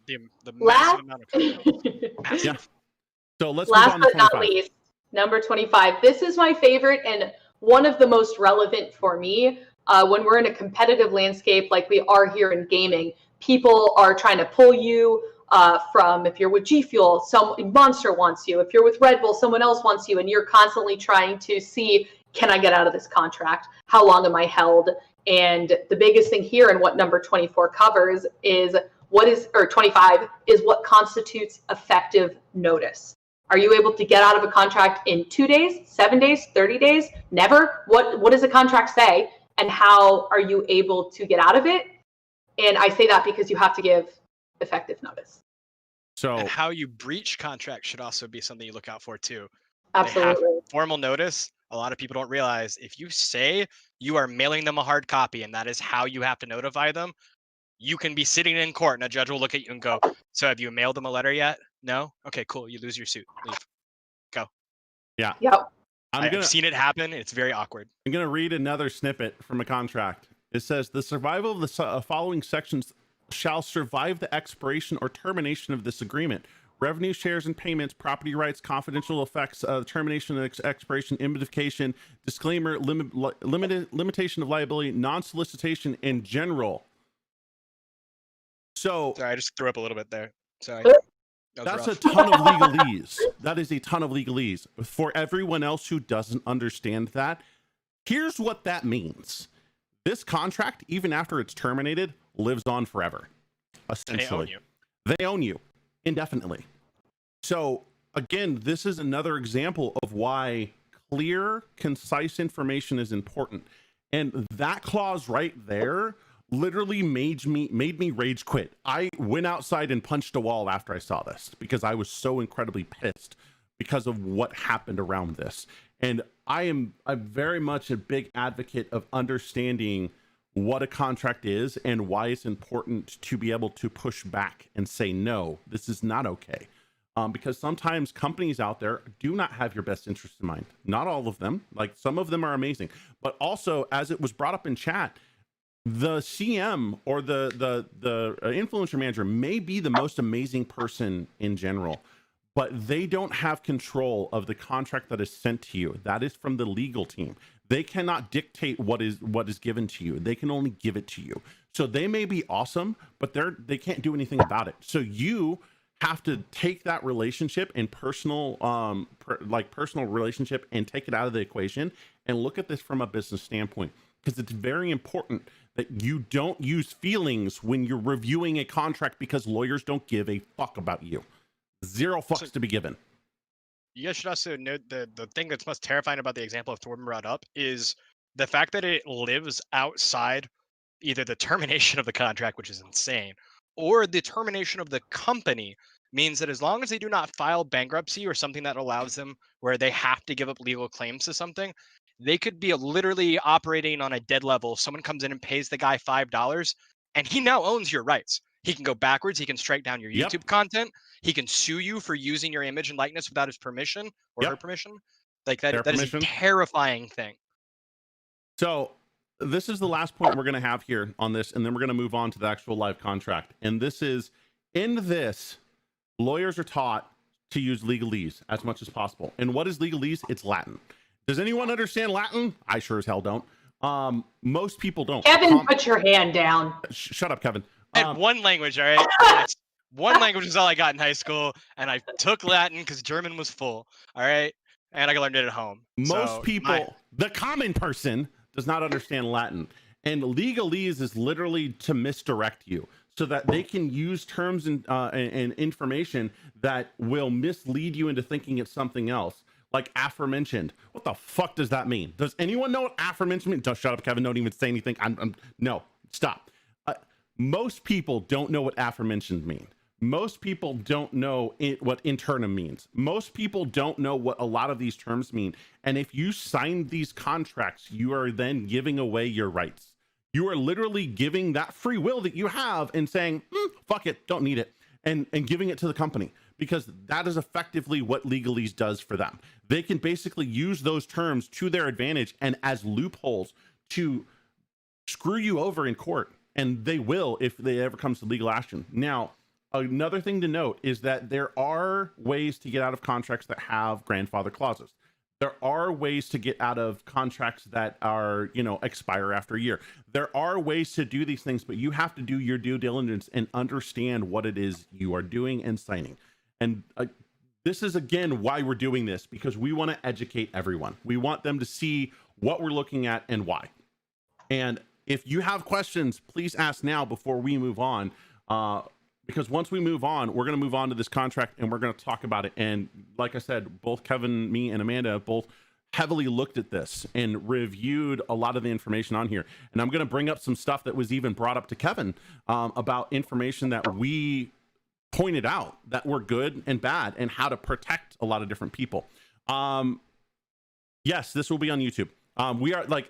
The massive amount of yeah. So let's last move on to but not 25. least, number 25. This is my favorite and one of the most relevant for me. When we're in a competitive landscape like we are here in gaming, people are trying to pull you from, if you're with G Fuel, some Monster wants you. If you're with Red Bull, someone else wants you, and you're constantly trying to see, can I get out of this contract? How long am I held? And the biggest thing here and what number 24 covers is 25 is what constitutes effective notice. Are you able to get out of a contract in 2 days, 7 days, 30 days? Never? What does the contract say? And how are you able to get out of it? And I say that because you have to give effective notice. So, and how you breach contract should also be something you look out for too. Absolutely. Formal notice. A lot of people don't realize if you say you are mailing them a hard copy and that is how you have to notify them, you can be sitting in court and a judge will look at you and go, so have you mailed them a letter yet? No? Okay, cool. You lose your suit. Leave. Go. Yeah. Yep. I've seen it happen. It's very awkward. I'm going to read another snippet from a contract. It says, the survival of the following sections shall survive the expiration or termination of this agreement. Revenue shares and payments, property rights, confidential effects, termination and expiration, indemnification, disclaimer, limitation of liability, non-solicitation, and general. So sorry, I just threw up a little bit there. Sorry. That's a ton of legalese. That is a ton of legalese. For everyone else who doesn't understand that, here's what that means. This contract, even after it's terminated, lives on forever. Essentially. They own you indefinitely. So again, this is another example of why clear, concise information is important. And that clause right there literally made me rage quit. I went outside and punched a wall after I saw this because I was so incredibly pissed because of what happened around this. And I'm very much a big advocate of understanding what a contract is and why it's important to be able to push back and say, no, this is not okay. Because sometimes companies out there do not have your best interest in mind. Not all of them. Like, some of them are amazing. But also, as it was brought up in chat, the CM or the influencer manager may be the most amazing person in general, but they don't have control of the contract that is sent to you. That is from the legal team. They cannot dictate what is given to you. They can only give it to you. So they may be awesome, but they can't do anything about it. So you have to take that relationship and personal relationship and take it out of the equation and look at this from a business standpoint, because it's very important that you don't use feelings when you're reviewing a contract, because lawyers don't give a fuck about you. Zero fucks to be given. You guys should also note the thing that's most terrifying about the example of Thorben brought up is the fact that it lives outside either the termination of the contract, which is insane, or the termination of the company, means that as long as they do not file bankruptcy or something that allows them where they have to give up legal claims to something, they could be literally operating on a dead level. Someone comes in and pays the guy $5 and he now owns your rights. He can go backwards. He can strike down your YouTube content. He can sue you for using your image and likeness without his permission or her permission. Like that is a terrifying thing. So this is the last point we're going to have here on this, and then we're going to move on to the actual live contract. And this is, in this, lawyers are taught to use legalese as much as possible. And what is legalese? It's Latin. Does anyone understand Latin? I sure as hell don't. Most people don't. Kevin, put your hand down. Shut up, Kevin. One language, all right? One language is all I got in high school, and I took Latin because German was full, all right? And I learned it at home. Most people, the common person, does not understand Latin. And legalese is literally to misdirect you so that they can use terms and information that will mislead you into thinking it's something else. Like aforementioned. What the fuck does that mean? Does anyone know what aforementioned means? Just shut up, Kevin. Don't even say anything. No, stop. Most people don't know what aforementioned mean. Most people don't know what internum means. Most people don't know what a lot of these terms mean. And if you sign these contracts, you are then giving away your rights. You are literally giving that free will that you have and saying, fuck it, don't need it, and giving it to the company, because that is effectively what legalese does for them. They can basically use those terms to their advantage and as loopholes to screw you over in court. And they will if they ever comes to legal action. Now, another thing to note is that there are ways to get out of contracts that have grandfather clauses. There are ways to get out of contracts that are, expire after a year. There are ways to do these things, but you have to do your due diligence and understand what it is you are doing and signing. And this is, again, why we're doing this, because we want to educate everyone. We want them to see what we're looking at and why. And if you have questions, please ask now before we move on. Because once we move on, we're going to move on to this contract and we're going to talk about it. And like I said, both Kevin, me, and Amanda both heavily looked at this and reviewed a lot of the information on here. And I'm going to bring up some stuff that was even brought up to Kevin about information that we pointed out that were good and bad and how to protect a lot of different people. Yes, this will be on YouTube.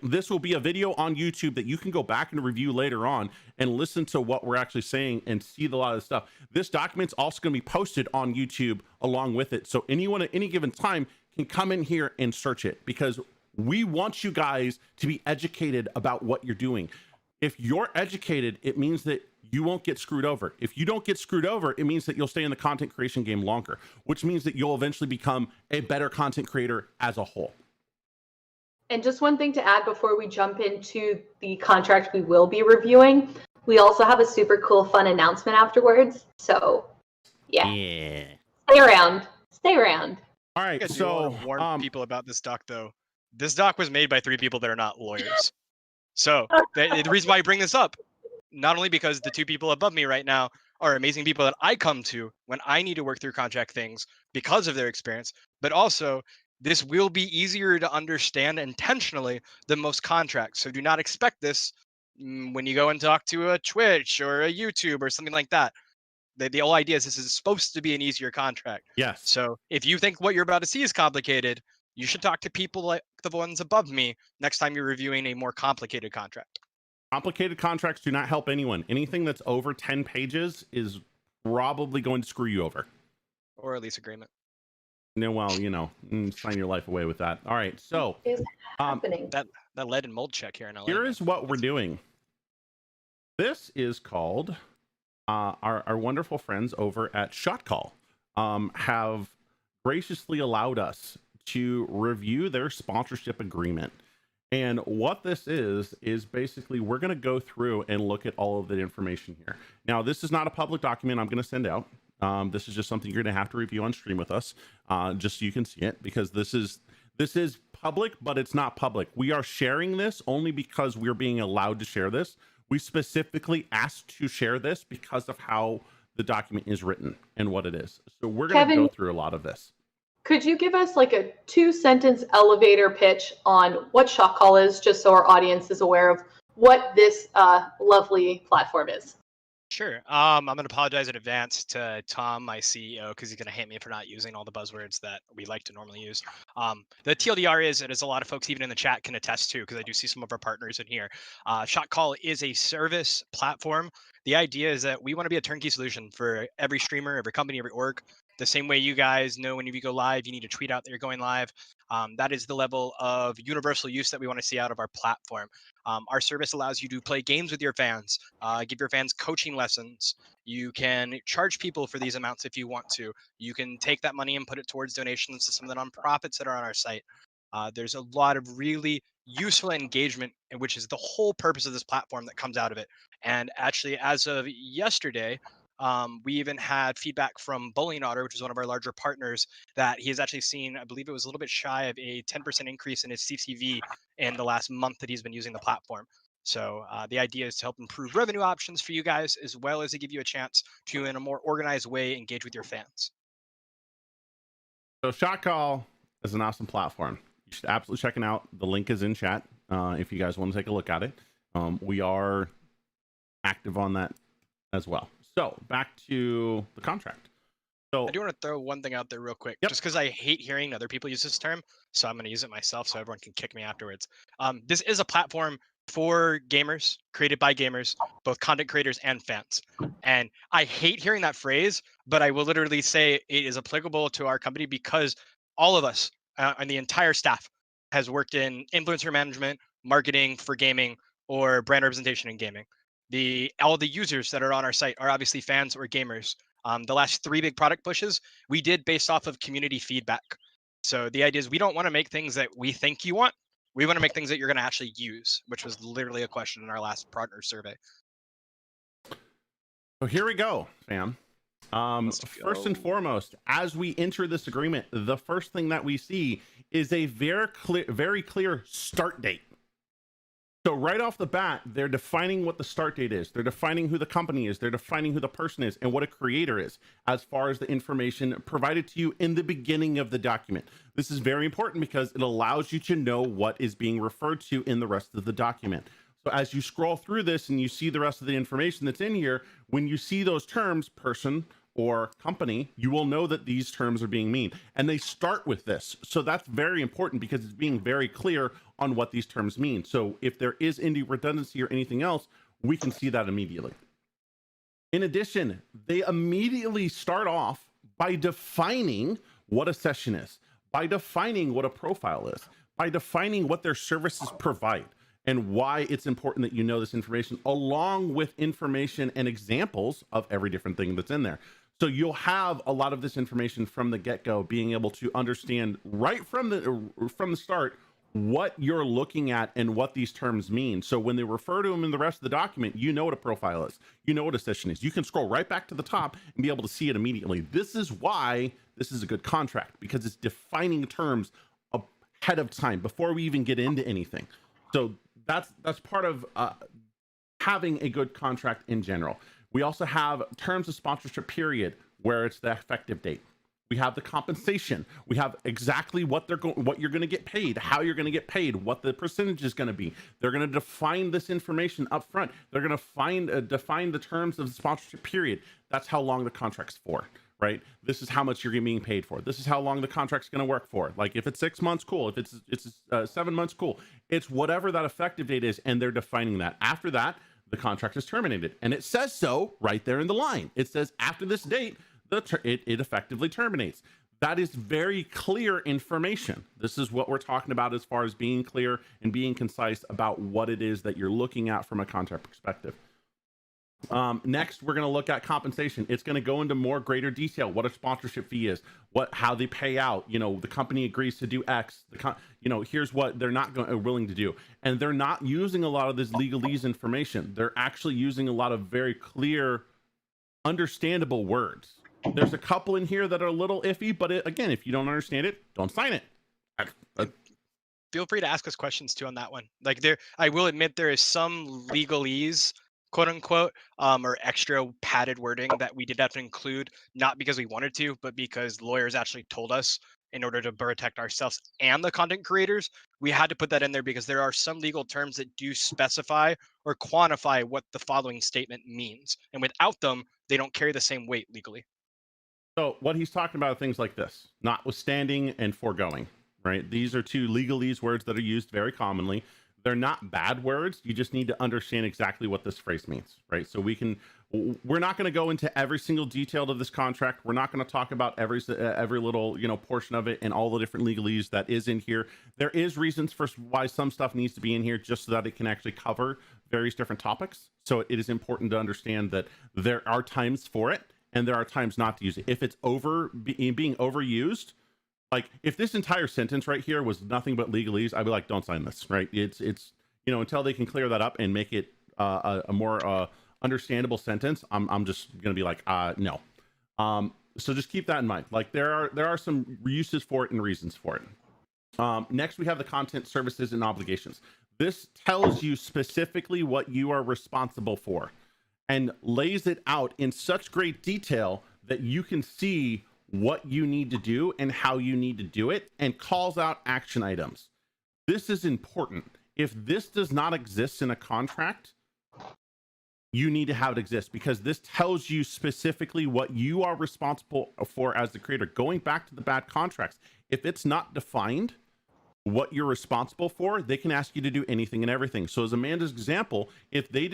This will be a video on YouTube that you can go back and review later on and listen to what we're actually saying and see a lot of the stuff. This document's also going to be posted on YouTube along with it. So anyone at any given time can come in here and search it, because we want you guys to be educated about what you're doing. If you're educated, it means that you won't get screwed over. If you don't get screwed over, it means that you'll stay in the content creation game longer, which means that you'll eventually become a better content creator as a whole. And just one thing to add before we jump into the contract we will be reviewing, we also have a super cool, fun announcement afterwards. So, yeah. Stay around. Stay around. All right. So, warn people about this doc, though. This doc was made by 3 people that are not lawyers. So, the reason why I bring this up, not only because the 2 people above me right now are amazing people that I come to when I need to work through contract things because of their experience, but also this will be easier to understand intentionally than most contracts. So do not expect this when you go and talk to a Twitch or a YouTube or something like that. The whole idea is this is supposed to be an easier contract. Yes. So if you think what you're about to see is complicated, you should talk to people like the ones above me next time you're reviewing a more complicated contract. Complicated contracts do not help anyone. Anything that's over 10 pages is probably going to screw you over. Or a lease agreement. No, well, sign your life away with that. All right, so What is happening? That lead and mold check here in LA. here man. is what we're doing. This is called our wonderful friends over at Shot Call have graciously allowed us to review their sponsorship agreement. And what this is basically we're going to go through and look at all of the information here. Now, this is not a public document I'm going to send out. This is just something you're going to have to review on stream with us, just so you can see it, because this is public, but it's not public. We are sharing this only because we're being allowed to share this. We specifically asked to share this because of how the document is written and what it is. So we're going to go through a lot of this. Could you give us like a 2-sentence elevator pitch on what Shot Call is, just so our audience is aware of what this lovely platform is? Sure. I'm going to apologize in advance to Tom, my CEO, because he's going to hate me for not using all the buzzwords that we like to normally use. The TLDR is, and as a lot of folks even in the chat can attest to, because I do see some of our partners in here, Shot Call is a service platform. The idea is that we want to be a turnkey solution for every streamer, every company, every org. The same way you guys know when you go live, you need to tweet out that you're going live. That is the level of universal use that we want to see out of our platform. Our service allows you to play games with your fans, give your fans coaching lessons. You can charge people for these amounts if you want to. You can take that money and put it towards donations to some of the nonprofits that are on our site. There's a lot of really useful engagement, which is the whole purpose of this platform that comes out of it. And actually, as of yesterday, we even had feedback from Bowling Otter, which is one of our larger partners, that he has actually seen, I believe it was a little bit shy of a 10% increase in his CCV in the last month that he's been using the platform. So the idea is to help improve revenue options for you guys, as well as to give you a chance to, in a more organized way, engage with your fans. So Shot Call is an awesome platform. You should absolutely check it out. The link is in chat if you guys want to take a look at it. We are active on that as well. So back to the contract. So I do want to throw one thing out there real quick, just because I hate hearing other people use this term, so I'm going to use it myself so everyone can kick me afterwards. This is a platform for gamers, created by gamers, both content creators and fans. And I hate hearing that phrase, but I will literally say it is applicable to our company because all of us and the entire staff has worked in influencer management, marketing for gaming, or brand representation in gaming. All the users that are on our site are obviously fans or gamers. The last 3 big product pushes we did based off of community feedback. So the idea is we don't want to make things that we think you want. We want to make things that you're going to actually use, which was literally a question in our last partner survey. So here we go, fam. First and foremost, as we enter this agreement, the first thing that we see is a very clear start date. So right off the bat, they're defining what the start date is. They're defining who the company is. They're defining who the person is and what a creator is as far as the information provided to you in the beginning of the document. This is very important because it allows you to know what is being referred to in the rest of the document. So as you scroll through this and you see the rest of the information that's in here, when you see those terms, person or company, you will know that these terms are being mean. And they start with this. So that's very important because it's being very clear on what these terms mean. So if there is any redundancy or anything else, we can see that immediately. In addition, they immediately start off by defining what a session is, by defining what a profile is, by defining what their services provide, and why it's important that you know this information, along with information and examples of every different thing that's in there. So you'll have a lot of this information from the get-go, being able to understand right from the start what you're looking at and what these terms mean. So when they refer to them in the rest of the document, you know what a profile is, you know what a session is. You can scroll right back to the top and be able to see it immediately. This is why this is a good contract, because it's defining terms ahead of time before we even get into anything. So that's part of having a good contract in general. We also have terms of sponsorship period, where it's the effective date. We have the compensation. We have exactly what you're going to get paid, how you're going to get paid, what the percentage is going to be. They're going to define this information up front. They're going to define the terms of the sponsorship period. That's how long the contract's for, right? This is how much you're being paid for. This is how long the contract's going to work for. Like if it's 6 months, cool. If it's 7 months, cool. It's whatever that effective date is, and they're defining that. After that, the contract is terminated, and it says so right there in the line. It says after this date, it effectively terminates. That is very clear information. This is what we're talking about as far as being clear and being concise about what it is that you're looking at from a contract perspective. Next, we're going to look at compensation. It's going to go into more greater detail, what a sponsorship fee is, how they pay out. You know, the company agrees to do X. Here's what they're not willing to do. And they're not using a lot of this legalese information. They're actually using a lot of very clear, understandable words. There's a couple in here that are a little iffy, but again, if you don't understand it, don't sign it. Feel free to ask us questions too on that one. Like I will admit there is some legalese, quote unquote, or extra padded wording that we did have to include, not because we wanted to, but because lawyers actually told us in order to protect ourselves and the content creators, we had to put that in there because there are some legal terms that do specify or quantify what the following statement means. And without them, they don't carry the same weight legally. So what he's talking about are things like this: notwithstanding and foregoing, right? These are two legalese words that are used very commonly. They're not bad words. You just need to understand exactly what this phrase means, right? So we're not going to go into every single detail of this contract. We're not going to talk about every little, portion of it and all the different legalese that is in here. There is reasons for why some stuff needs to be in here just so that it can actually cover various different topics. So it is important to understand that there are times for it and there are times not to use it. If it's being overused, like if this entire sentence right here was nothing but legalese, I'd be like, don't sign this, right? It's until they can clear that up and make it a more understandable sentence, I'm just gonna be like, no. So just keep that in mind. Like there are some uses for it and reasons for it. Next, we have the content, services, and obligations. This tells you specifically what you are responsible for and lays it out in such great detail that you can see what you need to do and how you need to do it, and calls out action items. This is important. If this does not exist in a contract, you need to have it exist, because this tells you specifically what you are responsible for as the creator. Going back to the bad contracts, if it's not defined what you're responsible for, they can ask you to do anything and everything. So as Amanda's example, if we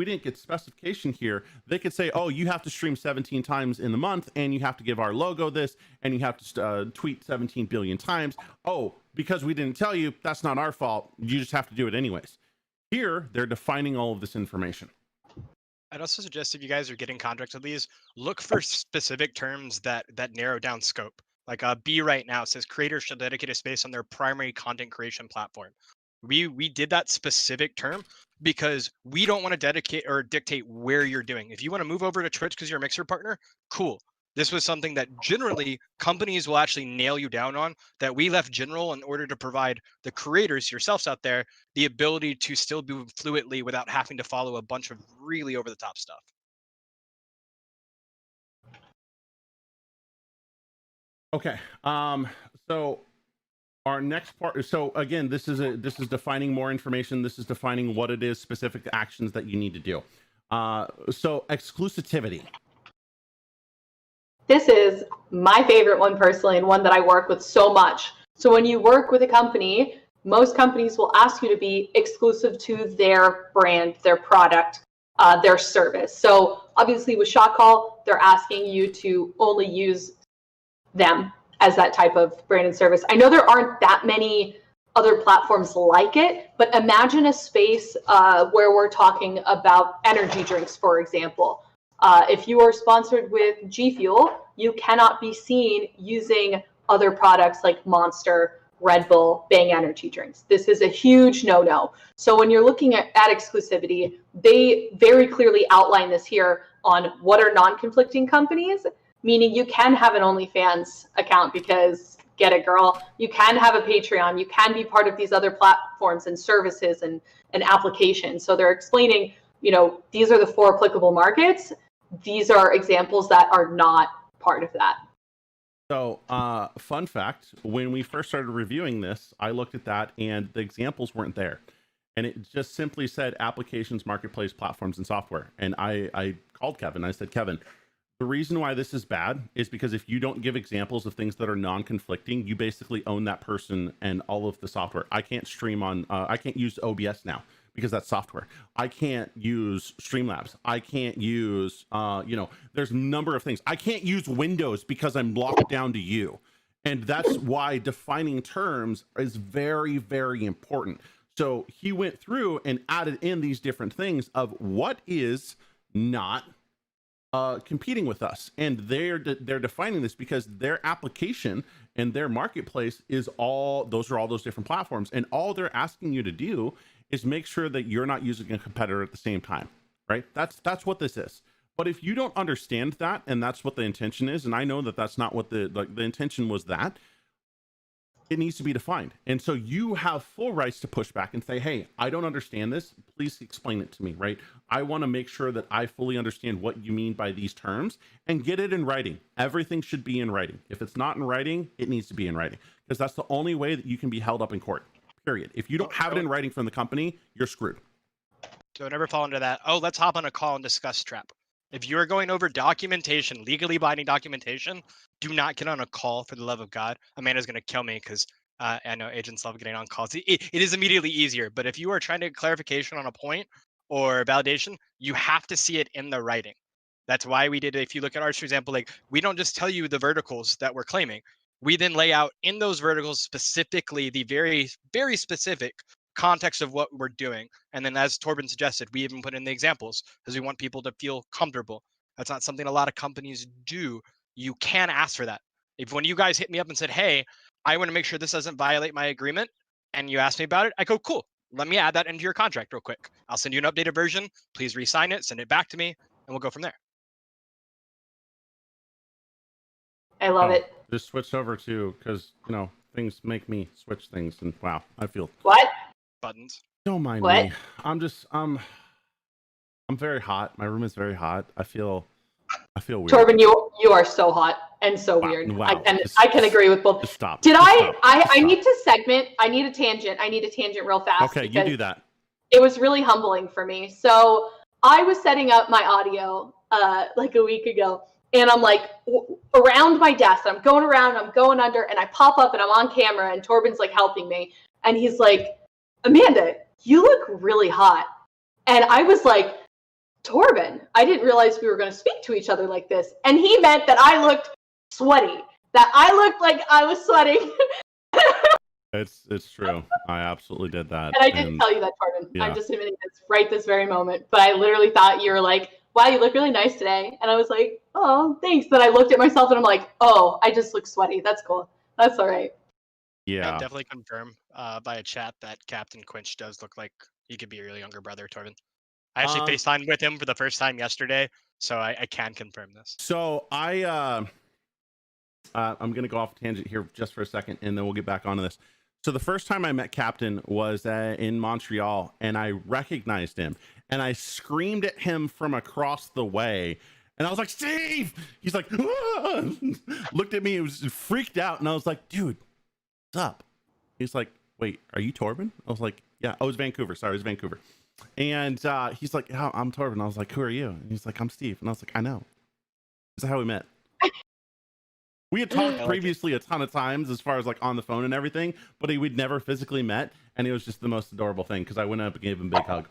didn't get specification here, they could say, oh, you have to stream 17 times in the month, and you have to give our logo this, and you have to tweet 17 billion times. Oh, because we didn't tell you, that's not our fault. You just have to do it anyways. Here, they're defining all of this information. I'd also suggest, if you guys are getting contracts with these, look for specific terms that narrow down scope. Like B right now says creators should dedicate a space on their primary content creation platform. We did that specific term because we don't want to dedicate or dictate where you're doing. If you want to move over to Twitch because you're a Mixer partner, cool. This was something that generally companies will actually nail you down on, that we left general in order to provide the creators, yourselves out there, the ability to still move fluidly without having to follow a bunch of really over the top stuff. Okay. So our next part. So again, this is defining more information. This is defining what it is, specific actions that you need to do. So exclusivity. This is my favorite one personally, and one that I work with so much. So when you work with a company, most companies will ask you to be exclusive to their brand, their product, their service. So obviously with Shot Call, they're asking you to only use them as that type of brand and service. I know there aren't that many other platforms like it, but imagine a space where we're talking about energy drinks, for example. If you are sponsored with G Fuel, you cannot be seen using other products like Monster, Red Bull, Bang energy drinks. This is a huge no-no. So when you're looking at exclusivity, they very clearly outline this here on what are non-conflicting companies, meaning you can have an OnlyFans account because, get it, girl, you can have a Patreon, you can be part of these other platforms and services and applications. So they're explaining, these are the 4 applicable markets. These are examples that are not part of that. So, fun fact, when we first started reviewing this, I looked at that and the examples weren't there. And it just simply said applications, marketplace, platforms, and software. And I called Kevin. I said, Kevin, The reason why this is bad is because if you don't give examples of things that are non-conflicting, you basically own that person and all of the software. I can't stream on, I can't use OBS now because that's software. I can't use Streamlabs. I can't use, there's a number of things. I can't use Windows because I'm locked down to you. And that's why defining terms is very, very important. So he went through and added in these different things of what is not competing with us, and they're defining this because their application and their marketplace is all those different platforms, and all they're asking you to do is make sure that you're not using a competitor at the same time, right? That's what this is. But if you don't understand that, and that's what the intention is, and I know that that's not what the intention was, that it needs to be defined. And so you have full rights to push back and say, hey, I don't understand this. Please explain it to me, right? I want to make sure that I fully understand what you mean by these terms and get it in writing. Everything should be in writing. If it's not in writing, it needs to be in writing, because that's the only way that you can be held up in court, period. If you don't have it in writing from the company, you're screwed. Don't ever fall into that, oh, let's hop on a call and discuss trap. If you're going over documentation, legally binding documentation, do not get on a call, for the love of God. Amanda's going to kill me because I know agents love getting on calls. It is immediately easier. But if you are trying to get clarification on a point or validation, you have to see it in the writing. That's why we did it. If you look at ours, for example, like we don't just tell you the verticals that we're claiming. We then lay out in those verticals specifically the very, very specific context of what we're doing. And then as Torben suggested, we even put in the examples because we want people to feel comfortable. That's not something a lot of companies do. You can ask for that. If when you guys hit me up and said, hey, I want to make sure this doesn't violate my agreement, and you ask me about it, I go, cool, let me add that into your contract real quick. I'll send you an updated version. Please re-sign it, send it back to me, and we'll go from there. I love it. Just switch over to, because, things make me switch things, and wow, I feel... What? Buttons. Don't mind What? me. I'm very hot. My room is very hot. I feel weird. Torben, you are so hot and so weird. Wow. I can agree with both. Just stop. I need to segment. I need a tangent real fast. Okay, you do that. It was really humbling for me. So I was setting up my audio like a week ago, and I'm like around my desk. I'm going around, I'm going under, and I pop up and I'm on camera, and Torben's like helping me, and he's like, Amanda, you look really hot. And I was like, Torben, I didn't realize we were going to speak to each other like this. And he meant that I looked sweaty, that I looked like I was sweating. It's true. I absolutely did that. And I didn't tell you that, Torben. Yeah. I'm just admitting this right this very moment. But I literally thought you were like, wow, you look really nice today. And I was like, oh, thanks. Then I looked at myself and I'm like, oh, I just look sweaty. That's cool. That's all right. Yeah. I definitely confirm via chat that Captain Quinch does look like he could be your younger brother, Torben. I actually FaceTimed with him for the first time yesterday, so I can confirm this. So I'm going to go off tangent here just for a second, and then we'll get back onto this. So the first time I met Captain was in Montreal, and I recognized him, and I screamed at him from across the way, and I was like, Steve! He's like, ah! Looked at me, he was freaked out, and I was like, dude, what's up? He's like, wait, are you Torben? I was like, yeah. Oh, it was Vancouver. Sorry, it was Vancouver. And he's like, oh, I'm Torben. I was like, who are you? And he's like, I'm Steve. And I was like, I know. This is how we met. We had talked previously a ton of times as far as like on the phone and everything, but we'd never physically met. And it was just the most adorable thing because I went up and gave him a big hug.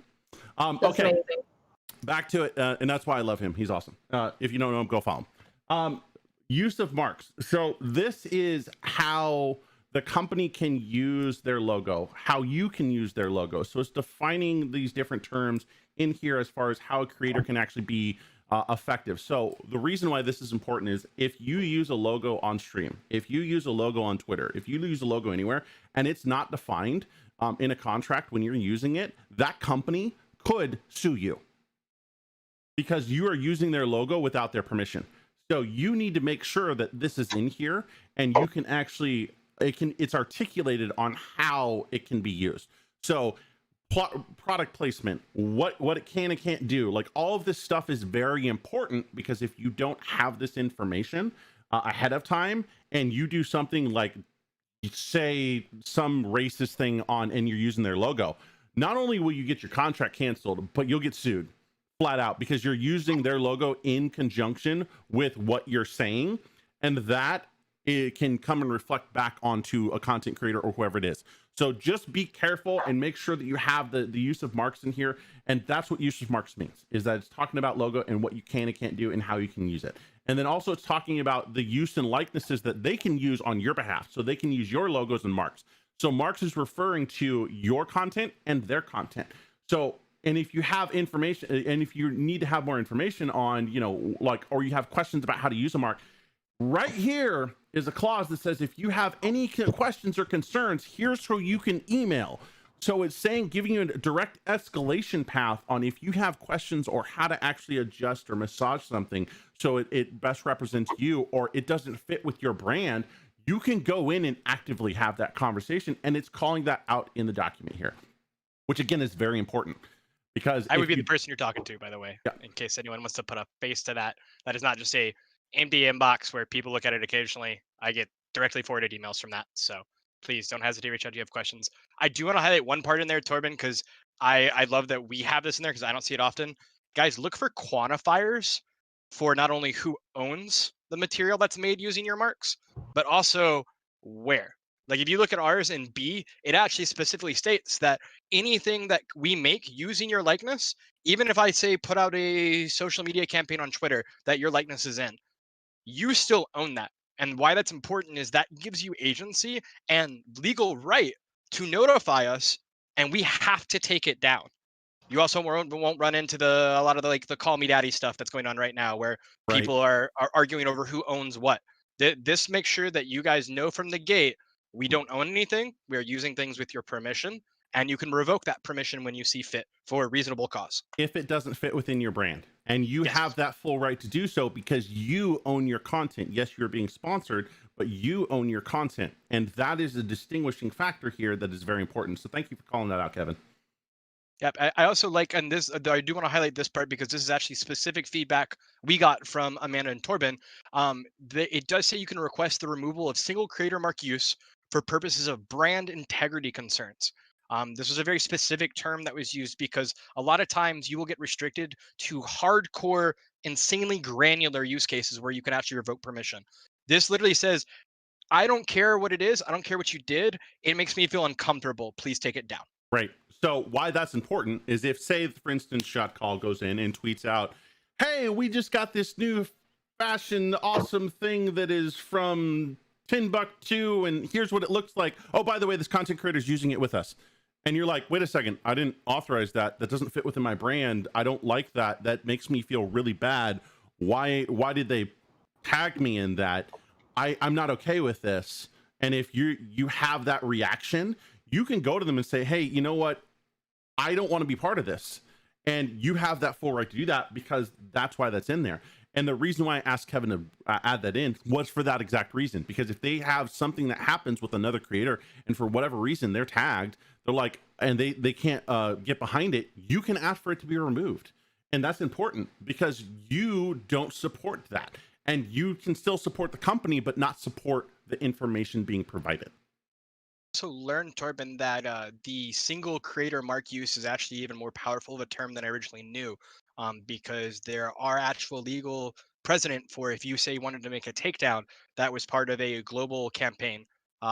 Okay, amazing. Back to it. And that's why I love him. He's awesome. If you don't know him, go follow him. Use of marks. So this is how the company can use their logo, how you can use their logo. So it's defining these different terms in here as far as how a creator can actually be effective. So the reason why this is important is if you use a logo on stream, if you use a logo on Twitter, if you use a logo anywhere and it's not defined in a contract when you're using it, that company could sue you because you are using their logo without their permission. So you need to make sure that this is in here and you can actually it's articulated on how it can be used. So product placement, what it can and can't do, like all of this stuff is very important because if you don't have this information ahead of time and you do something like say some racist thing on and you're using their logo, not only will you get your contract canceled, but you'll get sued flat out, because you're using their logo in conjunction with what you're saying, and that it can come and reflect back onto a content creator or whoever it is. So just be careful and make sure that you have the use of marks in here. And that's what use of marks means, is that it's talking about logo and what you can and can't do and how you can use it. And then also it's talking about the use and likenesses that they can use on your behalf. So they can use your logos and marks. So marks is referring to your content and their content. So, and if you have information, and if you need to have more information on, you know, like, or you have questions about how to use a mark, right here is a clause that says if you have any questions or concerns, here's who you can email. So it's saying, giving you a direct escalation path on if you have questions or how to actually adjust or massage something so it best represents you, or it doesn't fit with your brand. You can go in and actively have that conversation, and it's calling that out in the document here, which again is very important. Because I would be the person you're talking to, by the way, yeah, in case anyone wants to put a face to that. That is not just a empty inbox where people look at it occasionally. I get directly forwarded emails from that. So please don't hesitate to reach out if you have questions. I do want to highlight one part in there, Torben, because I love that we have this in there because I don't see it often. Guys, look for quantifiers for not only who owns the material that's made using your marks, but also where. Like if you look at ours in B, it actually specifically states that anything that we make using your likeness, even if I say put out a social media campaign on Twitter that your likeness is in, you still own that. And why that's important is that gives you agency and legal right to notify us, and we have to take it down. You also won't run into a lot of the call me daddy stuff that's going on right now, where people are arguing over who owns what. This makes sure that you guys know from the gate, we don't own anything. We are using things with your permission, and you can revoke that permission when you see fit for a reasonable cause. If it doesn't fit within your brand, and you have that full right to do so because you own your content. Yes, you're being sponsored, but you own your content. And that is a distinguishing factor here that is very important. So thank you for calling that out, Kevin. Yep, I also like, and this, I do want to highlight this part because this is actually specific feedback we got from Amanda and Torben. It does say you can request the removal of single creator mark use for purposes of brand integrity concerns. This was a very specific term that was used because a lot of times you will get restricted to hardcore, insanely granular use cases where you can actually revoke permission. This literally says, I don't care what it is. I don't care what you did. It makes me feel uncomfortable. Please take it down. Right. So why that's important is if, say, for instance, Shot Call goes in and tweets out, hey, we just got this new fashion awesome thing that is from Timbuktu, and here's what it looks like. Oh, by the way, this content creator is using it with us. And you're like, wait a second, I didn't authorize that. That doesn't fit within my brand. I don't like that. That makes me feel really bad. Why did they tag me in that? I'm not okay with this. And if you have that reaction, you can go to them and say, hey, you know what? I don't want to be part of this. And you have that full right to do that because that's why that's in there. And the reason why I asked Kevin to add that in was for that exact reason. Because if they have something that happens with another creator and for whatever reason they're tagged, they're like, and they can't get behind it, you can ask for it to be removed. And that's important because you don't support that. And you can still support the company, but not support the information being provided. Also learned, Torben, that the single creator mark use is actually even more powerful of a term than I originally knew, because there are actual legal precedent for if you say you wanted to make a takedown that was part of a global campaign,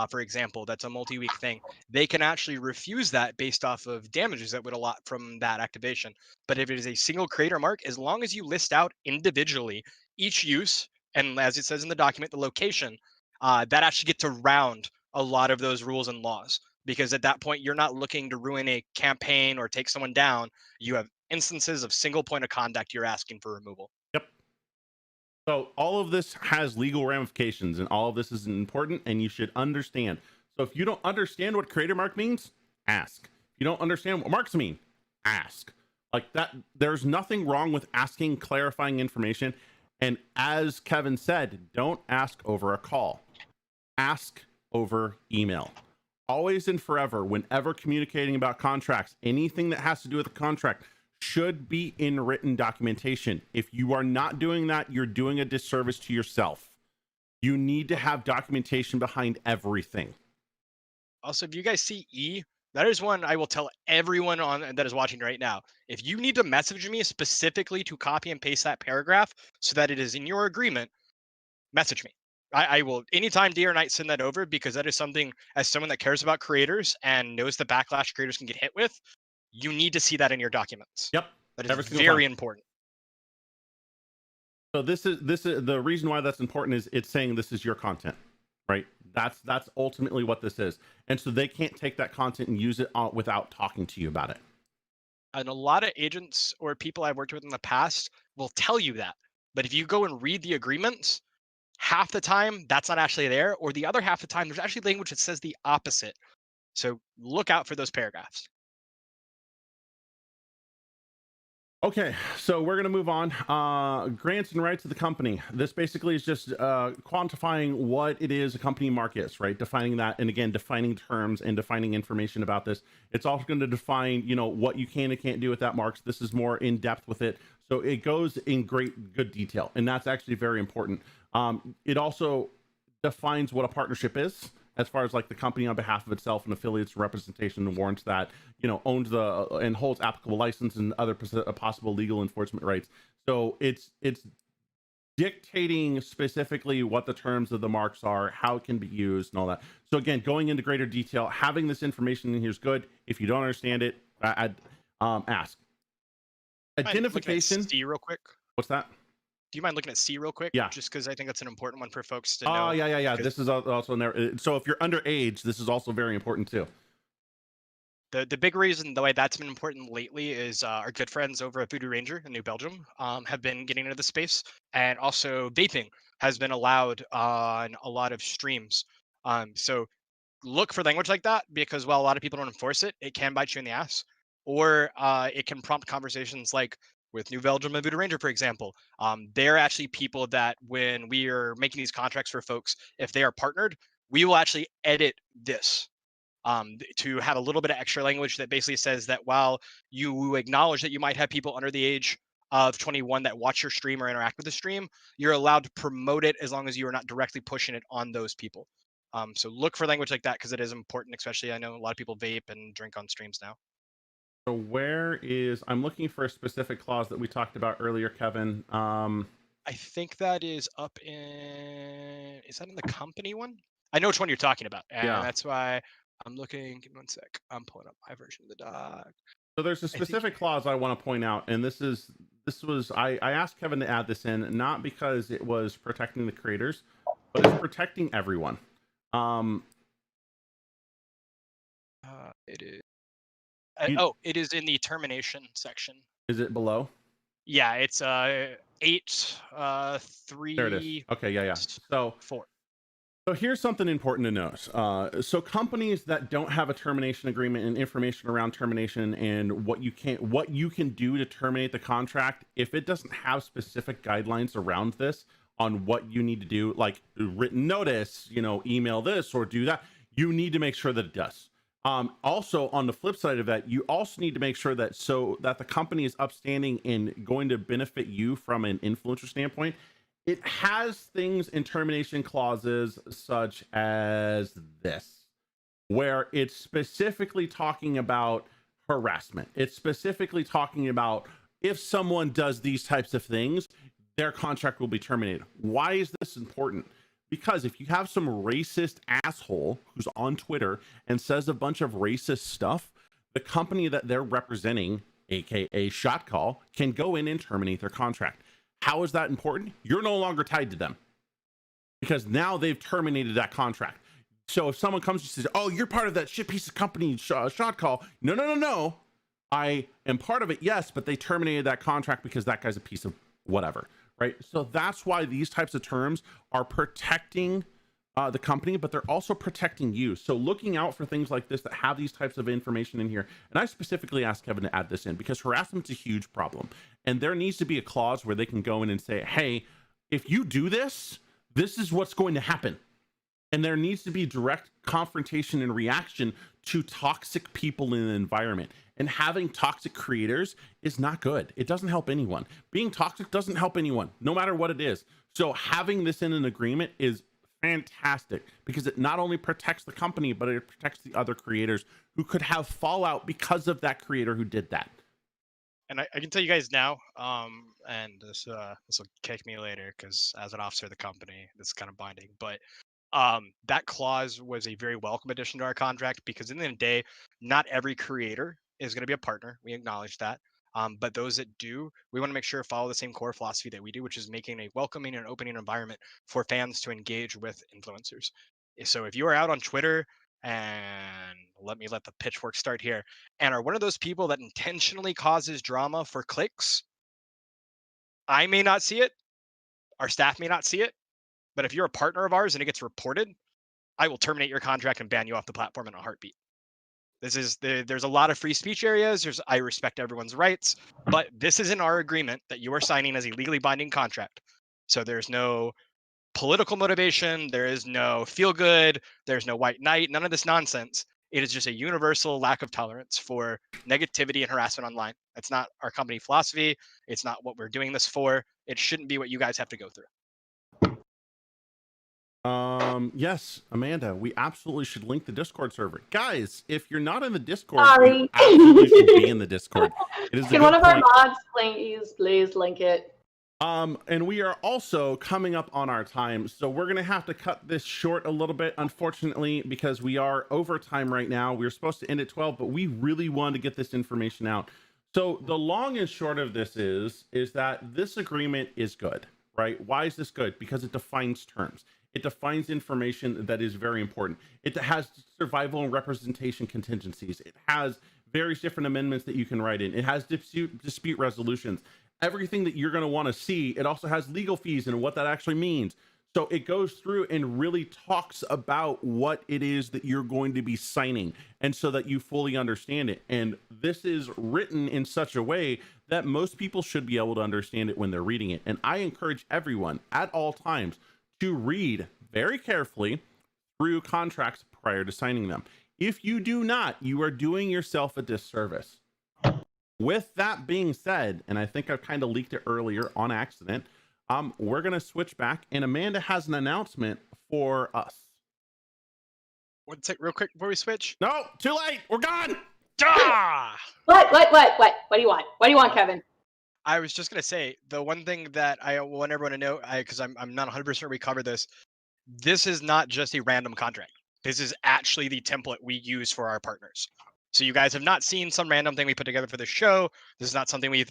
for example, that's a multi-week thing, they can actually refuse that based off of damages that would allot from that activation. But if it is a single creator mark, as long as you list out individually each use, and as it says in the document, the location, that actually gets around a lot of those rules and laws, because at that point you're not looking to ruin a campaign or take someone down. You have instances of single point of contact you're asking for removal. Yep. So all of this has legal ramifications, and all of this is important, and you should understand. So if you don't understand what creator mark means, ask. If you don't understand what marks mean, ask. Like that, there's nothing wrong with asking clarifying information. And as Kevin said, don't ask over a call. Ask over email. Always and forever, whenever communicating about contracts, anything that has to do with a contract should be in written documentation. If you are not doing that, you're doing a disservice to yourself. You need to have documentation behind everything. Also, if you guys see E, That is one I will tell everyone on that is watching right now. If you need to message me specifically to copy and paste that paragraph so that it is in your agreement, message me. I will anytime, day or night, send that over, because that is something, as someone that cares about creators and knows the backlash creators can get hit with, you need to see that in your documents. Yep. That Every is single very time. important. So this is the reason why that's important, is it's saying this is your content, right? That's ultimately what this is. And so they can't take that content and use it without talking to you about it. And a lot of agents or people I've worked with in the past will tell you that. But if you go and read the agreements, half the time that's not actually there, or the other half the time there's actually language that says the opposite. So look out for those paragraphs. Okay, so we're going to move on. Grants and rights of the company. This basically is just quantifying what it is a company mark is, right? Defining that, and again, defining terms and defining information about this. It's also going to define, you know, what you can and can't do with that marks. This is more in depth with it. So it goes in good detail, and that's actually very important. It also defines what a partnership is, as far as like the company on behalf of itself and affiliates representation, and warrants that, you know, owns the and holds applicable license and other possible legal enforcement rights. So it's dictating specifically what the terms of the marks are, how it can be used, and all that. So again, going into greater detail, having this information in here is good. If you don't understand it, I'd ask. Identification. C real quick. What's that? Do you mind looking at C real quick? Yeah. Just because I think that's an important one for folks to know. Oh, yeah. This is also in there. So if you're underage, this is also very important too. The big reason the way that's been important lately is our good friends over at Voodoo Ranger in New Belgium have been getting into the space, and also vaping has been allowed on a lot of streams. So look for language like that, because while a lot of people don't enforce it, it can bite you in the ass, or it can prompt conversations like with New Belgium and Voodoo Ranger, for example. They're actually people that when we are making these contracts for folks, if they are partnered, we will actually edit this to have a little bit of extra language that basically says that while you acknowledge that you might have people under the age of 21 that watch your stream or interact with the stream, you're allowed to promote it as long as you are not directly pushing it on those people. So look for language like that, because it is important, especially I know a lot of people vape and drink on streams now. So where is, I'm looking for a specific clause that we talked about earlier, Kevin. I think that is up in, is that in the company one? I know which one you're talking about, and Yeah. that's why I'm looking. Give me 1 sec. I'm pulling up my version of the doc. So there's a specific clause I want to point out, and this was I asked Kevin to add this in, not because it was protecting the creators, but it's protecting everyone. It is. It is in the termination section. Is it below? Yeah, it's 8 3. There it is. Okay, yeah. So 4. So here's something important to note. So companies that don't have a termination agreement and information around termination and what you can do to terminate the contract, if it doesn't have specific guidelines around this on what you need to do, like written notice, you know, email this or do that, you need to make sure that it does. Also, on the flip side of that, you also need to make sure that so that the company is upstanding and going to benefit you from an influencer standpoint. It has things in termination clauses such as this, where it's specifically talking about harassment. It's specifically talking about if someone does these types of things, their contract will be terminated. Why is this important? Because if you have some racist asshole who's on Twitter and says a bunch of racist stuff, the company that they're representing, aka Shot Call, can go in and terminate their contract. How is that important? You're no longer tied to them because now they've terminated that contract. So if someone comes and says, "Oh, you're part of that shit piece of company, Shot Call," no. I am part of it, yes, but they terminated that contract because that guy's a piece of whatever, right? So that's why these types of terms are protecting the company, but they're also protecting you. So looking out for things like this that have these types of information in here. And I specifically asked Kevin to add this in because harassment's a huge problem. And there needs to be a clause where they can go in and say, hey, if you do this, this is what's going to happen. And there needs to be direct confrontation and reaction to toxic people in the environment. And having toxic creators is not good. It doesn't help anyone. Being toxic doesn't help anyone, no matter what it is. So having this in an agreement is fantastic because it not only protects the company, but it protects the other creators who could have fallout because of that creator who did that. And I can tell you guys now, and this will kick me later because as an officer of the company, this is kind of binding. But that clause was a very welcome addition to our contract because in the end of the day, not every creator is going to be a partner. We acknowledge that. But those that do, we want to make sure follow the same core philosophy that we do, which is making a welcoming and opening environment for fans to engage with influencers. So if you are out on Twitter, and let the pitchfork start here, and are one of those people that intentionally causes drama for clicks, I may not see it, our staff may not see it, but if you're a partner of ours and it gets reported, I will terminate your contract and ban you off the platform in a heartbeat. There's a lot of free speech areas. I respect everyone's rights, but this is in our agreement that you are signing as a legally binding contract. So there's no political motivation. There is no feel good. There's no white knight. None of this nonsense. It is just a universal lack of tolerance for negativity and harassment online. That's not our company philosophy. It's not what we're doing this for. It shouldn't be what you guys have to go through. Yes, Amanda, we absolutely should link the Discord server. Guys, if you're not in the Discord, Sorry. you absolutely should be in the Discord. It is Can one of our mods please link it? And we are also coming up on our time, so we're gonna have to cut this short a little bit, unfortunately, because we are over time right now. We were supposed to end at 12, but we really wanted to get this information out. So the long and short of this is that this agreement is good, right? Why is this good? Because it defines terms. It defines information that is very important. It has survival and representation contingencies. It has various different amendments that you can write in. It has dispute resolutions. Everything that you're going to want to see. It also has legal fees and what that actually means. So it goes through and really talks about what it is that you're going to be signing, and so that you fully understand it. And this is written in such a way that most people should be able to understand it when they're reading it. And I encourage everyone at all times to read very carefully through contracts prior to signing them. If you do not, you are doing yourself a disservice. With that being said, and I think I've kind of leaked it earlier on accident, we're going to switch back, and Amanda has an announcement for us. One sec, real quick before we switch. No, too late. We're gone. Ah! What do you want? What do you want, Kevin? I was just going to say, the one thing that I want everyone to know, because I'm not 100% sure we covered this, this is not just a random contract. This is actually the template we use for our partners. So you guys have not seen some random thing we put together for the show. This is not something we've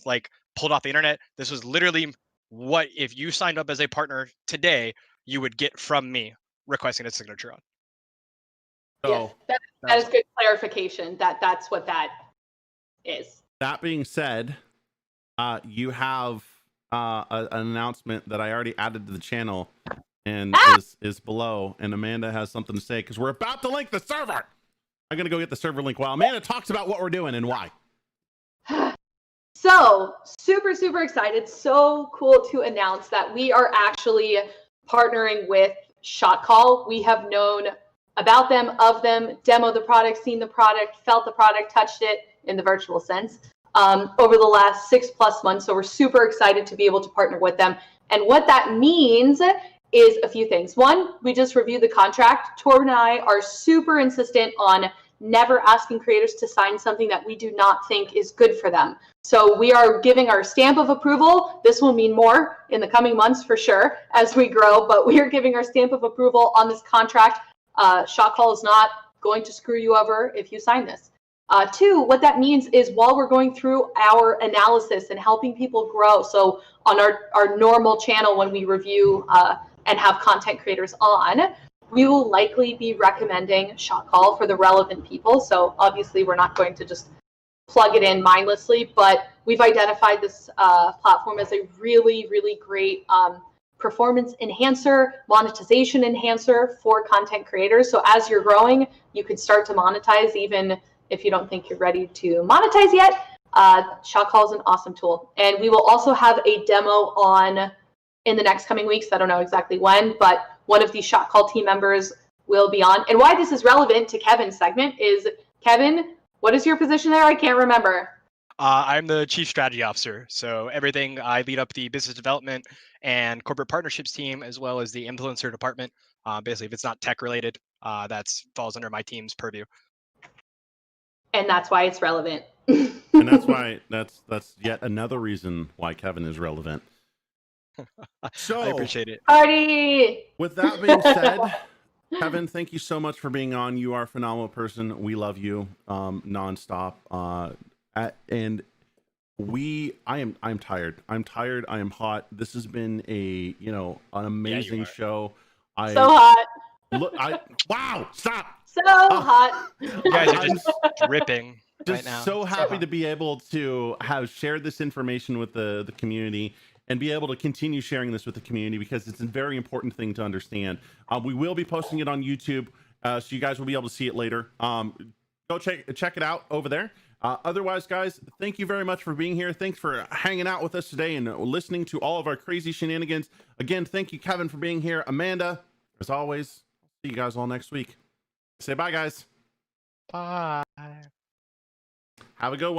pulled off the internet. This was literally what, if you signed up as a partner today, you would get from me requesting a signature on. So yes, that is good clarification. That's what that is. That being said, you have an announcement that I already added to the channel and is below, and Amanda has something to say because we're about to link the server. I'm gonna go get the server link while Amanda talks about what we're doing and why. So super excited. So cool to announce that we are actually partnering with ShotCall. We have known about them, of them, demoed the product, seen the product, felt the product, touched it in the virtual sense over the last 6+ months. So we're super excited to be able to partner with them. And what that means is a few things. One, we just reviewed the contract. Torb and I are super insistent on never asking creators to sign something that we do not think is good for them. So we are giving our stamp of approval. This will mean more in the coming months for sure as we grow, but we are giving our stamp of approval on this contract. ShotCall is not going to screw you over if you sign this. Two, what that means is while we're going through our analysis and helping people grow, so on our normal channel when we review and have content creators on, we will likely be recommending ShotCall for the relevant people. So obviously we're not going to just plug it in mindlessly, but we've identified this platform as a really great performance enhancer, monetization enhancer for content creators. So as you're growing, you could start to monetize even if you don't think you're ready to monetize yet. ShotCall is an awesome tool. And we will also have a demo on in the next coming weeks. I don't know exactly when, but one of the ShotCall team members will be on. And why this is relevant to Kevin's segment is, Kevin, what is your position there? I can't remember. I'm the chief strategy officer. So everything, I lead up the business development and corporate partnerships team, as well as the influencer department. Basically, if it's not tech related, that falls under my team's purview. And that's why it's relevant. And that's why that's yet another reason why Kevin is relevant. So I appreciate it. Party! With that being said, Kevin, thank you so much for being on. You are a phenomenal person. We love you nonstop. And I'm tired. I'm tired. I am hot. This has been an amazing show. So hot. Wow, stop. So hot. You guys are just dripping Just right now. so happy to be able to have shared this information with the community and be able to continue sharing this with the community, because it's a very important thing to understand. We will be posting it on YouTube, so you guys will be able to see it later. Go check it out over there. Otherwise, guys, thank you very much for being here. Thanks for hanging out with us today and listening to all of our crazy shenanigans. Again, thank you, Kevin, for being here. Amanda, as always, see you guys all next week. Say bye, guys. Bye. Have a good one.